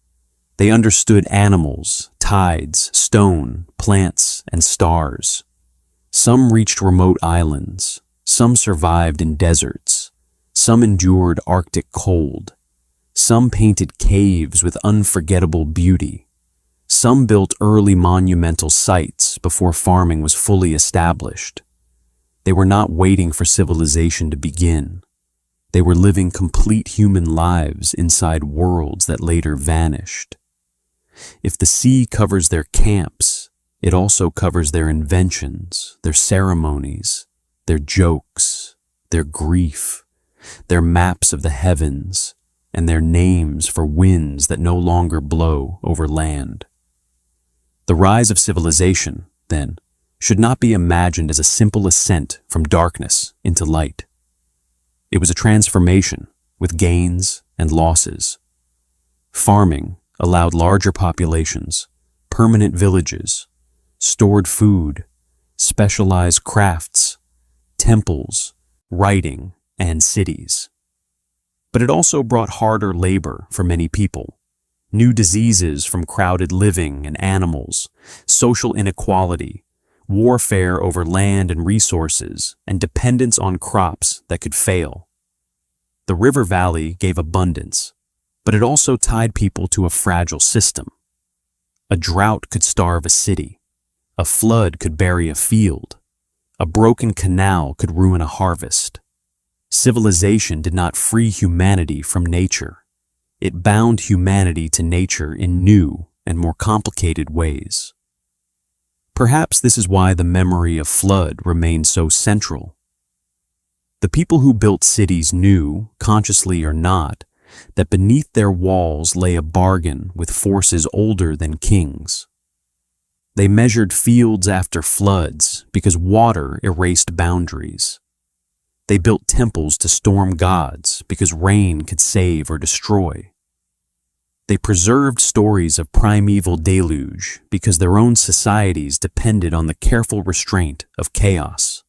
They understood animals, tides, stone, plants, and stars. Some reached remote islands. Some survived in deserts. Some endured Arctic cold. Some painted caves with unforgettable beauty. Some built early monumental sites before farming was fully established. They were not waiting for civilization to begin. They were living complete human lives inside worlds that later vanished. If the sea covers their camps, it also covers their inventions, their ceremonies, their jokes, their grief, their maps of the heavens, and their names for winds that no longer blow over land. The rise of civilization, then, should not be imagined as a simple ascent from darkness into light. It was a transformation with gains and losses. Farming allowed larger populations, permanent villages, stored food, specialized crafts, temples, writing, and cities. But it also brought harder labor for many people, new diseases from crowded living and animals, social inequality, warfare over land and resources, and dependence on crops that could fail. The river valley gave abundance, but it also tied people to a fragile system. A drought could starve a city. A flood could bury a field. A broken canal could ruin a harvest. Civilization did not free humanity from nature. It bound humanity to nature in new and more complicated ways. Perhaps this is why the memory of flood remains so central. The people who built cities knew, consciously or not, that beneath their walls lay a bargain with forces older than kings. They measured fields after floods because water erased boundaries. They built temples to storm gods because rain could save or destroy. They preserved stories of primeval deluge because their own societies depended on the careful restraint of chaos.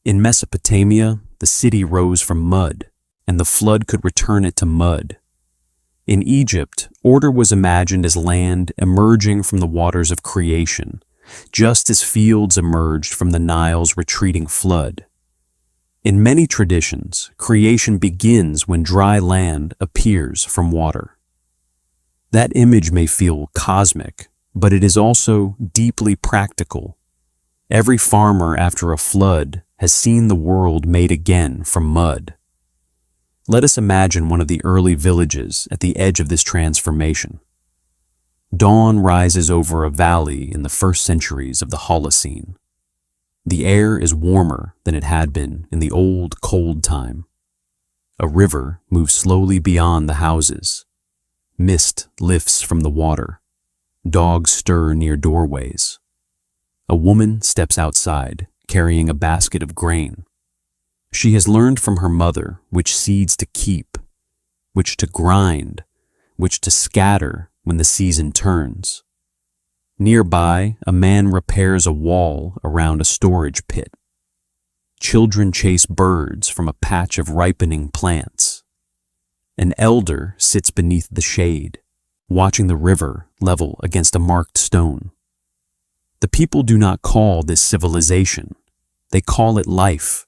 In Mesopotamia, the city rose from mud, and the flood could return it to mud. In Egypt, order was imagined as land emerging from the waters of creation, just as fields emerged from the Nile's retreating flood. In many traditions, creation begins when dry land appears from water. That image may feel cosmic, but it is also deeply practical. Every farmer after a flood has seen the world made again from mud. Let us imagine one of the early villages at the edge of this transformation. Dawn rises over a valley in the first centuries of the Holocene. The air is warmer than it had been in the old, cold time. A river moves slowly beyond the houses. Mist lifts from the water. Dogs stir near doorways. A woman steps outside, carrying a basket of grain. She has learned from her mother which seeds to keep, which to grind, which to scatter when the season turns. Nearby, a man repairs a wall around a storage pit. Children chase birds from a patch of ripening plants. An elder sits beneath the shade, watching the river level against a marked stone. The people do not call this civilization. They call it life.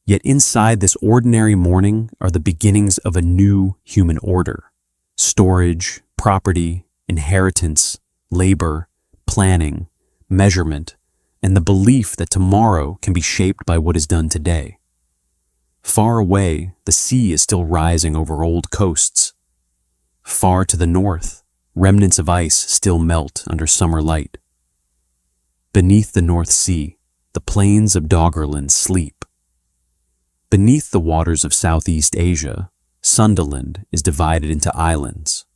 Yet inside this ordinary morning are the beginnings of a new human order. Storage, property, inheritance, labor, planning, measurement, and the belief that tomorrow can be shaped by what is done today. Far away, the sea is still rising over old coasts. Far to the north, remnants of ice still melt under summer light. Beneath the North Sea, the plains of Doggerland sleep. Beneath the waters of Southeast Asia, Sundaland is divided into islands.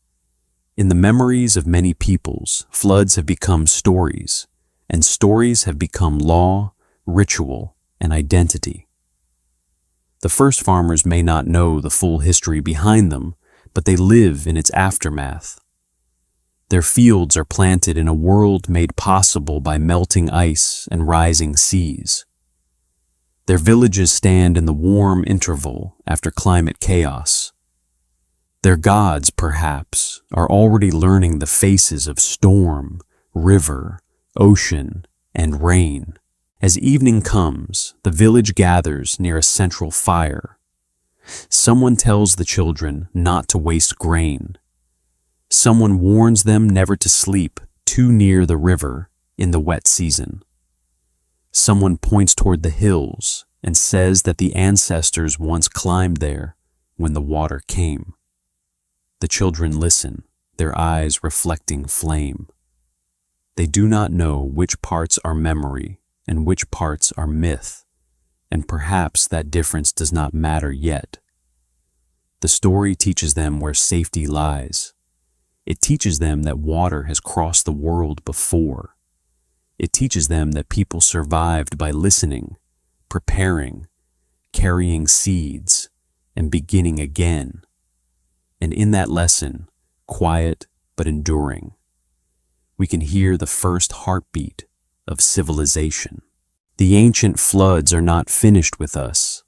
In the memories of many peoples, floods have become stories, and stories have become law, ritual, and identity. The first farmers may not know the full history behind them, but they live in its aftermath. Their fields are planted in a world made possible by melting ice and rising seas. Their villages stand in the warm interval after climate chaos. Their gods, perhaps, are already learning the faces of storm, river, ocean, and rain. As evening comes, the village gathers near a central fire. Someone tells the children not to waste grain. Someone warns them never to sleep too near the river in the wet season. Someone points toward the hills and says that the ancestors once climbed there when the water came. The children listen, their eyes reflecting flame. They do not know which parts are memory and which parts are myth, and perhaps that difference does not matter yet. The story teaches them where safety lies. It teaches them that water has crossed the world before. It teaches them that people survived by listening, preparing, carrying seeds, and beginning again. And in that lesson, quiet but enduring, we can hear the first heartbeat of civilization. The ancient floods are not finished with us.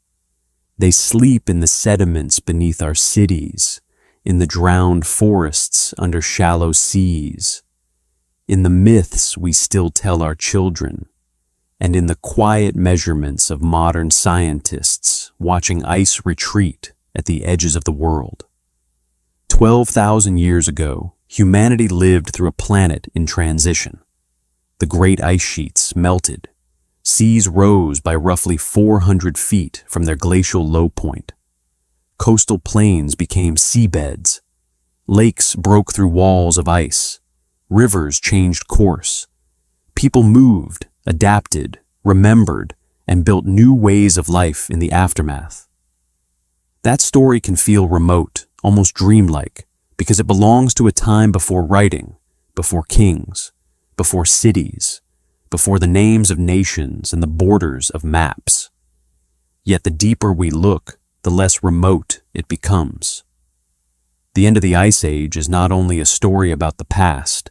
They sleep in the sediments beneath our cities, in the drowned forests under shallow seas, in the myths we still tell our children, and in the quiet measurements of modern scientists watching ice retreat at the edges of the world. 12,000 years ago, humanity lived through a planet in transition. The great ice sheets melted. Seas rose by roughly 400 feet from their glacial low point. Coastal plains became seabeds. Lakes broke through walls of ice. Rivers changed course. People moved, adapted, remembered, and built new ways of life in the aftermath. That story can feel remote, almost dreamlike, because it belongs to a time before writing, before kings, before cities, before the names of nations and the borders of maps. Yet the deeper we look, the less remote it becomes. The end of the Ice Age is not only a story about the past,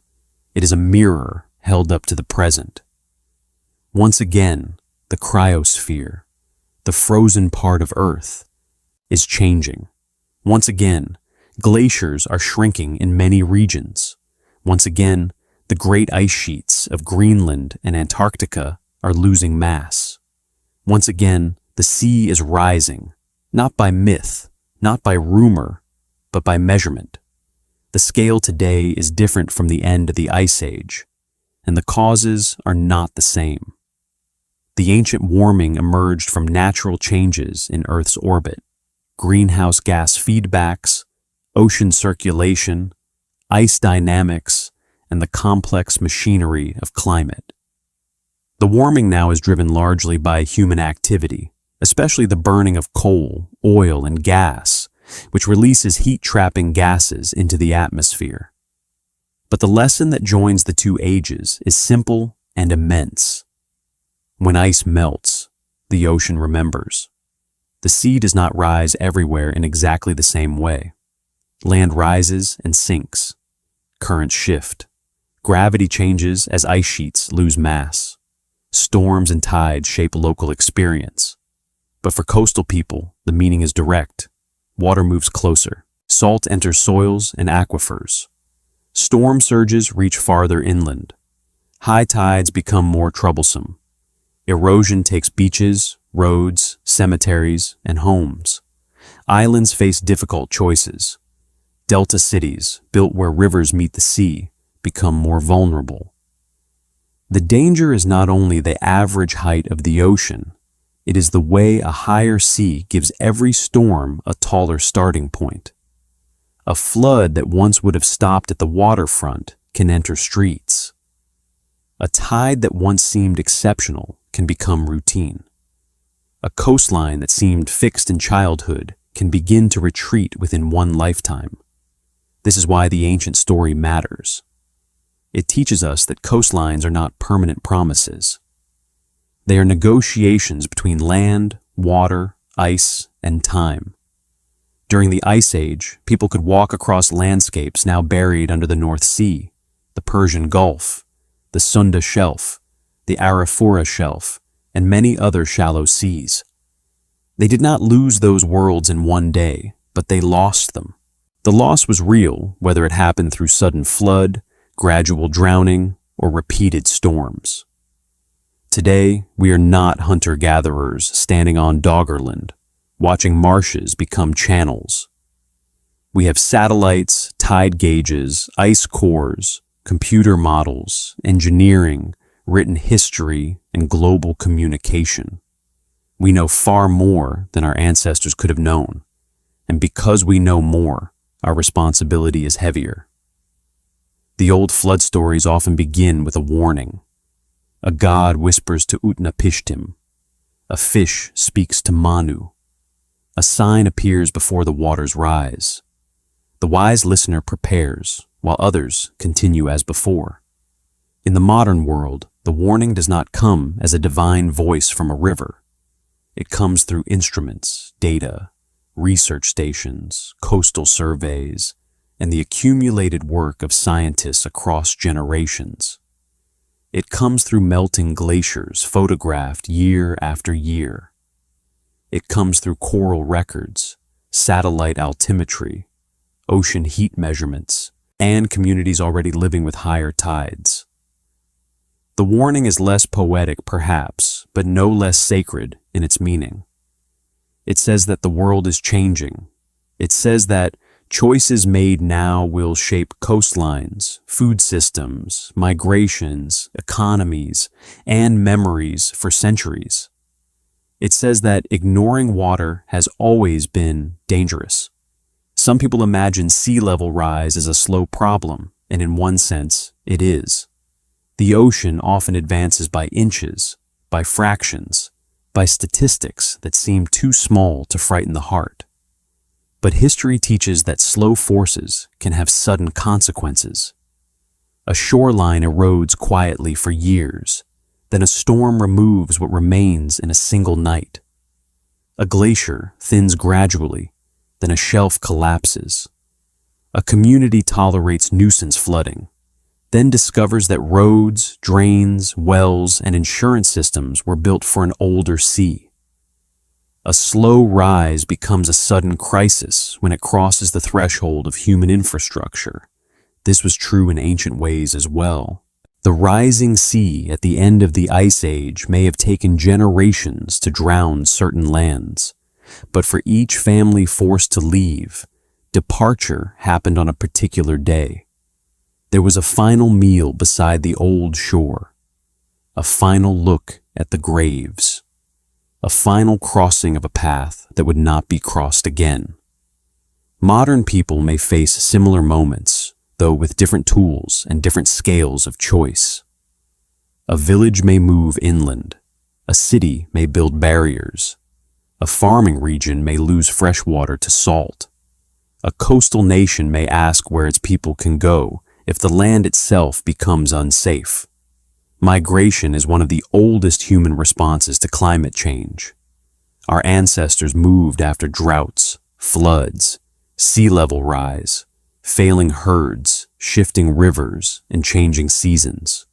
it is a mirror held up to the present. Once again, the cryosphere, the frozen part of Earth, is changing. Once again, glaciers are shrinking in many regions. Once again, the great ice sheets of Greenland and Antarctica are losing mass. Once again, the sea is rising, not by myth, not by rumor, but by measurement. The scale today is different from the end of the Ice Age, and the causes are not the same. The ancient warming emerged from natural changes in Earth's orbit, greenhouse gas feedbacks, ocean circulation, ice dynamics, and the complex machinery of climate. The warming now is driven largely by human activity, especially the burning of coal, oil, and gas, which releases heat-trapping gases into the atmosphere. But the lesson that joins the two ages is simple and immense. When ice melts, the ocean remembers. The sea does not rise everywhere in exactly the same way. Land rises and sinks. Currents shift. Gravity changes as ice sheets lose mass. Storms and tides shape local experience. But for coastal people, the meaning is direct. Water moves closer. Salt enters soils and aquifers. Storm surges reach farther inland. High tides become more troublesome. Erosion takes beaches, roads, cemeteries, and homes. Islands face difficult choices. Delta cities, built where rivers meet the sea, become more vulnerable. The danger is not only the average height of the ocean, it is the way a higher sea gives every storm a taller starting point. A flood that once would have stopped at the waterfront can enter streets. A tide that once seemed exceptional can become routine. A coastline that seemed fixed in childhood can begin to retreat within one lifetime. This is why the ancient story matters. It teaches us that coastlines are not permanent promises. They are negotiations between land, water, ice, and time. During the Ice Age, people could walk across landscapes now buried under the North Sea, the Persian Gulf, the Sunda Shelf, the Arafura Shelf, and many other shallow seas. They did not lose those worlds in one day, but they lost them. The loss was real, whether it happened through sudden flood, gradual drowning, or repeated storms. Today, we are not hunter-gatherers standing on Doggerland, watching marshes become channels. We have satellites, tide gauges, ice cores, computer models, engineering, written history, and global communication. We know far more than our ancestors could have known, and because we know more, our responsibility is heavier. The old flood stories often begin with a warning. A god whispers to Utnapishtim. A fish speaks to Manu. A sign appears before the waters rise. The The wise listener prepares, while others continue as before. In the modern world, the warning does not come as a divine voice from a river. It comes through instruments, data, research stations, coastal surveys, and the accumulated work of scientists across generations. It comes through melting glaciers photographed year after year. It comes through coral records, satellite altimetry, ocean heat measurements, and communities already living with higher tides. The warning is less poetic, perhaps, but no less sacred in its meaning. It says that the world is changing. It says that choices made now will shape coastlines, food systems, migrations, economies, and memories for centuries. It says that ignoring water has always been dangerous. Some people imagine sea level rise as a slow problem, and in one sense, it is. The ocean often advances by inches, by fractions, by statistics that seem too small to frighten the heart. But history teaches that slow forces can have sudden consequences. A shoreline erodes quietly for years, then a storm removes what remains in a single night. A glacier thins gradually, then a shelf collapses. A community tolerates nuisance flooding, then discovers that roads, drains, wells, and insurance systems were built for an older sea. A slow rise becomes a sudden crisis when it crosses the threshold of human infrastructure. This was true in ancient ways as well. The rising sea at the end of the Ice Age may have taken generations to drown certain lands, but for each family forced to leave, departure happened on a particular day. There was a final meal beside the old shore, a final look at the graves, a final crossing of a path that would not be crossed again. Modern people may face similar moments, though with different tools and different scales of choice. A village may move inland, a city may build barriers, a farming region may lose fresh water to salt, a coastal nation may ask where its people can go if the land itself becomes unsafe. Migration is one of the oldest human responses to climate change. Our ancestors moved after droughts, floods, sea level rise, failing herds, shifting rivers, and changing seasons.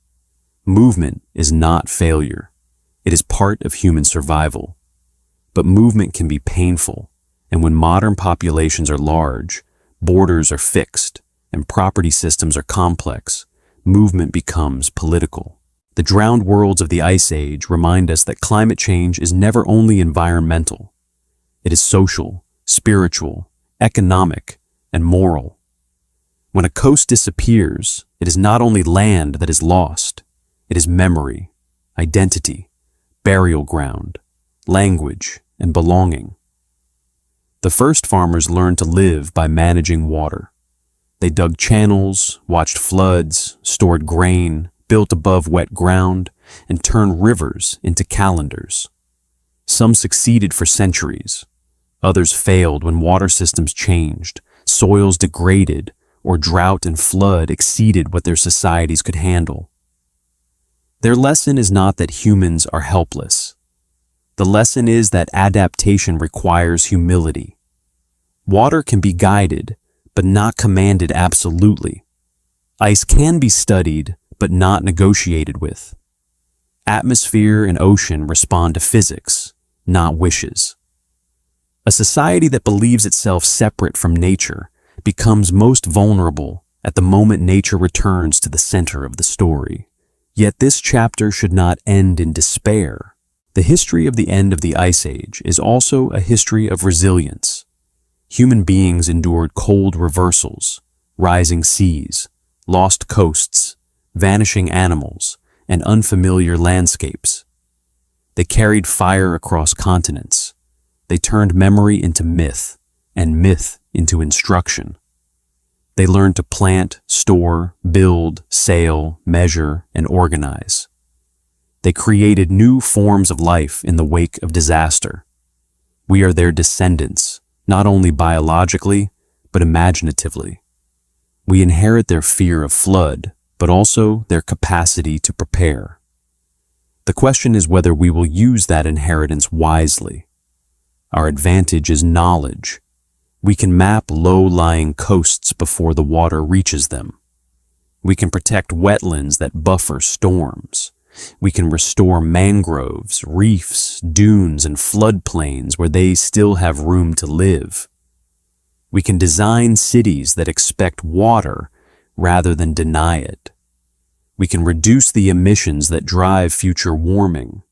Movement is not failure. It is part of human survival. But movement can be painful, and when modern populations are large, borders are fixed, and property systems are complex, movement becomes political. The drowned worlds of the Ice Age remind us that climate change is never only environmental. It is social, spiritual, economic, and moral. When a coast disappears, it is not only land that is lost, it is memory, identity, burial ground, language, and belonging. The first farmers learned to live by managing water. They dug channels, watched floods, stored grain, built above wet ground, and turned rivers into calendars. Some succeeded for centuries. Others failed when water systems changed, soils degraded, or drought and flood exceeded what their societies could handle. Their lesson is not that humans are helpless. The lesson is that adaptation requires humility. Water can be guided, but not commanded absolutely. Ice can be studied, but not negotiated with. Atmosphere and ocean respond to physics, not wishes. A society that believes itself separate from nature becomes most vulnerable at the moment nature returns to the center of the story. Yet this chapter should not end in despair. The history of the end of the Ice Age is also a history of resilience. Human beings endured cold reversals, rising seas, lost coasts, vanishing animals, and unfamiliar landscapes. They carried fire across continents. They turned memory into myth, and myth into instruction. They learned to plant, store, build, sail, measure, and organize. They created new forms of life in the wake of disaster. We are their descendants, not only biologically, but imaginatively. We inherit their fear of flood, but also their capacity to prepare. The question is whether we will use that inheritance wisely. Our advantage is knowledge. We can map low-lying coasts before the water reaches them. We can protect wetlands that buffer storms. We can restore mangroves, reefs, dunes, and floodplains where they still have room to live. We can design cities that expect water rather than deny it. We can reduce the emissions that drive future warming.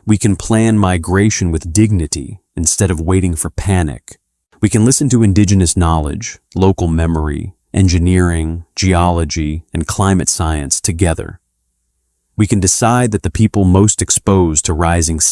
We can plan migration with dignity instead of waiting for panic. We can listen to indigenous knowledge, local memory, engineering, geology, and climate science together. We can decide that the people most exposed to rising